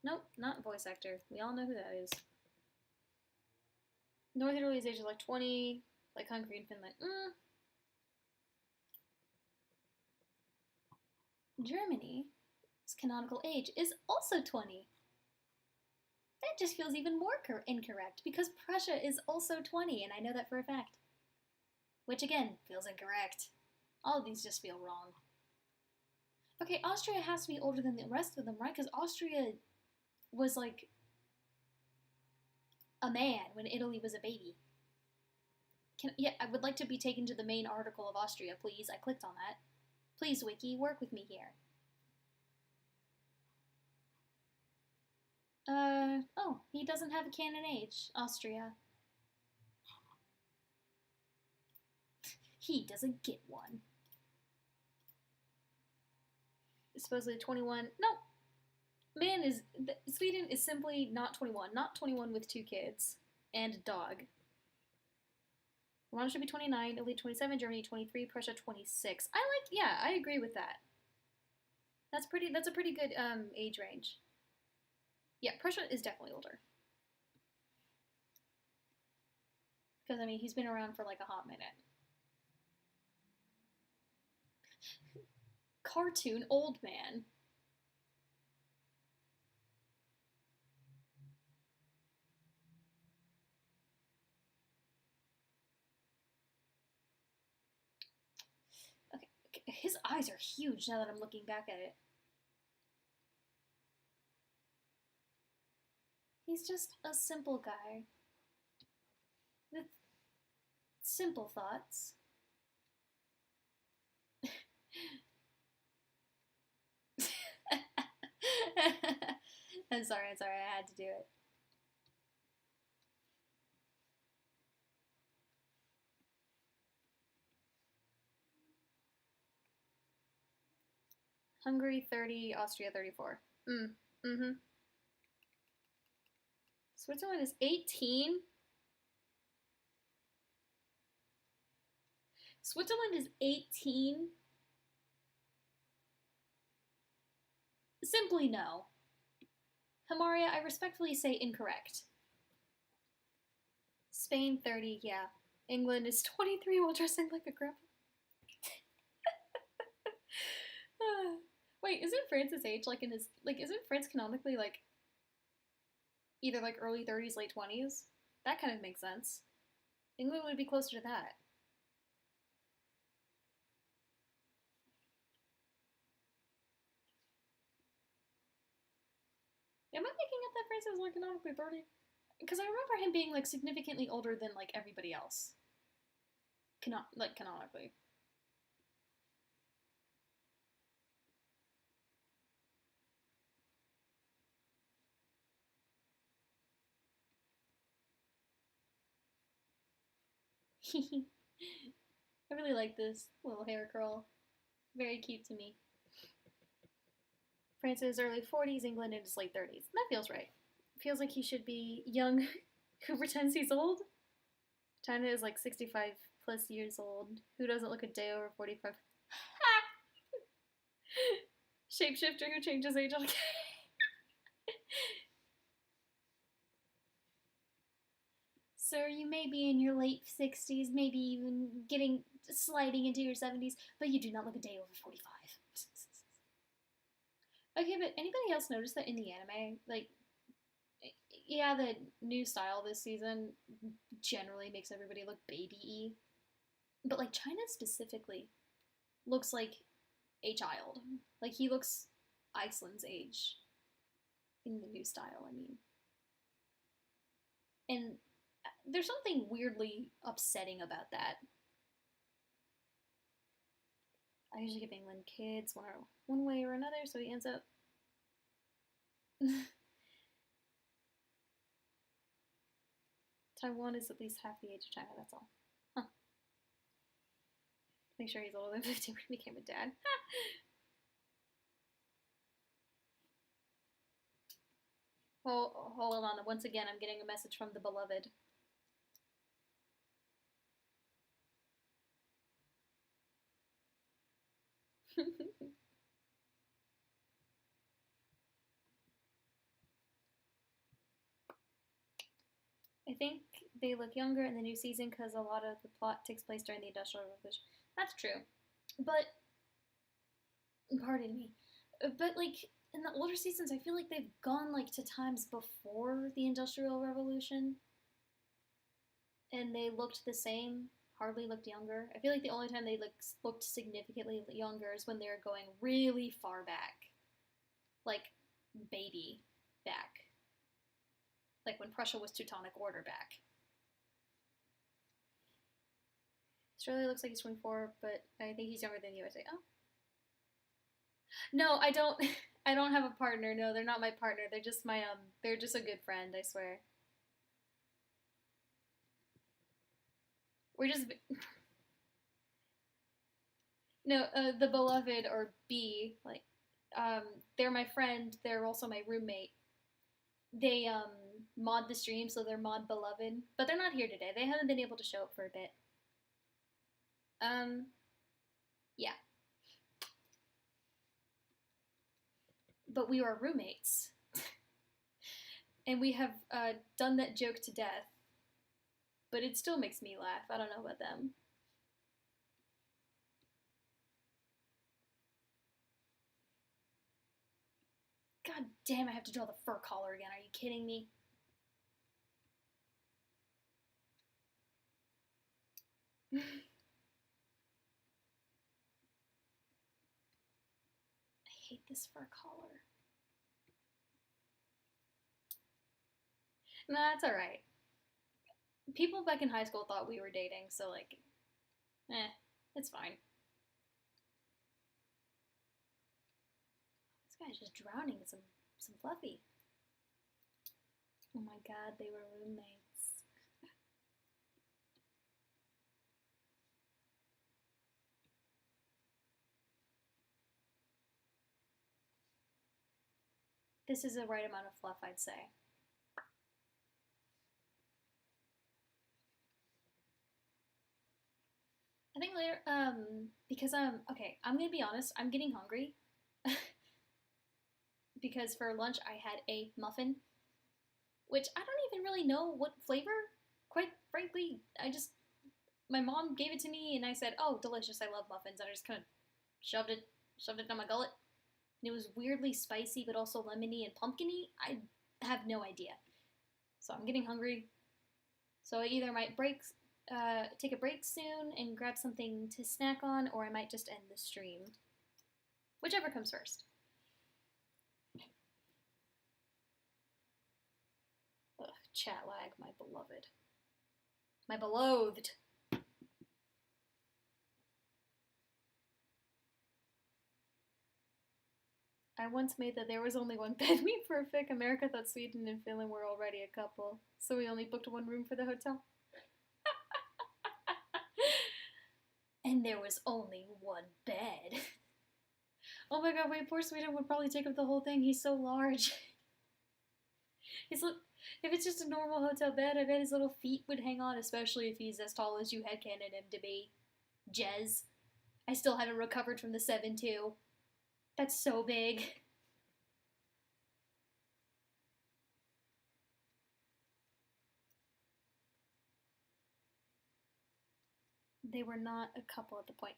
Nope, not voice actor. We all know who that is. North Italy's age is like 20, like Hungary and Finland. Germany's canonical age is also 20. That just feels even more incorrect because Prussia is also 20, and I know that for a fact. Which again, feels incorrect. All of these just feel wrong. Okay, Austria has to be older than the rest of them, right? Because Austria was like a man when Italy was a baby. Yeah, I would like to be taken to the main article of Austria, please. I clicked on that. Please, Wiki, work with me here. Oh, he doesn't have a canon age, Austria. He doesn't get one. Supposedly 21. No. Sweden is simply not 21. Not 21 with 2 kids and a dog. Rwanda should be 29, Italy 27, Germany 23, Prussia 26. I agree with that. That's a pretty good age range. Yeah, Prussia is definitely older. Because, I mean, he's been around for like a hot minute. Cartoon old man. Okay, his eyes are huge now that I'm looking back at it. He's just a simple guy with simple thoughts. I'm sorry, I had to do it. Hungary 30, Austria 34. Mm-hmm. Switzerland is 18? Switzerland is 18? Simply no. Hamaria, I respectfully say incorrect. Spain 30, yeah. England is 23 while dressing like a grandpa. Wait, isn't France's age like in his isn't France canonically like either like early 30s, late 20s? That kind of makes sense. England would be closer to that. Am I making up that Francis is like canonically 30? Because I remember him being like significantly older than like everybody else. Canonically. I really like this little hair curl. Very cute to me. France in his early 40s, England in his late 30s. That feels right. Feels like he should be young who pretends he's old. China is like 65 plus years old. Who doesn't look a day over 45? Shapeshifter who changes age on Sir, you may be in your late 60s, maybe even sliding into your 70s, but you do not look a day over 45. Okay, but anybody else notice that in the anime, like, yeah, the new style this season generally makes everybody look baby-y, but like China specifically looks like a child. Like he looks Iceland's age in the new style, I mean. And there's something weirdly upsetting about that. I usually give England kids one way or another, so he ends up. Taiwan is at least half the age of China, that's all. Huh. Make sure he's older than 50 when he became a dad. Hold on, once again, I'm getting a message from the beloved. I think they look younger in the new season because a lot of the plot takes place during the Industrial Revolution. That's true. But, pardon me. But, like, in the older seasons, I feel like they've gone, like, to times before the Industrial Revolution. And they looked the same, hardly looked younger. I feel like the only time they looked significantly younger is when they were going really far back. Like, baby back. Like when Prussia was Teutonic Order back. Australia looks like he's 24, but I think he's younger than the USA. Oh. No, I don't I don't have a partner. No, they're not my partner. They're just they're just a good friend, I swear. We're just No, the beloved or B, like they're my friend, they're also my roommate. They mod the stream, so they're mod beloved, but they're not here today. They haven't been able to show up for a bit. Yeah. But we are roommates. And we have done that joke to death. But it still makes me laugh. I don't know about them. God damn, I have to draw the fur collar again. Are you kidding me? I hate this fur collar. Nah, it's alright. People back in high school thought we were dating, so like, it's fine. This guy's just drowning in some fluffy. Oh my god, they were roommates. This is the right amount of fluff, I'd say. I think later, because okay, I'm gonna be honest, I'm getting hungry. Because for lunch I had a muffin, which I don't even really know what flavor. Quite frankly, my mom gave it to me and I said, oh, delicious, I love muffins. And I just kind of shoved it down my gullet. And it was weirdly spicy, but also lemony and pumpkin-y. I have no idea. So I'm getting hungry. So I either might take a break soon and grab something to snack on, or I might just end the stream. Whichever comes first. Ugh, chat lag, my beloved. My beloved. I once made that there was only one bed. Me perfect. America thought Sweden and Finland were already a couple, so we only booked one room for the hotel. And there was only one bed. Oh my god, wait, poor Sweden would probably take up the whole thing. He's so large. If it's just a normal hotel bed, I bet his little feet would hang on, especially if he's as tall as you headcanon him to be. Jez. I still haven't recovered from the 7-2. That's so big. They were not a couple at the point.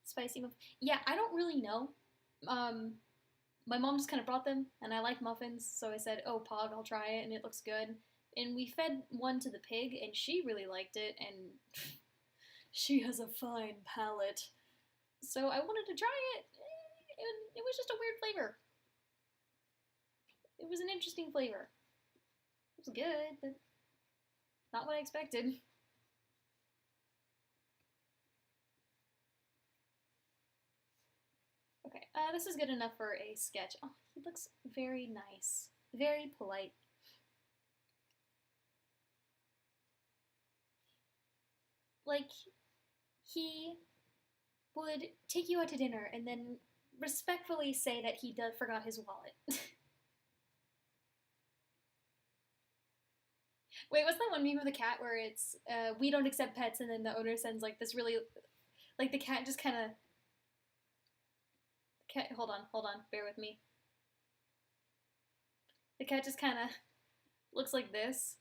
Spicy muffins. Yeah, I don't really know. My mom just kind of brought them, and I like muffins, so I said, "Oh, Pog, I'll try it, and it looks good." And we fed one to the pig, and she really liked it, and She has a fine palate. so I wanted to try it, and it was just a weird flavor. It was an interesting flavor. It was good, but not what I expected. Okay, this is good enough for a sketch. Oh, he looks very nice. Very polite. Like, he would take you out to dinner and then respectfully say that he forgot his wallet. Wait, what's that one meme of the cat where it's, we don't accept pets, and then the owner sends, like, this really, like, the cat just kind of, hold on, bear with me. The cat just kind of looks like this.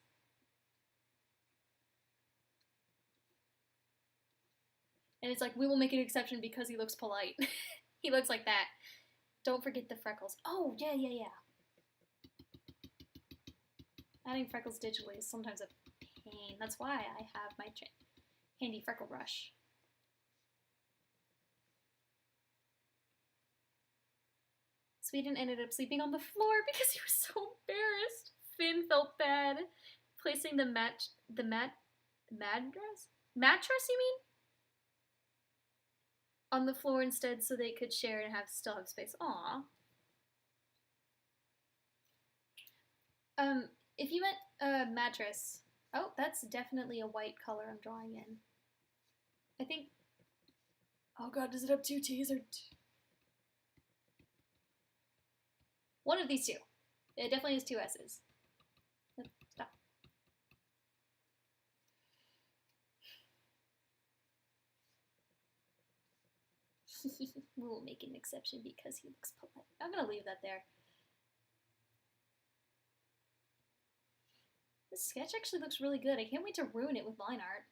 And it's like, we will make an exception because he looks polite. He looks like that. Don't forget the freckles. Oh, yeah. Adding freckles digitally is sometimes a pain. That's why I have my handy freckle brush. Sweden ended up sleeping on the floor because he was so embarrassed. Finn felt bad placing the mattress, you mean? On the floor instead so they could share and still have space. Aww. If you meant mattress, oh, that's definitely a white color I'm drawing in. I think. Oh god, does it have 2 T's or one of these two. It definitely has 2 S's. Stop. We will make an exception because he looks polite. I'm gonna leave that there. This sketch actually looks really good. I can't wait to ruin it with line art.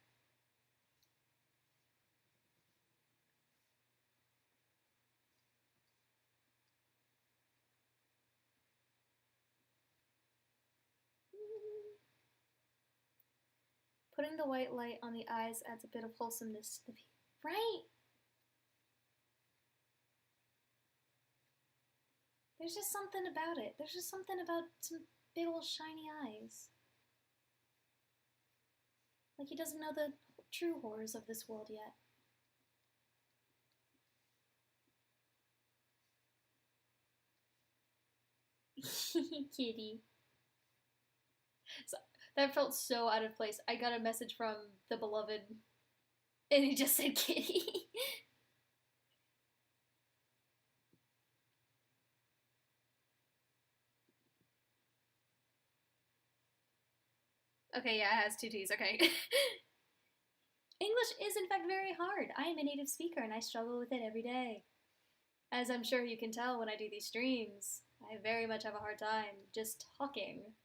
Putting the white light on the eyes adds a bit of wholesomeness to the view. Right? There's just something about it. There's just something about some big old shiny eyes. Like he doesn't know the true horrors of this world yet. Kitty. So, that felt so out of place. I got a message from the beloved, and he just said kitty. Okay, yeah, it has 2 T's, okay. English is in fact very hard. I am a native speaker and I struggle with it every day. As I'm sure you can tell when I do these streams, I very much have a hard time just talking.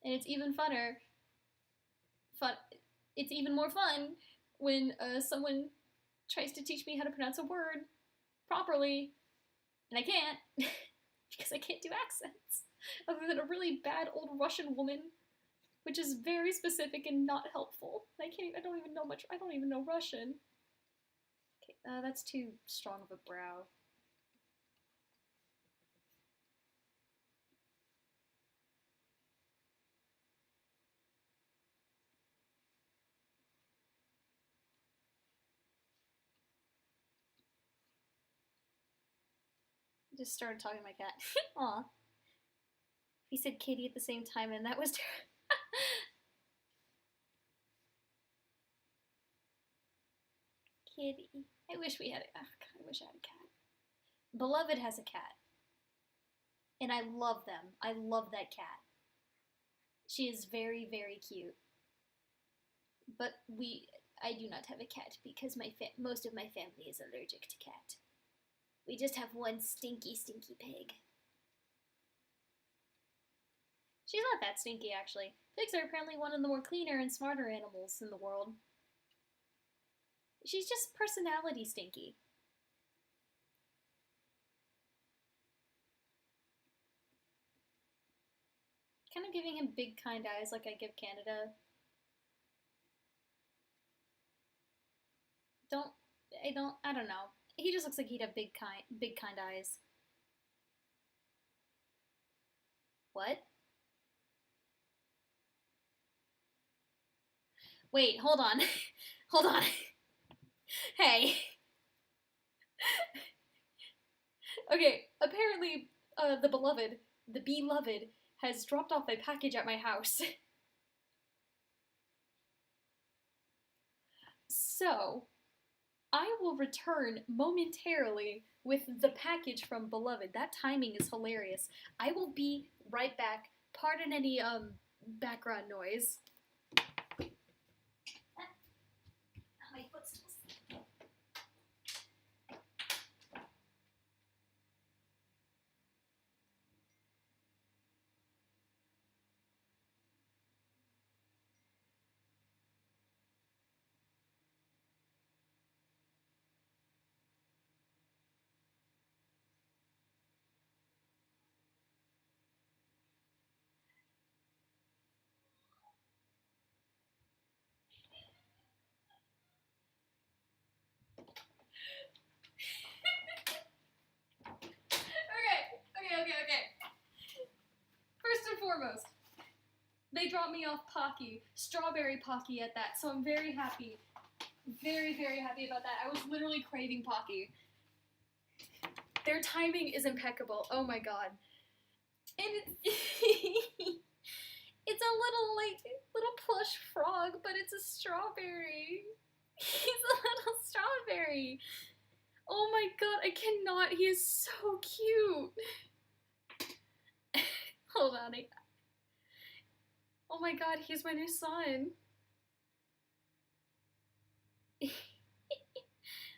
And it's even it's even more fun when someone tries to teach me how to pronounce a word properly, and I can't, because I can't do accents, other than a really bad old Russian woman, which is very specific and not helpful. I don't even know much, I don't even know Russian. Okay, that's too strong of a brow. I just started talking to my cat. Aw. He said kitty at the same time, and that was kitty. I wish we had it. Oh, God, I wish I had a cat. Beloved has a cat. And I love them. I love that cat. She is very, very cute. But I do not have a cat because most of my family is allergic to cat. We just have one stinky, stinky pig. She's not that stinky, actually. Pigs are apparently one of the more cleaner and smarter animals in the world. She's just personality stinky. Kind of giving him big, kind eyes like I give Canada. I don't know. He just looks like he'd have big, kind eyes. What? Wait, hold on. Hold on. Hey. Okay, apparently, the beloved, has dropped off a package at my house. So, I will return momentarily with the package from Beloved. That timing is hilarious. I will be right back. Pardon any, background noise. My footstools. Okay. First and foremost, they dropped me off Pocky, strawberry Pocky at that, so I'm very happy. Very, very happy about that. I was literally craving Pocky. Their timing is impeccable. Oh my god. And it's a little plush frog, but it's a strawberry. He's a little strawberry. Oh my god, I cannot. He is so cute. Hold on. Oh my god, he's my new son.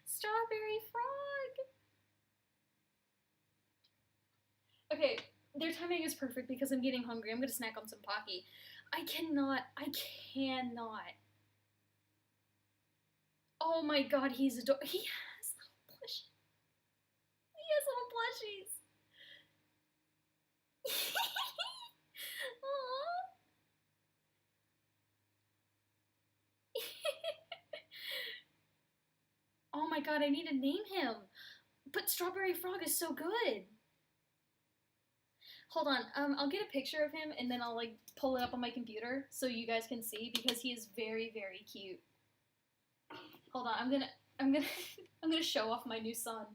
Strawberry frog. Okay, their timing is perfect because I'm getting hungry. I'm gonna snack on some Pocky. I cannot. Oh my god, he's adorable. He has little plushies. He has little plushies. Oh my god, I need to name him. But Strawberry Frog is so good. Hold on, I'll get a picture of him and then I'll like pull it up on my computer so you guys can see because he is very, very cute. Hold on, I'm gonna show off my new son.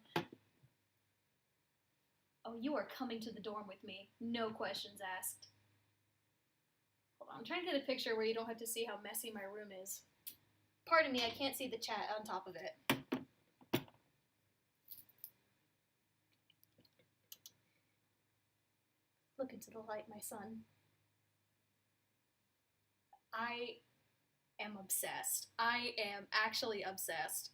Oh, you are coming to the dorm with me. No questions asked. Hold on, I'm trying to get a picture where you don't have to see how messy my room is. Pardon me, I can't see the chat on top of it. Look into the light, my son. I am obsessed. I am actually obsessed.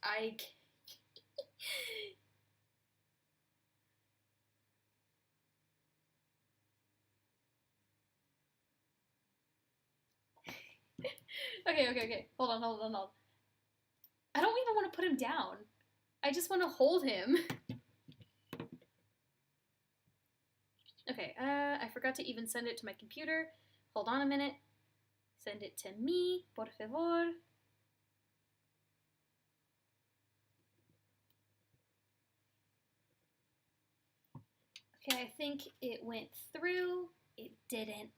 Okay. Hold on. I don't even want to put him down. I just want to hold him. Okay, I forgot to even send it to my computer. Hold on a minute. Send it to me, por favor. Okay, I think it went through. It didn't.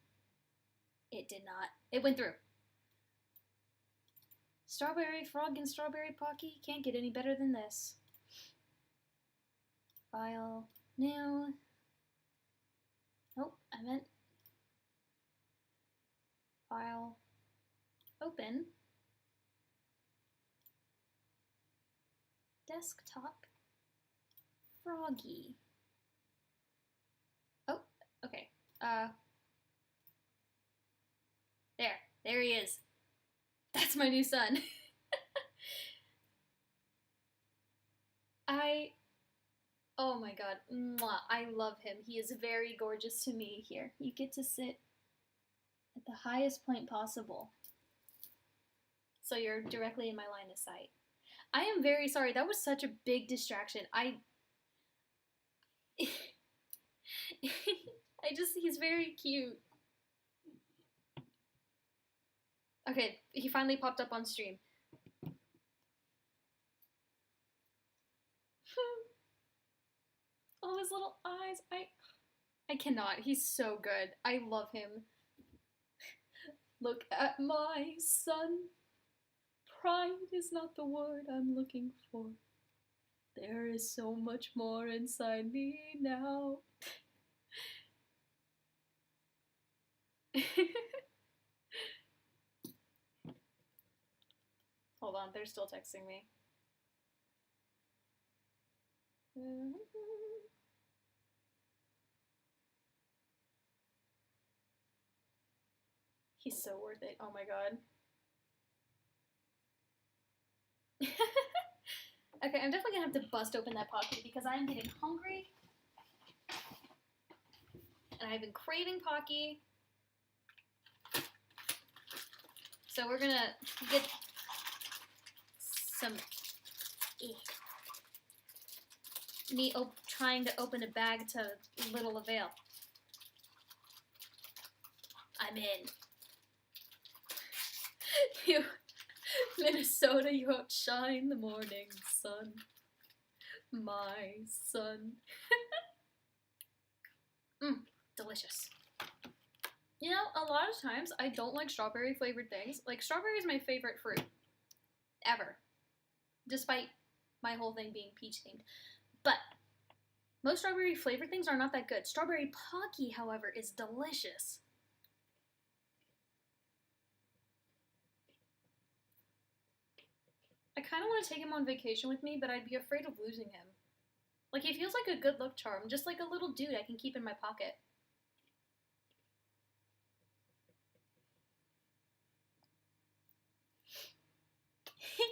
It did not. It went through. Strawberry Frog and Strawberry Pocky can't get any better than this. File, new. Nope, I meant file, open, desktop, Froggy. Oh, okay. There he is. That's my new son. Oh my god, mwah, I love him. He is very gorgeous to me. Here, you get to sit at the highest point possible. So you're directly in my line of sight. I am very sorry. That was such a big distraction. He's very cute. Okay, he finally popped up on stream. Oh, his little eyes. I cannot. He's so good. I love him. Look at my son. Pride is not the word I'm looking for. There is so much more inside me now. Hold on, they're still texting me. He's so worth it. Oh my god. Okay, I'm definitely gonna have to bust open that Pocky because I'm getting hungry. And I've been craving Pocky. So we're gonna get some... Me trying to open a bag to little avail. I'm in. You, Minnesota, you outshine the morning sun. My son. Delicious. You know, a lot of times I don't like strawberry flavored things. Like, strawberry is my favorite fruit. Ever. Despite my whole thing being peach themed. But most strawberry flavored things are not that good. Strawberry Pocky, however, is delicious. I kind of want to take him on vacation with me, but I'd be afraid of losing him. Like, he feels like a good luck charm, just like a little dude I can keep in my pocket.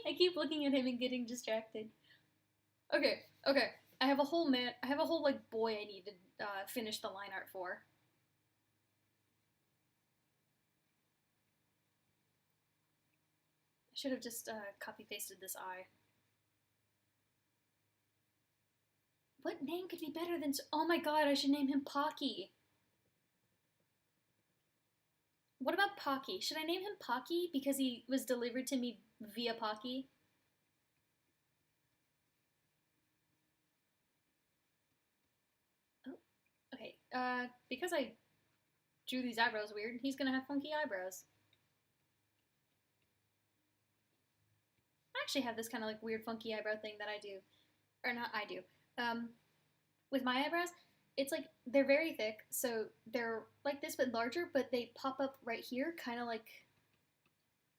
I keep looking at him and getting distracted. Okay. I have a whole like boy I need to finish the line art for. I should have just copy pasted this eye. What name could be better than? Oh my god! I should name him Pocky. What about Pocky? Should I name him Pocky because he was delivered to me via Pocky? Oh, okay. Because I drew these eyebrows weird, he's gonna have funky eyebrows. I actually have this kind of like weird funky eyebrow thing that I do. Or not I do. With my eyebrows, it's like they're very thick, so they're like this but larger, but they pop up right here, kind of like,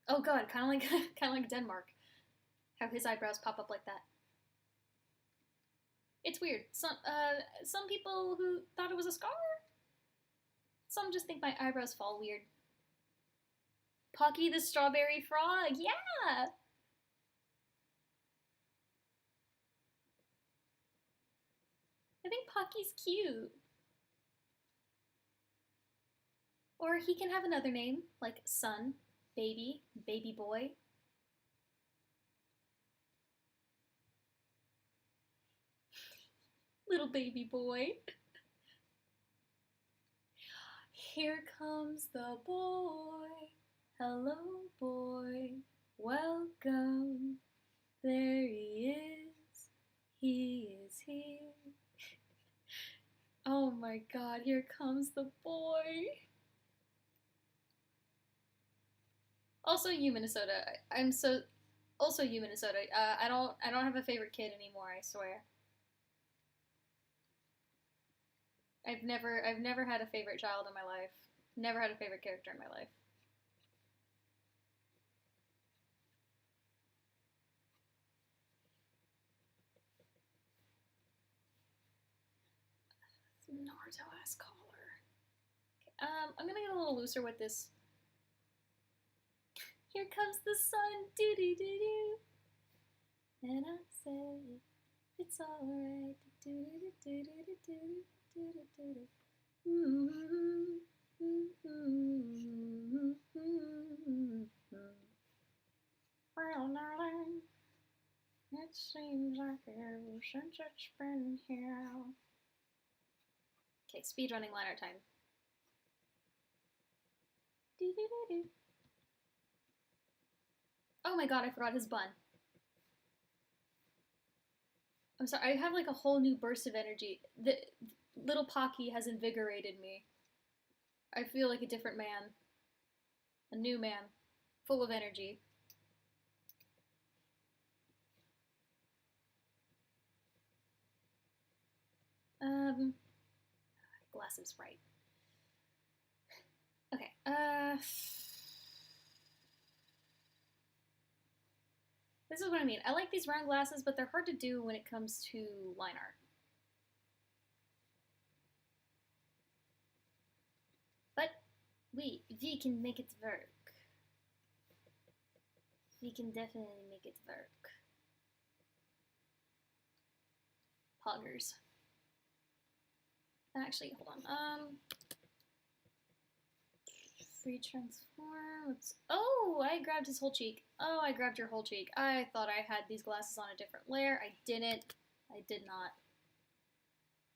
oh god, kind of like Denmark, how his eyebrows pop up like that. It's weird. Some people who thought it was a scar. Some just think my eyebrows fall weird. Pocky the strawberry frog, yeah. I think Pocky's cute. Or he can have another name, like son, baby, baby boy. Little baby boy. Here comes the boy. Hello, boy. Welcome. There he is. He is here. Oh my god, here comes the boy. Also, you, Minnesota. Also, you, Minnesota. I don't have a favorite kid anymore, I swear. I've never had a favorite child in my life. Never had a favorite character in my life. Naruto-ass collar. Okay, I'm gonna get a little looser with this. Here comes the sun, doo doo doo doo. And I say, it's alright, doo doo doo doo doo doo doo doo doo doo. since it's been here. Okay, speedrunning liner time. Do-do-do-do. Oh my god, I forgot his bun. I'm sorry, I have like a whole new burst of energy. The little Pocky has invigorated me. I feel like a different man. A new man. Full of energy. Glasses, right. Okay, this is what I mean. I like these round glasses, but they're hard to do when it comes to line art. But we can make it work. We can definitely make it work. Poggers. Actually, hold on. Free transform. Oh, I grabbed his whole cheek. Oh, I grabbed your whole cheek. I thought I had these glasses on a different layer. I didn't. I did not.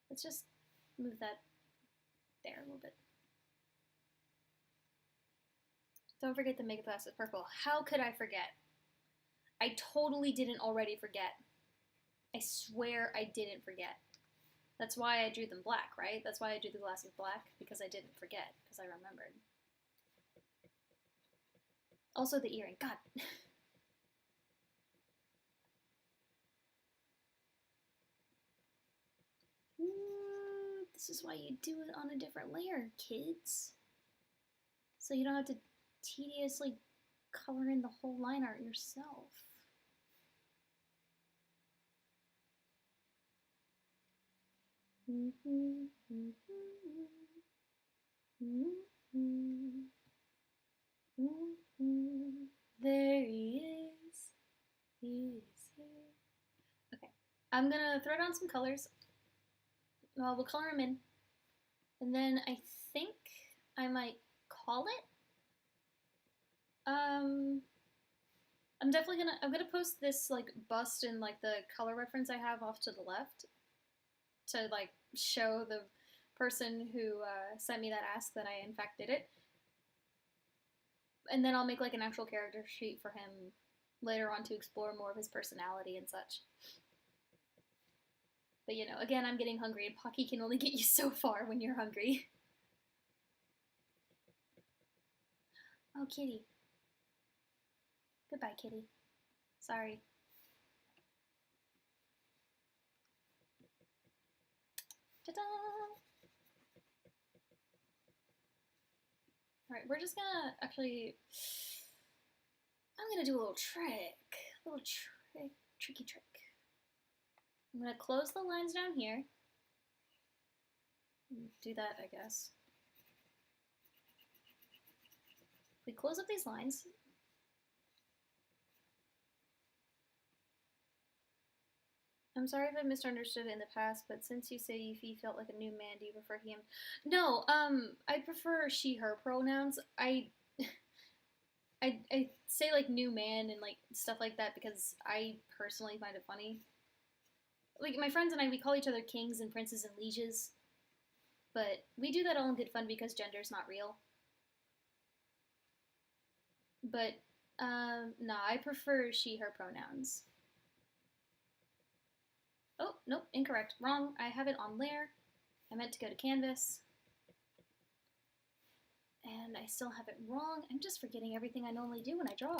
Let's just move that there a little bit. Don't forget to make the glasses purple. How could I forget? I totally didn't already forget. I swear I didn't forget. That's why I drew them black, right? That's why I drew the glasses black, because I didn't forget, because I remembered. Also the earring. God. This is why you do it on a different layer, kids. So you don't have to tediously color in the whole line art yourself. There he is. He is here. Okay, I'm gonna throw down some colors. Well, we'll color them in, and then I think I might call it. I'm definitely gonna post this like bust and like the color reference I have off to the left to like show the person who sent me that ask that I in fact did it. And then I'll make like an actual character sheet for him later on to explore more of his personality and such. But you know, again, I'm getting hungry, and Pocky can only get you so far when you're hungry. Oh, kitty. Goodbye, kitty. Sorry. Ta-da! Alright, we're just gonna actually... I'm gonna do a little trick. A little tricky trick. I'm gonna close the lines down here. Do that, I guess. We close up these lines. I'm sorry if I misunderstood it in the past, but since you say you felt like a new man, do you prefer him? No, I prefer she, her pronouns. I say like new man and like stuff like that because I personally find it funny. Like my friends and I, we call each other kings and princes and lieges, but we do that all in good fun because gender's not real. But nah, I prefer she, her pronouns. Oh, nope, incorrect. Wrong. I have it on layer. I meant to go to canvas. And I still have it wrong. I'm just forgetting everything I normally do when I draw.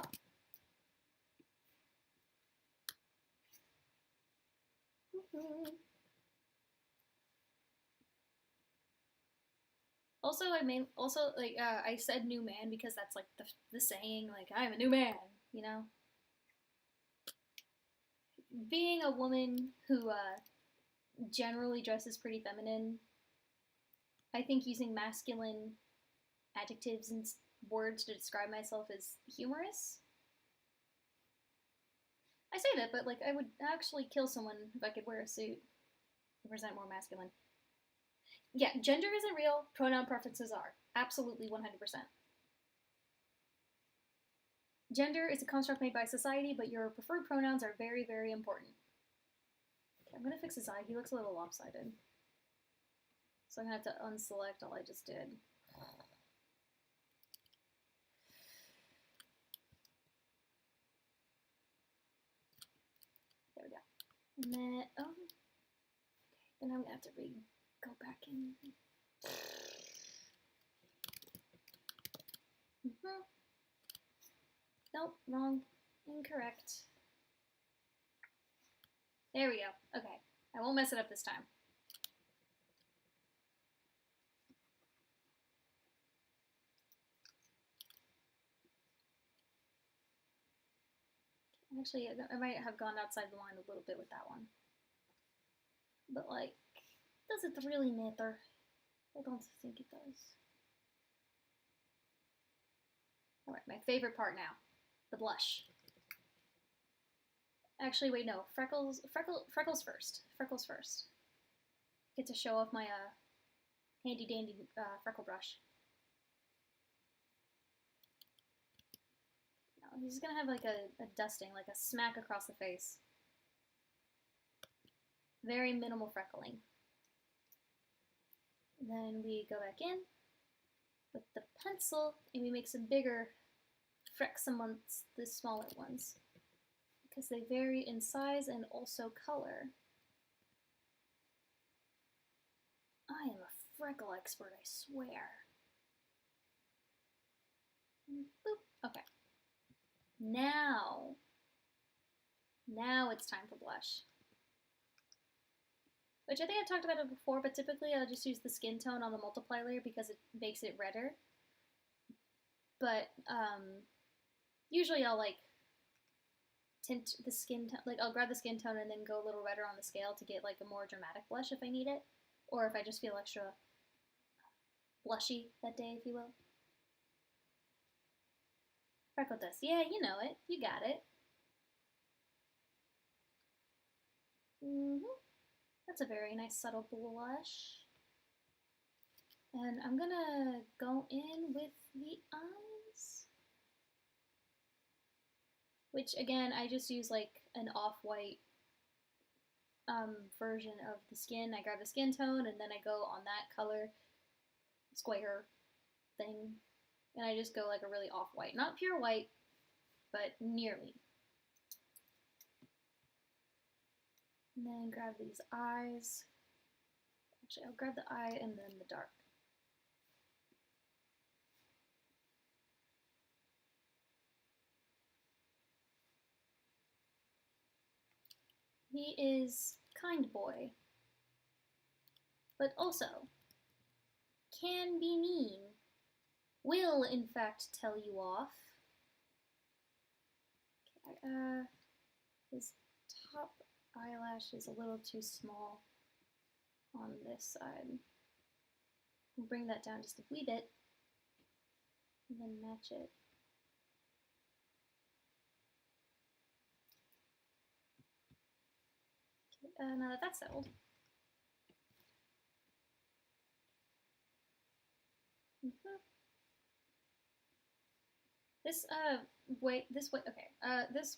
Also, I said new man because that's like the saying, like I'm a new man, you know. Being a woman who generally dresses pretty feminine, I think using masculine adjectives and words to describe myself is humorous. I say that, but like I would actually kill someone if I could wear a suit to present more masculine. Yeah, gender isn't real, pronoun preferences are. Absolutely 100%. Gender is a construct made by society, but your preferred pronouns are very, very important. I'm gonna fix his eye. He looks a little lopsided. So I'm gonna have to unselect all I just did. There we go. And then, oh, okay. Then I'm gonna have to go back in. Nope, wrong. Incorrect. There we go. Okay. I won't mess it up this time. Actually, I might have gone outside the line a little bit with that one. But, like, does it really matter? I don't think it does. Alright, my favorite part now. The blush. Actually, wait, no. Freckles first. Freckles first. Get to show off my handy dandy freckle brush. No, he's gonna have like a dusting, like a smack across the face. Very minimal freckling. Then we go back in with the pencil and we make some bigger frecks amongst the smaller ones because they vary in size and also color. I am a freckle expert, I swear. Boop. Okay. Now it's time for blush. Which I think I've talked about it before, but typically I'll just use the skin tone on the multiply layer because it makes it redder. But usually I'll like tint the skin tone, like I'll grab the skin tone and then go a little redder on the scale to get like a more dramatic blush if I need it, or if I just feel extra blushy that day, if you will. Freckle dust, yeah, you know it, you got it. That's a very nice subtle blush. And I'm gonna go in with the eyes. Which again, I just use like an off-white version of the skin. I grab the skin tone and then I go on that color square thing. And I just go like a really off-white. Not pure white, but nearly. And then grab these eyes. Actually, I'll grab the eye and then the dark. He is kind boy, but also can be mean, will in fact tell you off. Okay, his top eyelash is a little too small on this side. We'll bring that down just a wee bit and then match it. Okay, now that that's settled. This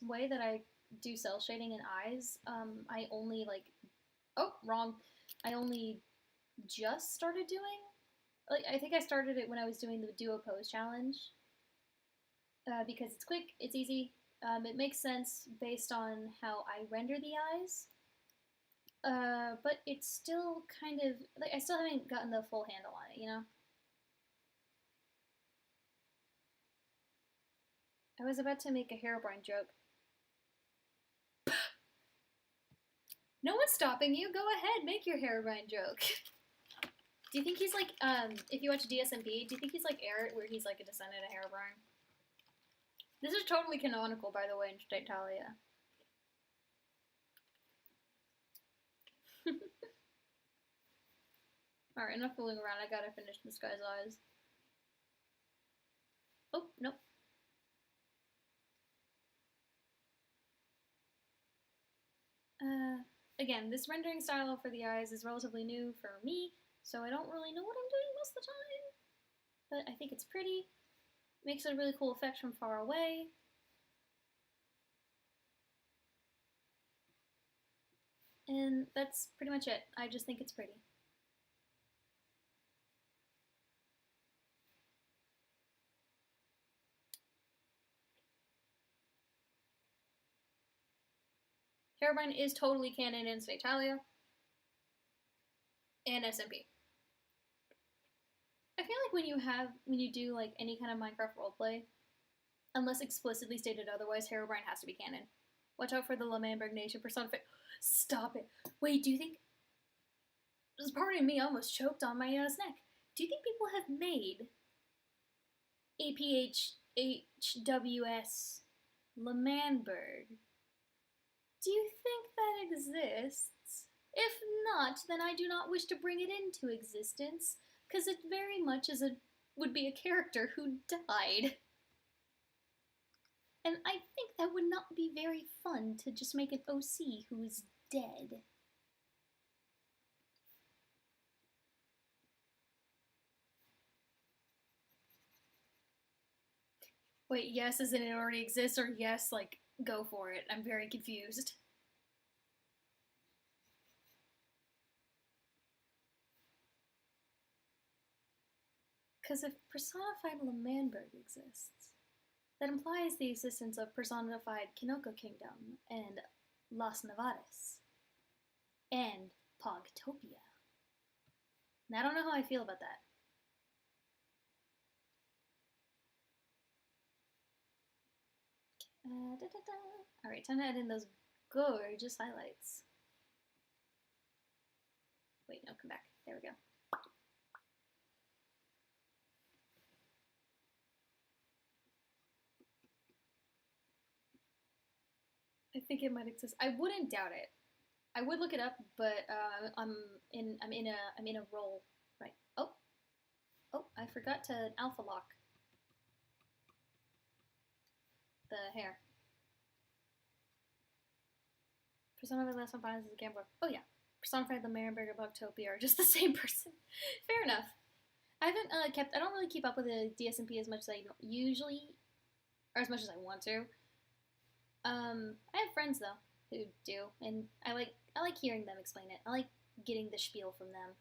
way that I do cell shading in eyes, I only I only just started doing. Like, I think I started it when I was doing the duo pose challenge. Because it's quick, it's easy, it makes sense based on how I render the eyes. But it's still kind of, like, I still haven't gotten the full handle on it, you know? I was about to make a Herobrine joke. No one's stopping you. Go ahead, make your Herobrine joke. Do you think he's like, if you watch DSMP, do you think he's like Eret, where he's like a descendant of Herobrine? This is totally canonical, by the way, in State Talia. Alright, enough fooling around. I gotta finish this guy's eyes. Oh, nope. Again, this rendering style for the eyes is relatively new for me, so I don't really know what I'm doing most of the time. But I think it's pretty. Makes a really cool effect from far away. And that's pretty much it. I just think it's pretty. Herobrine is totally canon in Spatalia and SMP. I feel like when you do like any kind of Minecraft roleplay, unless explicitly stated otherwise, Herobrine has to be canon. Watch out for the L'Manberg Nation personified. Stop it. Wait, do you think? This part of me almost choked on my snack. Do you think people have made APHHWS L'Manberg? Do you think that exists? If not, then I do not wish to bring it into existence, because it very much would be a character who died. And I think that would not be very fun to just make an OC who is dead. Wait, yes as in it already exists, or yes, like, go for it? I'm very confused. Because if personified L'Manberg exists, that implies the existence of personified Kinoko Kingdom and Las Nevadas and Pogtopia. And I don't know how I feel about that. Alright, time to add in those gorgeous highlights. Wait, no, come back. There we go. I think it might exist. I wouldn't doubt it. I would look it up, but I'm in a role right. Oh, I forgot to alpha lock the hair. Personified Last One Finds as a gambler. Oh yeah, personified L'Manberg and Pogtopia are just the same person. Fair enough. I haven't I don't really keep up with the DSMP as much as I usually, or as much as I want to. I have friends though who do, and I like hearing them explain it. I like getting the spiel from them.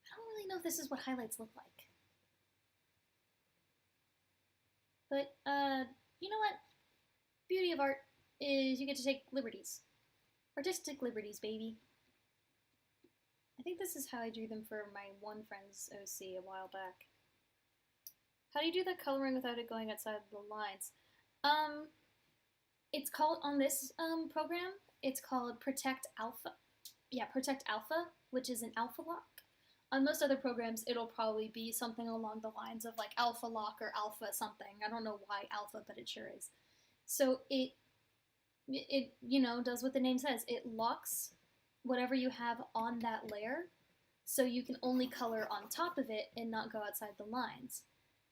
I don't really know if this is what highlights look like. But, you know what? Beauty of art is you get to take liberties. Artistic liberties, baby. I think this is how I drew them for my one friend's OC a while back. How do you do the coloring without it going outside the lines? It's called, on this program, it's called Protect Alpha. Yeah, Protect Alpha, which is an alpha lock. On most other programs, it'll probably be something along the lines of like alpha lock or alpha something. I don't know why alpha, but it sure is. So it you know, does what the name says. It locks whatever you have on that layer, so you can only color on top of it and not go outside the lines.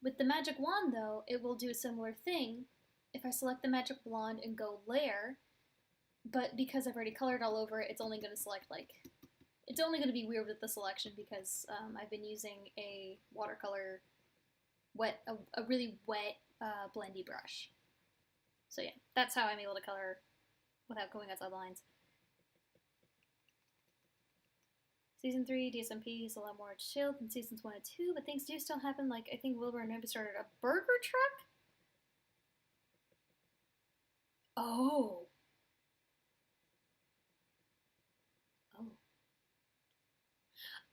With the magic wand, though, it will do a similar thing. If I select the magic wand and go layer, but because I've already colored all over it, it's only going to select like, it's only going to be weird with the selection because I've been using a watercolor a really wet blendy brush. So yeah, that's how I'm able to color without going outside the lines. Season 3, DSMP is a lot more chill than Seasons 1 and 2, but things do still happen, like I think Wilbur and Nimby started a burger truck? Oh.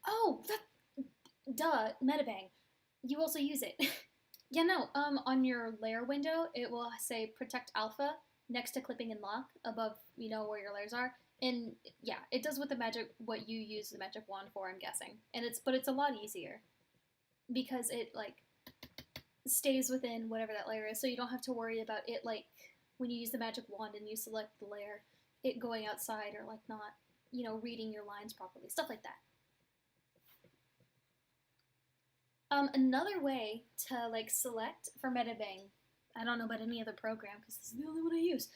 Oh, duh, Metabang. You also use it. Yeah, no, on your layer window, it will say Protect Alpha next to Clipping and Lock above, you know, where your layers are. And yeah, it does what what you use the magic wand for, I'm guessing. But it's a lot easier because it like stays within whatever that layer is, so you don't have to worry about it like when you use the magic wand and you select the layer, it going outside or like not, you know, reading your lines properly, stuff like that. Another way to like select for Metabang, I don't know about any other program because this is the only one I use.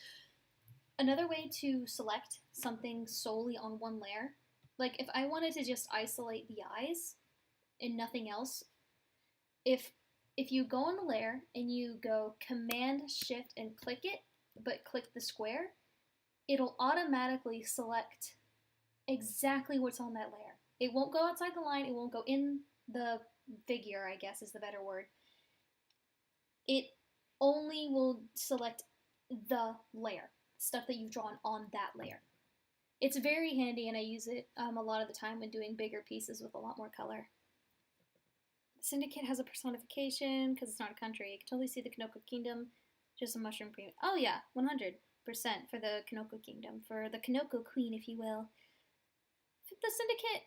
Another way to select something solely on one layer, like if I wanted to just isolate the eyes and nothing else, if if you go on the layer and you go Command Shift and click it, but click the square, it'll automatically select exactly what's on that layer. It won't go outside the line, it won't go in the figure, I guess is the better word. It only will select the layer, stuff that you've drawn on that layer. It's very handy, and I use it a lot of the time when doing bigger pieces with a lot more color. The Syndicate has a personification because it's not a country. You can totally see the Kanoko Kingdom, just a mushroom premium. Oh yeah, 100% for the Kanoko Kingdom, for the Kanoko Queen, if you will. The Syndicate,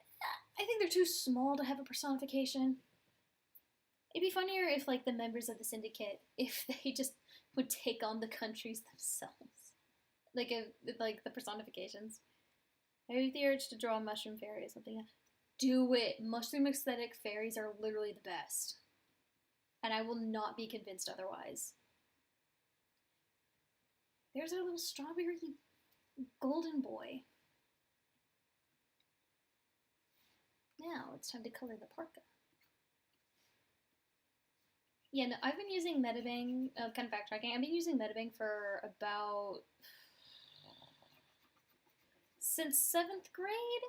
I think they're too small to have a personification. It'd be funnier if, like, the members of the Syndicate, if they just would take on the countries themselves. Like the personifications. I have the urge to draw a mushroom fairy or something. Do it. Mushroom aesthetic fairies are literally the best. And I will not be convinced otherwise. There's our little strawberry golden boy. Now it's time to color the parka. Yeah, no, I've been using Metabang, kind of backtracking, I've been using Metabang for about... since 7th grade?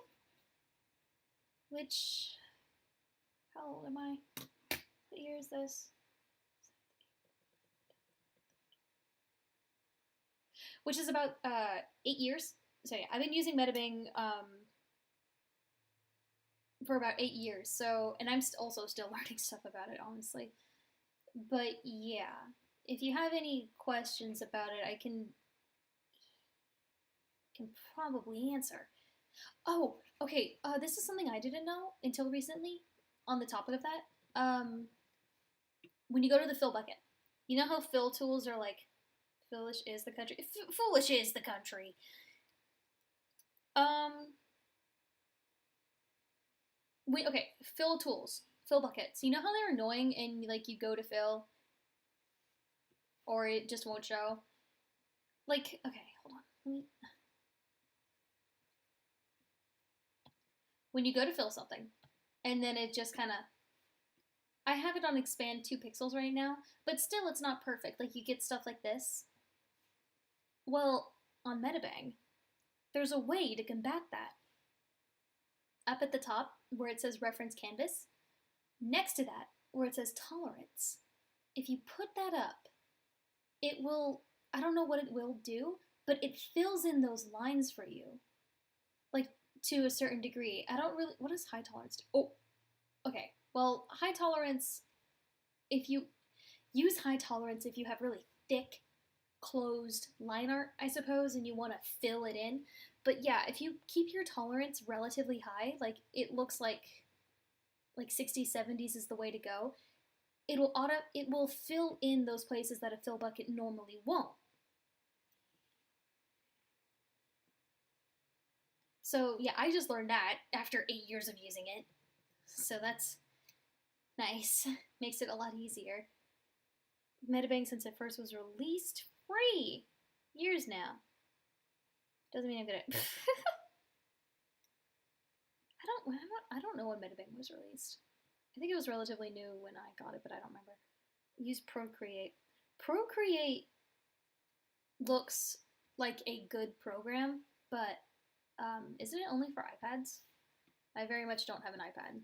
Which... how old am I? What year is this? Which is about 8 years. So yeah, I've been using Metabang for about 8 years. So, and I'm also still learning stuff about it, honestly. But yeah, if you have any questions about it, I can probably answer. Oh, okay. This is something I didn't know until recently. On the topic of that, when you go to the fill bucket, you know how fill tools are like, foolish is the country. Foolish is the country. Okay, fill tools, fill buckets. You know how they're annoying and like you go to fill, or it just won't show. Like, okay, hold on. When you go to fill something, and then it just kind of, I have it on expand 2 pixels right now, but still it's not perfect. Like, you get stuff like this. Well, on Metabang, there's a way to combat that. Up at the top, where it says reference canvas, next to that, where it says tolerance, if you put that up, it will, I don't know what it will do, but it fills in those lines for you. Like, to a certain degree. I don't really, what does high tolerance do? Oh, okay. Well, high tolerance, if you use high tolerance if you have really thick, closed line art, I suppose, and you want to fill it in. But yeah, if you keep your tolerance relatively high, like it looks like 60s, 70s is the way to go, it will fill in those places that a fill bucket normally won't. So yeah, I just learned that after 8 years of using it. So that's nice. Makes it a lot easier. Metabang, since it first was released, free! Years now. Doesn't mean I'm good at I don't know when Metabang was released. I think it was relatively new when I got it, but I don't remember. Use Procreate. Procreate looks like a good program, but isn't it only for iPads? I very much don't have an iPad.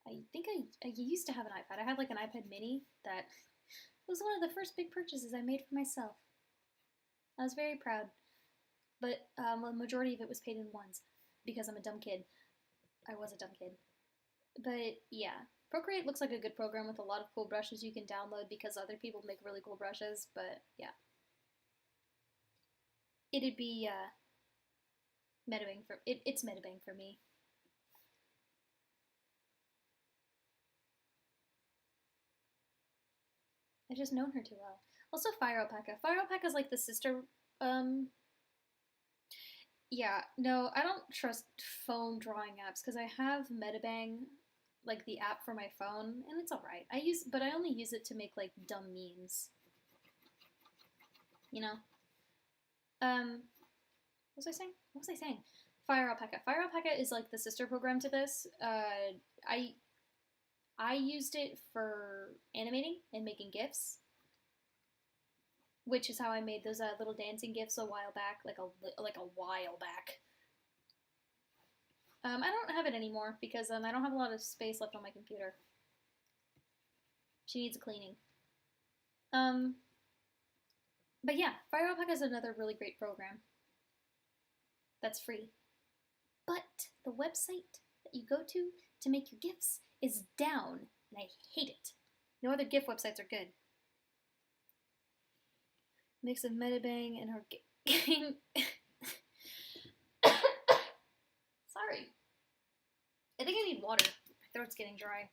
I think I used to have an iPad. I had like an iPad mini that was one of the first big purchases I made for myself. I was very proud. But the majority of it was paid in ones because I'm a dumb kid. I was a dumb kid. But yeah, Procreate looks like a good program with a lot of cool brushes you can download because other people make really cool brushes, but yeah. It'd be Metabang for it's Metabang for me. I've just known her too well. Also, Fire Alpaca. Fire Alpaca is like the sister. Yeah, no, I don't trust phone drawing apps because I have Metabang, like the app for my phone, and it's alright. But I only use it to make like dumb memes. You know. What was I saying? Fire Alpaca. Fire Alpaca is like the sister program to this. I used it for animating and making GIFs, which is how I made those little dancing GIFs a while back, like a while back. I don't have it anymore because I don't have a lot of space left on my computer. She needs a cleaning. But yeah, Fire Alpaca is another really great program that's free. But the website that you go to make your GIFs is down, and I hate it. No other GIF websites are good. Mix of Metabang and her game. Sorry. I think I need water. My throat's getting dry.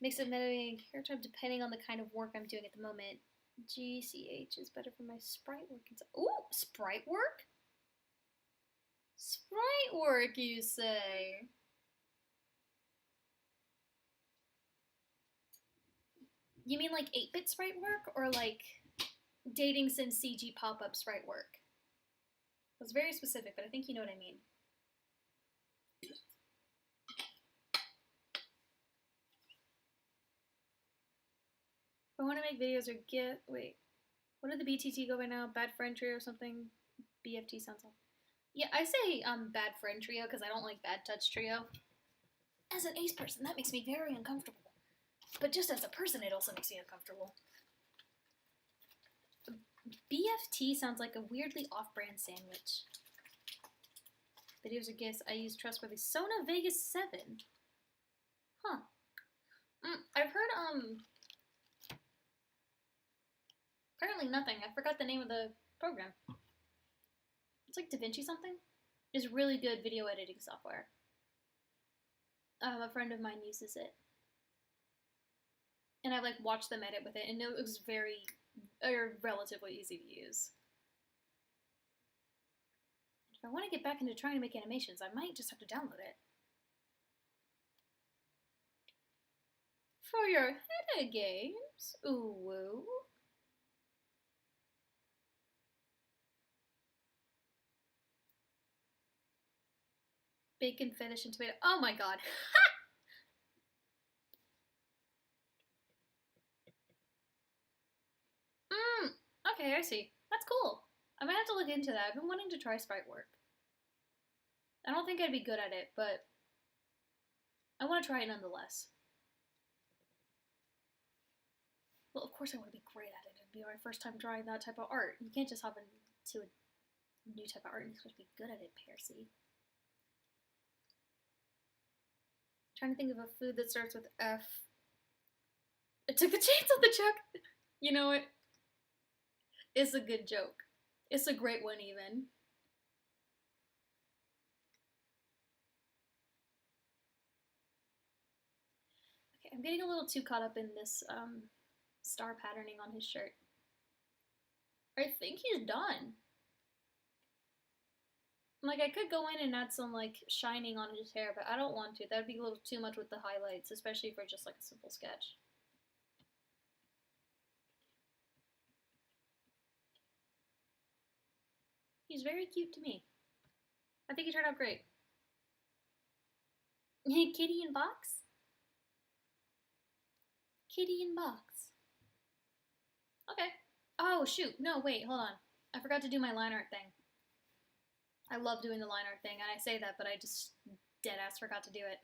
Mix of Metabang and Carrot Top depending on the kind of work I'm doing at the moment. GCH is better for my sprite work. Ooh, sprite work? Sprite work, you say? You mean like 8-bit sprite work or like dating sim CG pop-up sprite work? It was very specific, but I think you know what I mean. If I want to make videos or wait, what did the BTT go by now? Bad Friend Trio or something? BFT sounds like. Yeah, I say Bad Friend Trio because I don't like Bad Touch Trio. As an ace person, that makes me very uncomfortable. But just as a person, it also makes me uncomfortable. BFT sounds like a weirdly off-brand sandwich. Videos or GIFs, I use trustworthy Sona Vegas 7. Huh. I've heard, apparently nothing. I forgot the name of the program. It's like DaVinci something. It's really good video editing software. A friend of mine uses it. And I like watched them edit with it, and it was relatively easy to use. If I want to get back into trying to make animations, I might just have to download it. For your header games, ooh woo. Bacon fetish and tomato. Oh my god. Okay, I see. That's cool. I might have to look into that. I've been wanting to try sprite work. I don't think I'd be good at it, but I want to try it nonetheless. Well, of course I want to be great at it. It'd be my first time drawing that type of art. You can't just hop into a new type of art and you're supposed to be good at it, Percy. Trying to think of a food that starts with F. I took the chance on the joke. You know what? It's a good joke. It's a great one, even. Okay, I'm getting a little too caught up in this star patterning on his shirt. I think he's done. Like, I could go in and add some, like, shining on his hair, but I don't want to. That would be a little too much with the highlights, especially for just, like, a simple sketch. He's very cute to me. I think he turned out great. Kitty in box? Kitty in box. Okay. Oh, shoot. No, wait, hold on. I forgot to do my line art thing. I love doing the line art thing, and I say that, but I just deadass forgot to do it.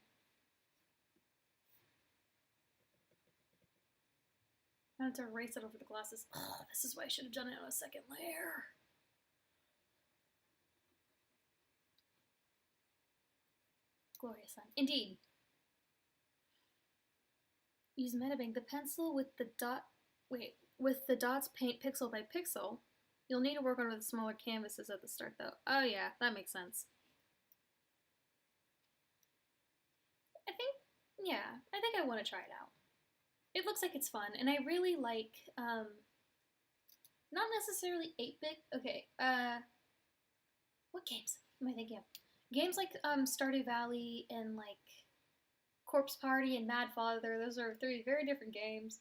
I had to erase it over the glasses. Oh, this is why I should have done it on a second layer. Glorious sun. Indeed. Use Metabang. The pencil with the dots paint pixel by pixel. You'll need to work on with smaller canvases at the start, though. Oh yeah, that makes sense. I think I want to try it out. It looks like it's fun, and I really like, not necessarily 8-bit. Okay, what games am I thinking of? Games like Stardew Valley and like Corpse Party and Mad Father. Those are 3 very different games.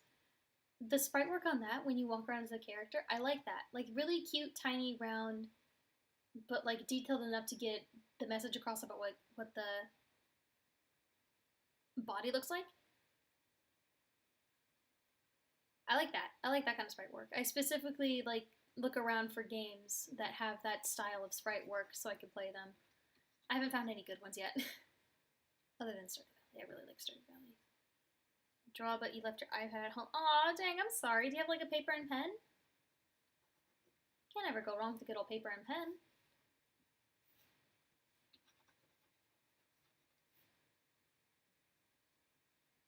The sprite work on that when you walk around as a character, I like that. Like really cute, tiny, round but like detailed enough to get the message across about what the body looks like. I like that. I like that kind of sprite work. I specifically like look around for games that have that style of sprite work so I can play them. I haven't found any good ones yet. Other than Stardew Valley. I really like Stardew Valley. Draw, but you left your iPad at home. Aw, dang, I'm sorry. Do you have like a paper and pen? Can't ever go wrong with a good old paper and pen.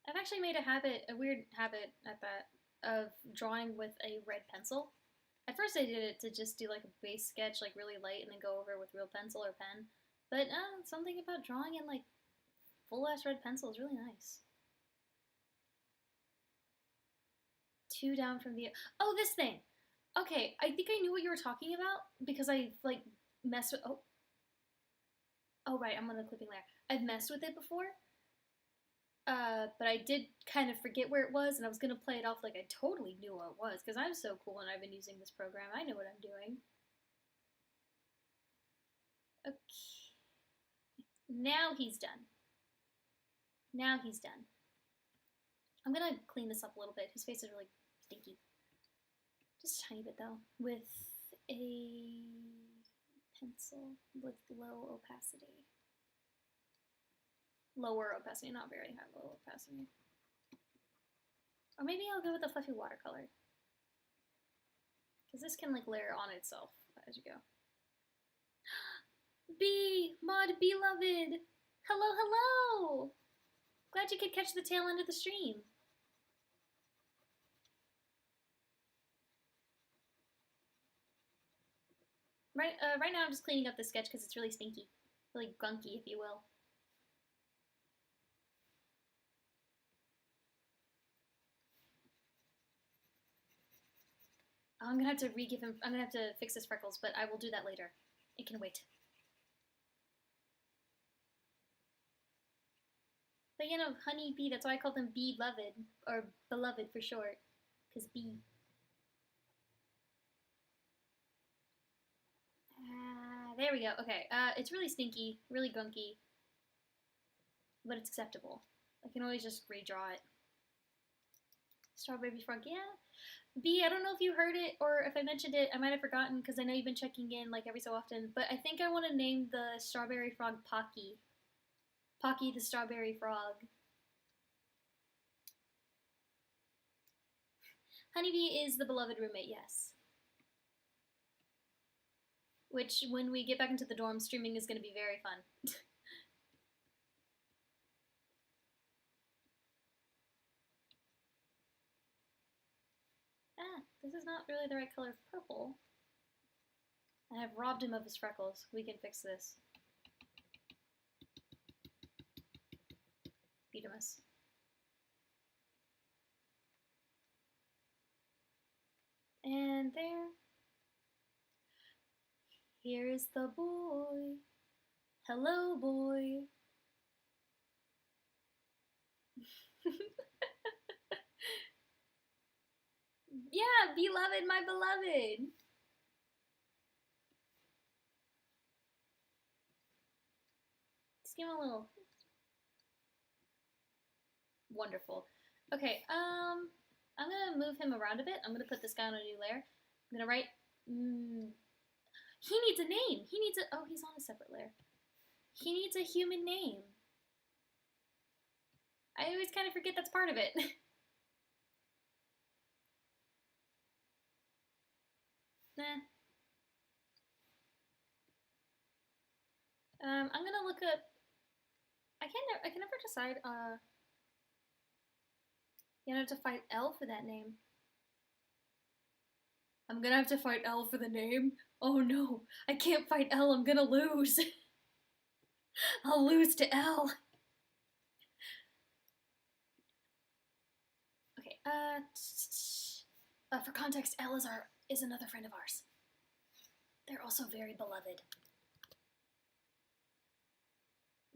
I've actually made a weird habit at that, of drawing with a red pencil. At first I did it to just do like a base sketch, like really light, and then go over with real pencil or pen. But something about drawing in like full ass red pencil is really nice. 2 down from the. Oh, this thing! Okay, I think I knew what you were talking about because I like messed with. Oh, right, I'm on the clipping layer. I've messed with it before, but I did kind of forget where it was, and I was gonna play it off like I totally knew what it was because I'm so cool and I've been using this program. I know what I'm doing. Okay, now he's done. Now he's done. I'm gonna clean this up a little bit. His face is really stinky. Just a tiny bit though, with a pencil with low opacity. Lower opacity, not very high, low opacity. Or maybe I'll go with a fluffy watercolor. Because this can like layer on itself as you go. B! Mod Beloved! Hello, hello! Glad you could catch the tail end of the stream. Right now I'm just cleaning up the sketch because it's really stinky. Really gunky, if you will. I'm gonna have to I'm gonna have to fix his freckles, but I will do that later. It can wait. But you know, Honey Bee, that's why I call them Bee-loved, or Beloved for short, because bee. There we go. Okay, it's really stinky, really gunky, but it's acceptable. I can always just redraw it. Strawberry Frog, yeah. B, I don't know if you heard it or if I mentioned it. I might have forgotten because I know you've been checking in like every so often. But I think I want to name the strawberry frog Pocky. Pocky the strawberry frog. Honeybee is the beloved roommate, yes. Which, when we get back into the dorm, streaming is going to be very fun. This is not really the right color of purple. I have robbed him of his freckles. We can fix this. Beatimus. And there. Here's the boy. Hello, boy. Yeah, beloved, my beloved. Just give him a little. Wonderful. Okay, I'm gonna move him around a bit. I'm gonna put this guy on a new layer. I'm gonna write. He needs a name. He needs a. Oh, he's on a separate layer. He needs a human name. I always kind of forget that's part of it. Nah. I'm gonna look up. I can never decide. You have to fight L for that name. I'm gonna have to fight L for the name. Oh no, I can't fight L. I'm gonna lose. I'll lose to L. Okay. For context, L is another friend of ours. They're also very beloved.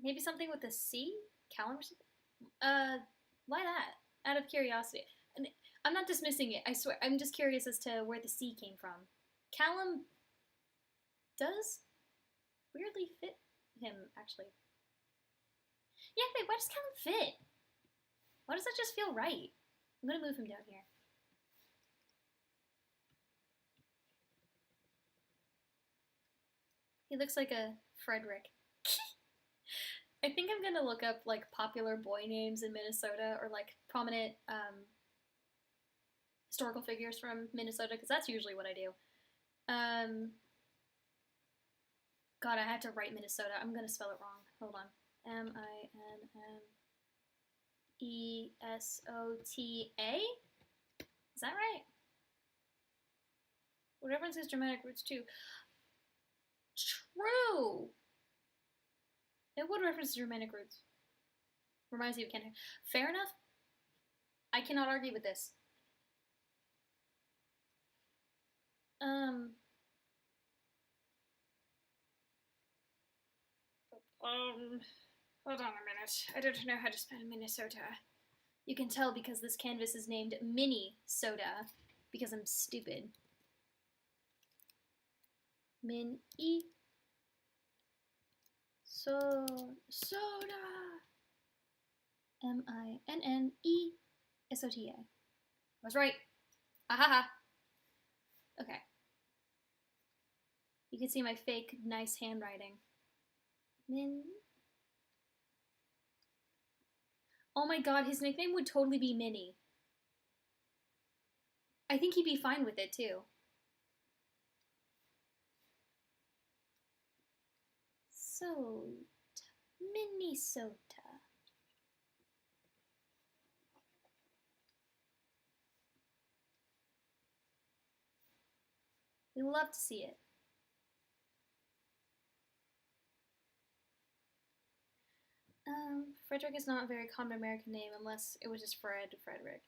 Maybe something with a C? Callum or something? Why that? Out of curiosity. And I'm not dismissing it, I swear. I'm just curious as to where the C came from. Callum does weirdly fit him, actually. Yeah, wait, why does Calvin fit? Why does that just feel right? I'm gonna move him down here. He looks like a Frederick. I think I'm gonna look up like popular boy names in Minnesota or like prominent historical figures from Minnesota because that's usually what I do. God, I had to write Minnesota. I'm gonna spell it wrong. Hold on. Minnesota. Is that right? What references Germanic roots too? True. It would reference Germanic roots. Reminds me of Ken. Fair enough. I cannot argue with this. Hold on a minute. I don't know how to spell Minnesota. You can tell because this canvas is named Mini-Soda because I'm stupid. Soda. Minnessota. I was right. Ahaha. Okay. You can see my fake nice handwriting. Oh my god, his nickname would totally be Minnie. I think he'd be fine with it too. Minnesota. We love to see it. Frederick is not a very common American name unless it was just Frederick.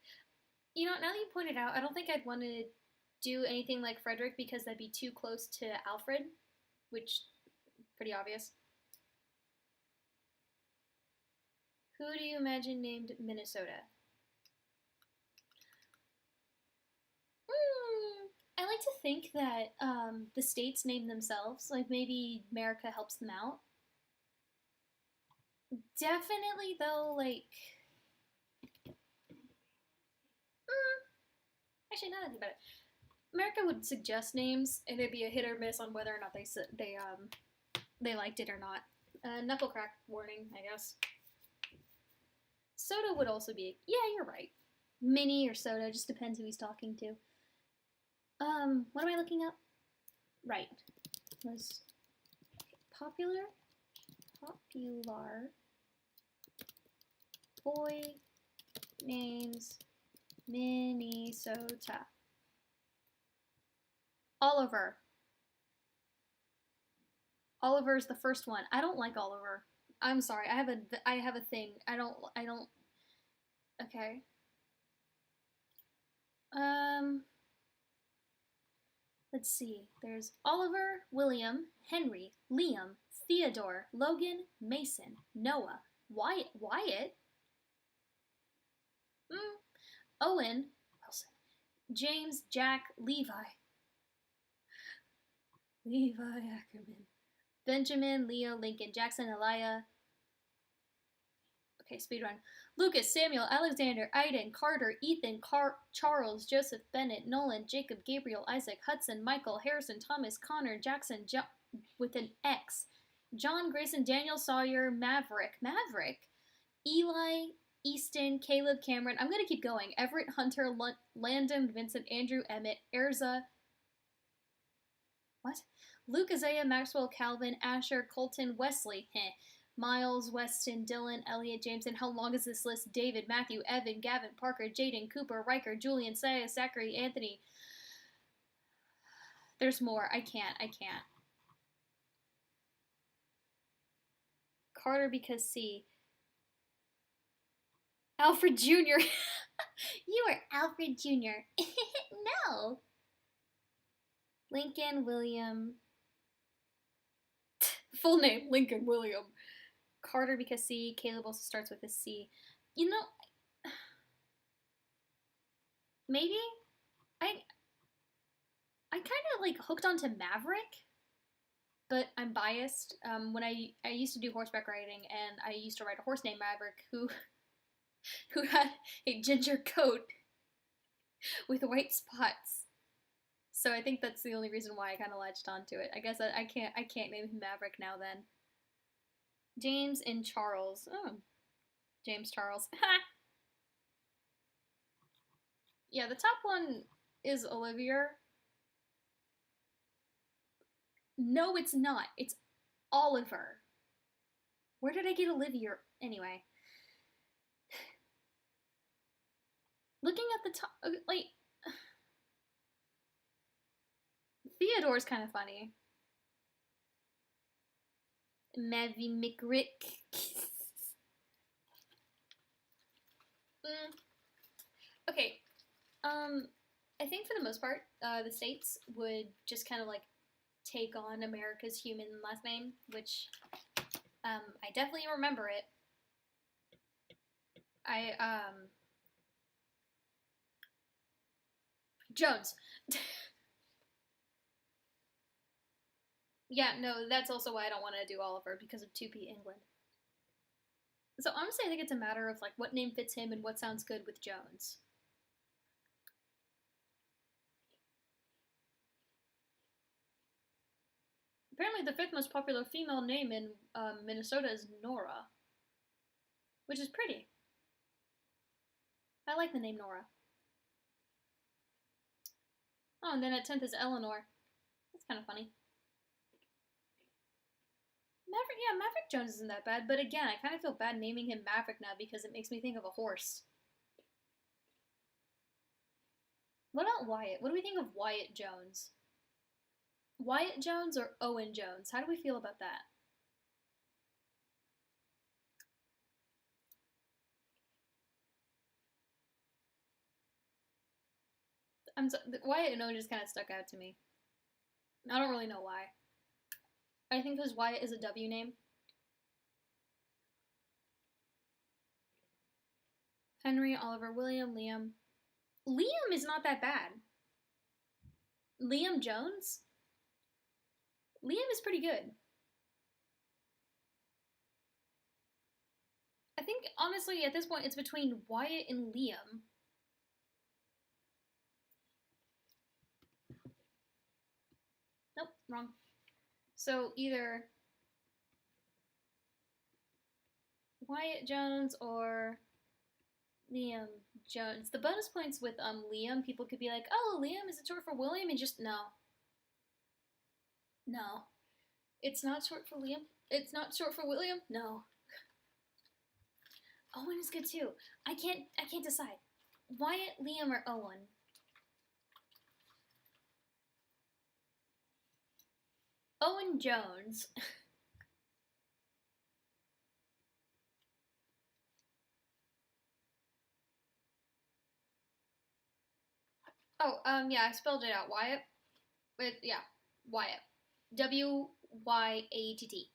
You know, now that you pointed out, I don't think I'd want to do anything like Frederick because that'd be too close to Alfred, which pretty obvious. Who do you imagine named Minnesota? I like to think that the states name themselves. Like maybe America helps them out. Definitely, though, like... Actually, not that I think about it. America would suggest names, and it'd be a hit or miss on whether or not they liked it or not. Knuckle crack warning, I guess. Soda would also be... Yeah, you're right. Mini or soda, just depends who he's talking to. What am I looking up? Right. Was popular boy names Minnesota. Oliver. Oliver's the first one. I don't like Oliver. I'm sorry. I have a thing. I don't Okay. Let's see. There's Oliver, William, Henry, Liam, Theodore, Logan, Mason, Noah, Wyatt, Owen, Wilson, James, Jack, Levi Ackerman, Benjamin, Leo, Lincoln, Jackson, Elia. Okay, speedrun. Lucas, Samuel, Alexander, Aiden, Carter, Ethan, Charles, Joseph, Bennett, Nolan, Jacob, Gabriel, Isaac, Hudson, Michael, Harrison, Thomas, Connor, Jackson, with an X, John, Grayson, Daniel, Sawyer, Maverick, Eli, Easton, Caleb, Cameron. I'm going to keep going. Everett, Hunter, Landon, Vincent, Andrew, Emmett, Erza. What? Luke, Isaiah, Maxwell, Calvin, Asher, Colton, Wesley. Miles, Weston, Dylan, Elliot, Jameson. How long is this list? David, Matthew, Evan, Gavin, Parker, Jaden, Cooper, Riker, Julian, Saya, Zachary, Anthony. There's more. I can't. Carter because C. Alfred Jr. You are Alfred Jr. No. Lincoln William. Full name, Lincoln William. Carter because C. Caleb also starts with a C. You know, maybe I kind of like hooked onto Maverick. but I'm biased. When I used to do horseback riding, and I used to ride a horse named Maverick who had a ginger coat with white spots. So I think that's the only reason why I kind of latched onto it. I guess I can't name him Maverick now then. James and Charles. Oh, James Charles. Yeah, the top one is Olivia. No, it's not. It's Oliver. Where did I get Olivia? Anyway. Looking at the top, like, Theodore's kind of funny. Mavi McRick. Okay. I think for the most part, the states would just kind of like take on America's human last name, which I definitely remember it. Jones. Yeah, no, that's also why I don't want to do Oliver, because of 2P England. So honestly, I think it's a matter of like what name fits him and what sounds good with Jones. Apparently, the fifth most popular female name in Minnesota is Nora, which is pretty. I like the name Nora. Oh, and then at 10th is Eleanor. That's kind of funny. Maverick Jones isn't that bad, but again, I kind of feel bad naming him Maverick now because it makes me think of a horse. What about Wyatt? What do we think of Wyatt Jones? Wyatt Jones or Owen Jones? How do we feel about that? Wyatt and Owen just kind of stuck out to me. I don't really know why. I think because Wyatt is a W name. Henry, Oliver, William, Liam. Liam is not that bad. Liam Jones? Liam is pretty good. I think, honestly, at this point, it's between Wyatt and Liam. Nope, wrong. So either Wyatt Jones or Liam Jones. The bonus points with Liam, people could be like, oh, Liam, is it short for William? And just, no. No. It's not short for Liam. It's not short for William? No. Owen is good too. I can't decide. Wyatt, Liam, or Owen? Owen Jones. Oh, yeah, I spelled it out. Wyatt. But yeah, Wyatt. W-Y-A-T-T.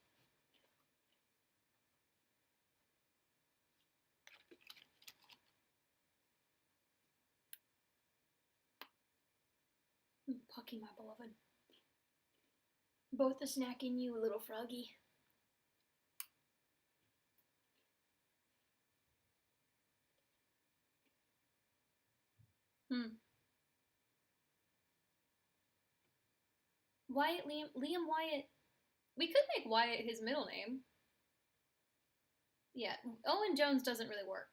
Pucky, my beloved. Both a snack in you, little froggy. Wyatt, Liam Wyatt. We could make Wyatt his middle name. Yeah, Owen Jones doesn't really work.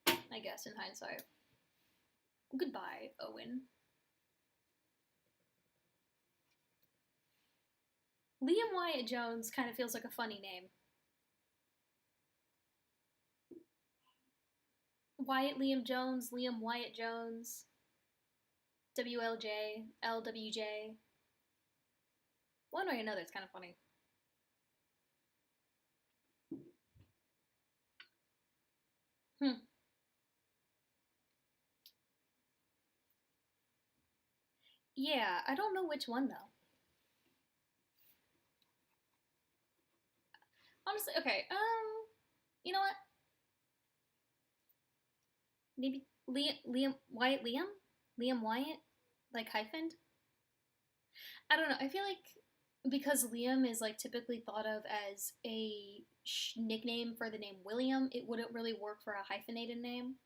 I guess, in hindsight. Goodbye, Owen. Liam Wyatt Jones kind of feels like a funny name. Wyatt Liam Jones, Liam Wyatt Jones, WLJ, LWJ. One way or another, it's kind of funny. Yeah, I don't know which one, though. Honestly, okay, you know what? Maybe Liam Wyatt Liam? Liam Wyatt? Like hyphened? I don't know, I feel like because Liam is like typically thought of as a nickname for the name William, it wouldn't really work for a hyphenated name.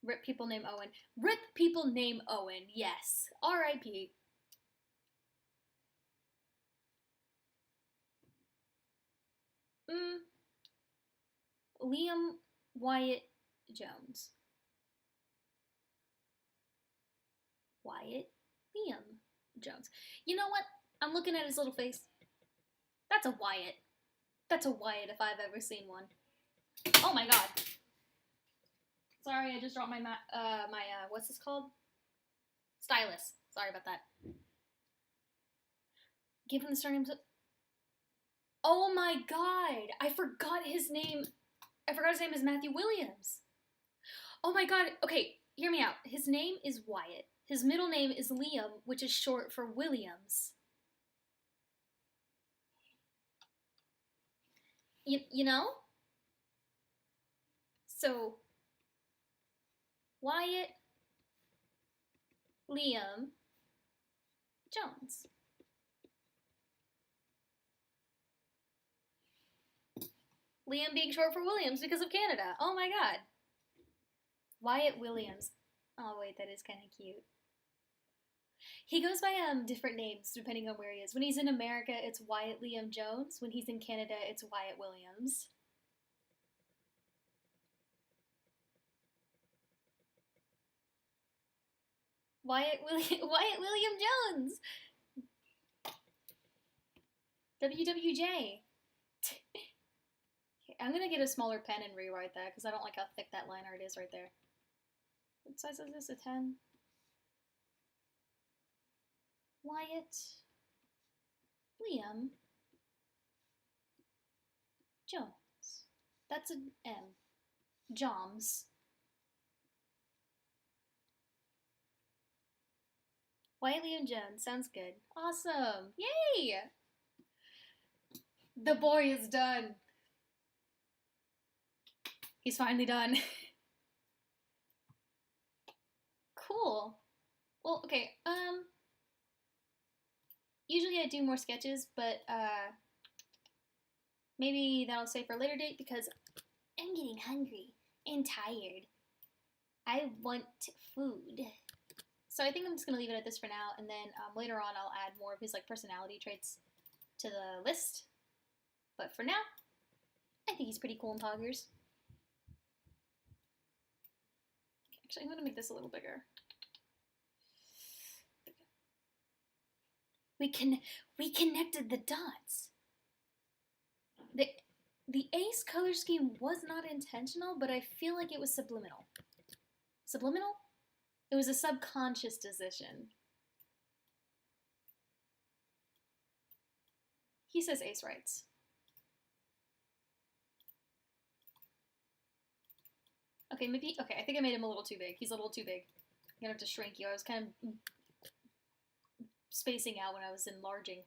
Rip people name Owen. Rip people name Owen, yes. R.I.P. Liam Wyatt Jones. Wyatt Liam Jones. You know what? I'm looking at his little face. That's a Wyatt. That's a Wyatt if I've ever seen one. Oh my god. Sorry, I just dropped my what's this called? Stylus. Sorry about that. Give him the surname. Oh my god! I forgot his name. I forgot his name is Matthew Williams. Oh my god. Okay, hear me out. His name is Wyatt. His middle name is Liam, which is short for Williams. You know? So, Wyatt Liam Jones. Liam being short for Williams because of Canada. Oh my god. Wyatt Williams. Oh wait, that is kind of cute. He goes by different names depending on where he is. When he's in America, it's Wyatt Liam Jones. When he's in Canada, it's Wyatt Williams. Wyatt William Jones. WWJ. I'm gonna get a smaller pen and rewrite that because I don't like how thick that line art is right there. What size is this? A 10? Wyatt Liam Jones. That's an M. Joms. Wyatt Liam Jones. Sounds good. Awesome. Yay! The boy is done. He's finally done. Cool. Well, okay, usually I do more sketches, but, maybe that'll stay for a later date because I'm getting hungry and tired. I want food. So I think I'm just gonna leave it at this for now, and then later on I'll add more of his like personality traits to the list. But for now, I think he's pretty cool in poggers. Actually, I'm gonna make this a little bigger. We connected the dots. The ace color scheme was not intentional, but I feel like it was subliminal. Subliminal? It was a subconscious decision. He says ace rights. Okay, maybe, okay, I think I made him a little too big. He's a little too big. I'm gonna have to shrink you. I was kind of spacing out when I was enlarging.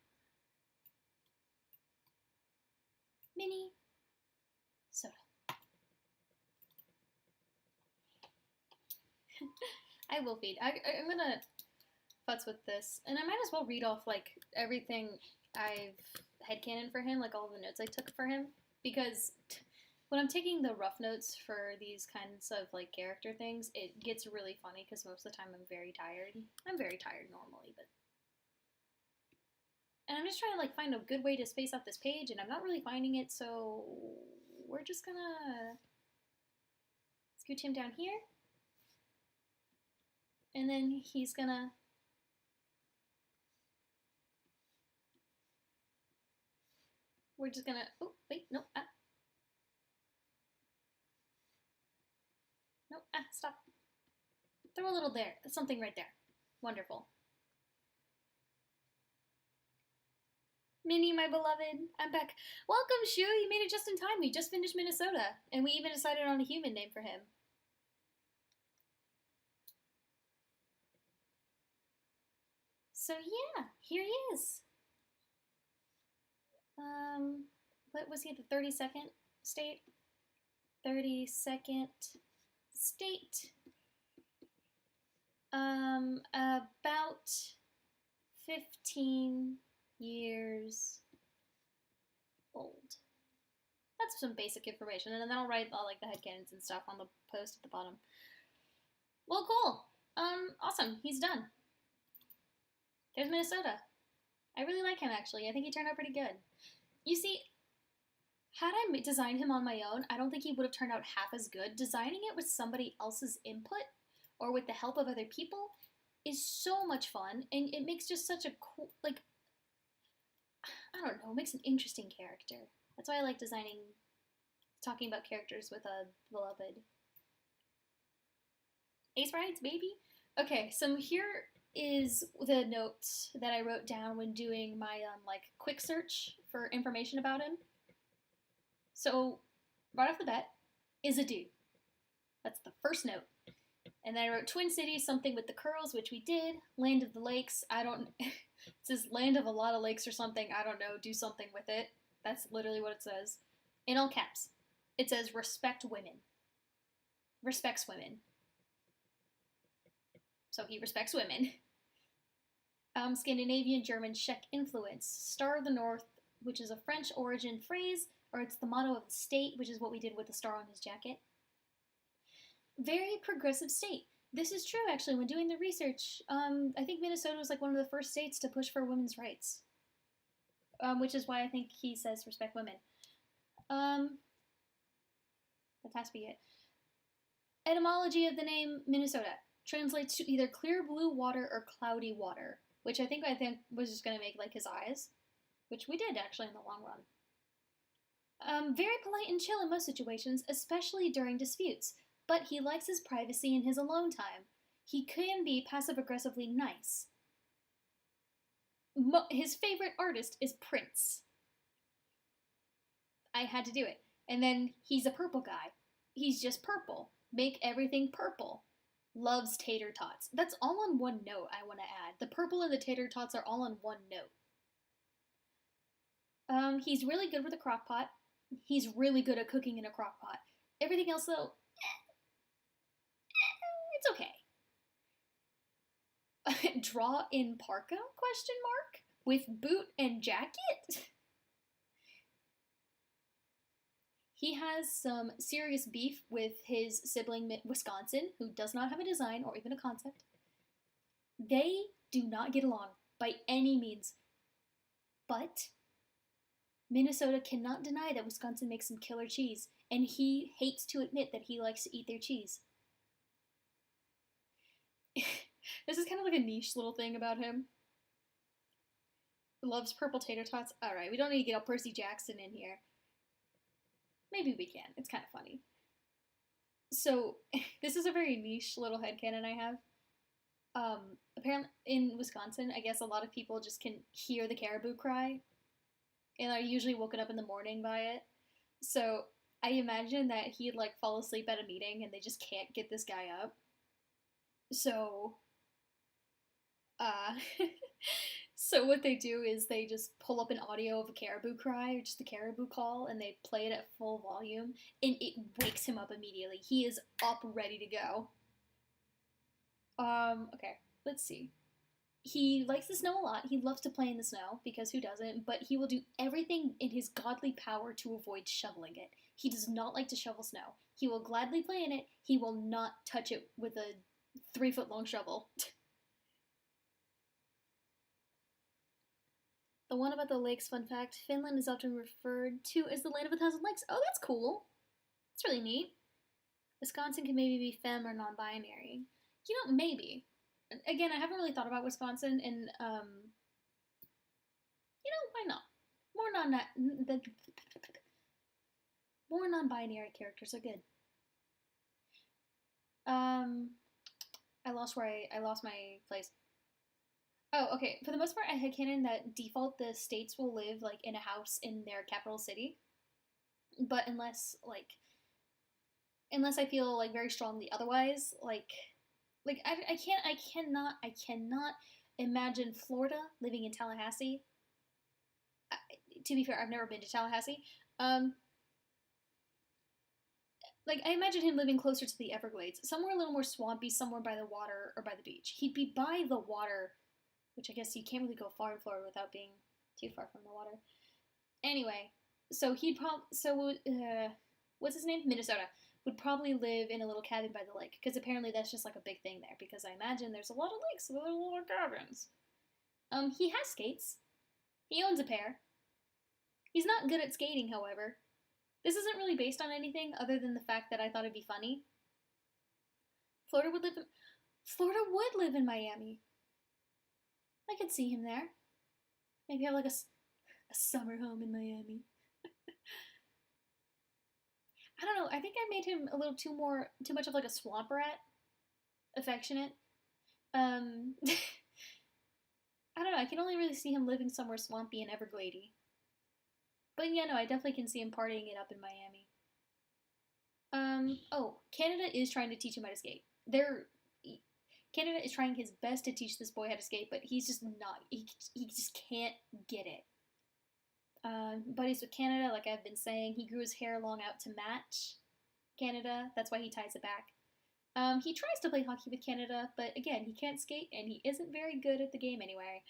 Mini soda. I will feed. I'm gonna futz with this, and I might as well read off like everything I've headcanon for him, like all the notes I took for him, because when I'm taking the rough notes for these kinds of like character things, it gets really funny because most of the time I'm very tired. I'm very tired normally, but and I'm just trying to like find a good way to space out this page, and I'm not really finding it, so we're just gonna scooch him down here, and then he's gonna we're just gonna oh wait no no stop, throw a little there, something right there, wonderful. Minnie, my beloved, I'm back. Welcome, Shu. You made it just in time. We just finished Minnesota, and we even decided on a human name for him. So yeah, here he is. What was he? The 32nd state? 32nd state. About 15 some basic information, and then I'll write all like the headcanons and stuff on the post at the bottom. Well, cool. Awesome. He's done. There's Minnesota. I really like him, actually. I think he turned out pretty good. You see, had I designed him on my own, I don't think he would have turned out half as good. Designing it with somebody else's input or with the help of other people is so much fun, and it makes just such a cool, like, I don't know, it makes an interesting character. That's why I like talking about characters with a beloved. Ace rides, baby? Okay, so here is the notes that I wrote down when doing my, like, quick search for information about him. So, right off the bat, is a dude. That's the first note. And then I wrote Twin Cities, something with the curls, which we did. Land of the Lakes, it says land of a lot of lakes or something, I don't know, do something with it. That's literally what it says. In all caps. It says respect women. Respects women. So he respects women. Scandinavian, German, Czech influence. Star of the North, which is a French origin phrase, or it's the motto of the state, which is what we did with the star on his jacket. Very progressive state. This is true, actually. When doing the research, I think Minnesota was like one of the first states to push for women's rights, which is why I think he says respect women. That has to be it. Etymology of the name Minnesota translates to either clear blue water or cloudy water, which I think was just going to make like his eyes, which we did actually in the long run. Very polite and chill in most situations, especially during disputes, but he likes his privacy and his alone time. He can be passive-aggressively nice. His favorite artist is Prince. I had to do it. And then he's a purple guy. He's just purple. Make everything purple. Loves tater tots. That's all on one note I want to add. The purple and the tater tots are all on one note. He's really good with a crock pot. He's really good at cooking in a crock pot. Everything else, though, it's okay. Draw in parka? ? With boot and jacket? He has some serious beef with his sibling Wisconsin, who does not have a design or even a concept. They do not get along by any means. But Minnesota cannot deny that Wisconsin makes some killer cheese, and he hates to admit that he likes to eat their cheese. This is kind of like a niche little thing about him. Loves purple tater tots. Alright, we don't need to get all Percy Jackson in here. Maybe we can. It's kind of funny. So, this is a very niche little headcanon I have. Apparently, in Wisconsin, I guess a lot of people just can hear the caribou cry, and are usually woken up in the morning by it. So, I imagine that he'd, like, fall asleep at a meeting, and they just can't get this guy up. So, so what they do is they just pull up an audio of a caribou cry, or just a caribou call, and they play it at full volume, and it wakes him up immediately. He is up, ready to go. Okay, let's see. He likes the snow a lot. He loves to play in the snow, because who doesn't? But he will do everything in his godly power to avoid shoveling it. He does not like to shovel snow. He will gladly play in it. He will not touch it with a 3-foot-long shovel. The one about the lakes, fun fact, Finland is often referred to as the land of 1,000 lakes. Oh, that's cool. That's really neat. Wisconsin can maybe be femme or non-binary. You know, maybe. Again, I haven't really thought about Wisconsin, and, you know, why not? More non-binary characters are good. I lost my place. Oh, okay. For the most part, I had canon that default the states will live, like, in a house in their capital city. But unless I feel, like, very strongly otherwise, I cannot imagine Florida living in Tallahassee. To be fair, I've never been to Tallahassee. I imagine him living closer to the Everglades, somewhere a little more swampy, somewhere by the water or by the beach. He'd be by the water, which I guess you can't really go far in Florida without being too far from the water. Anyway, So what's his name? Minnesota would probably live in a little cabin by the lake because apparently that's just like a big thing there. Because I imagine there's a lot of lakes with little cabins. He has skates. He owns a pair. He's not good at skating, however. This isn't really based on anything other than the fact that I thought it'd be funny. Florida would live in Miami. I could see him there. Maybe have like a summer home in Miami. I don't know. I think I made him a little too much of like a swamp rat, affectionate. I don't know. I can only really see him living somewhere swampy and Everglady. But yeah, no, I definitely can see him partying it up in Miami. Oh, Canada is trying to teach him how to skate. Canada is trying his best to teach this boy how to skate, but he's just not. He just can't get it. Buddies with Canada, like I've been saying, he grew his hair long out to match Canada. That's why he ties it back. He tries to play hockey with Canada, but again, he can't skate and he isn't very good at the game anyway.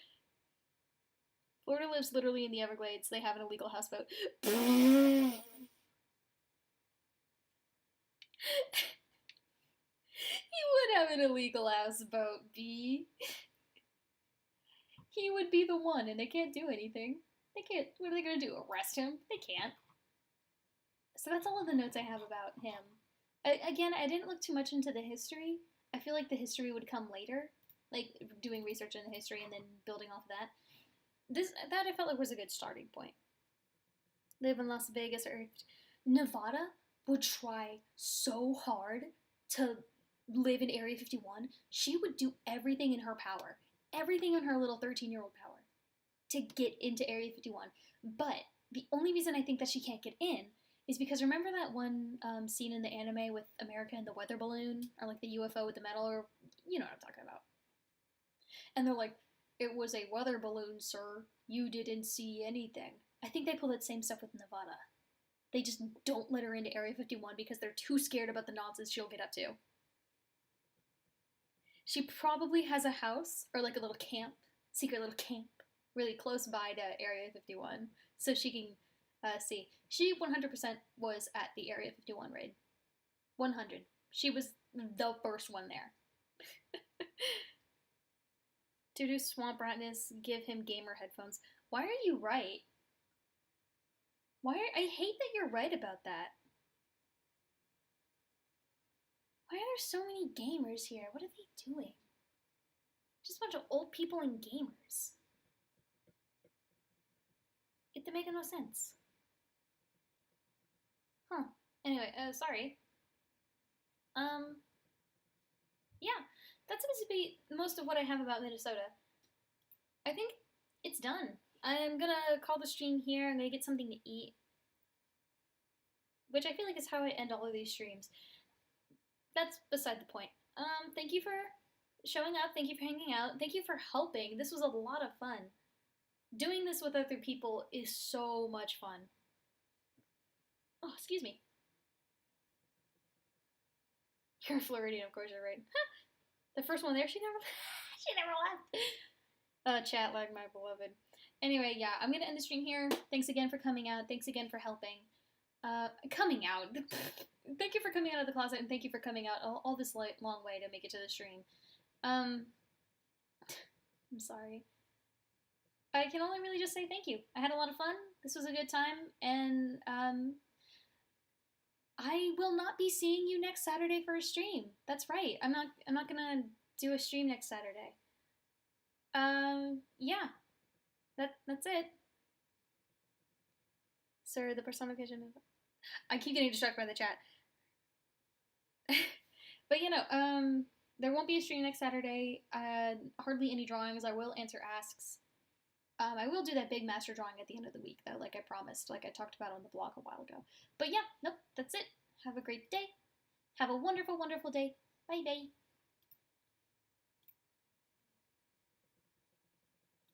Florida lives literally in the Everglades. They have an illegal houseboat. He would have an illegal houseboat, B. He would be the one, and they can't do anything. They can't. What are they going to do? Arrest him? They can't. So that's all of the notes I have about him. Again, I didn't look too much into the history. I feel like the history would come later, like doing research in the history and then building off of that. That I felt like was a good starting point. Live in Las Vegas or Nevada would try so hard to live in Area 51. She would do everything in her power, everything in her little 13-year-old power to get into Area 51. But the only reason I think that she can't get in is because remember that one scene in the anime with America and the weather balloon, or like the UFO with the metal, or you know what I'm talking about. And they're like, it was a weather balloon, sir. You didn't see anything. I think they pull that same stuff with Nevada. They just don't let her into Area 51 because they're too scared about the nonsense she'll get up to. She probably has a house, or like a little camp, secret little camp, really close by to Area 51, so she can see. She 100% was at the Area 51 raid. 100. She was the first one there. To do swamp ratness, give him gamer headphones. Why are you right? I hate that you're right about that. Why are there so many gamers here? What are they doing? Just a bunch of old people and gamers. It make no sense. Huh. Anyway, sorry. Yeah, that's supposed to be most of what I have about Minnesota. I think it's done. I'm gonna call the stream here. I'm gonna get something to eat. Which I feel like is how I end all of these streams. That's beside the point. Thank you for showing up. Thank you for hanging out. Thank you for helping. This was a lot of fun. Doing this with other people is so much fun. Oh, excuse me. You're a Floridian, of course you're right. The first one there, she never left. Chat lag, my beloved. Anyway, yeah, I'm gonna end the stream here. Thanks again for coming out. Thanks again for helping. Coming out. Thank you for coming out of the closet, and thank you for coming out all this long way to make it to the stream. I'm sorry. I can only really just say thank you. I had a lot of fun. This was a good time, and I will not be seeing you next Saturday for a stream. That's right. I'm not gonna do a stream next Saturday. Yeah. That's it. Sir, the personification of... I keep getting distracted by the chat. But you know, there won't be a stream next Saturday. Hardly any drawings. I will answer asks. I will do that big master drawing at the end of the week, though, like I promised, like I talked about on the blog a while ago. But yeah, nope, that's it. Have a great day. Have a wonderful, wonderful day. Bye-bye.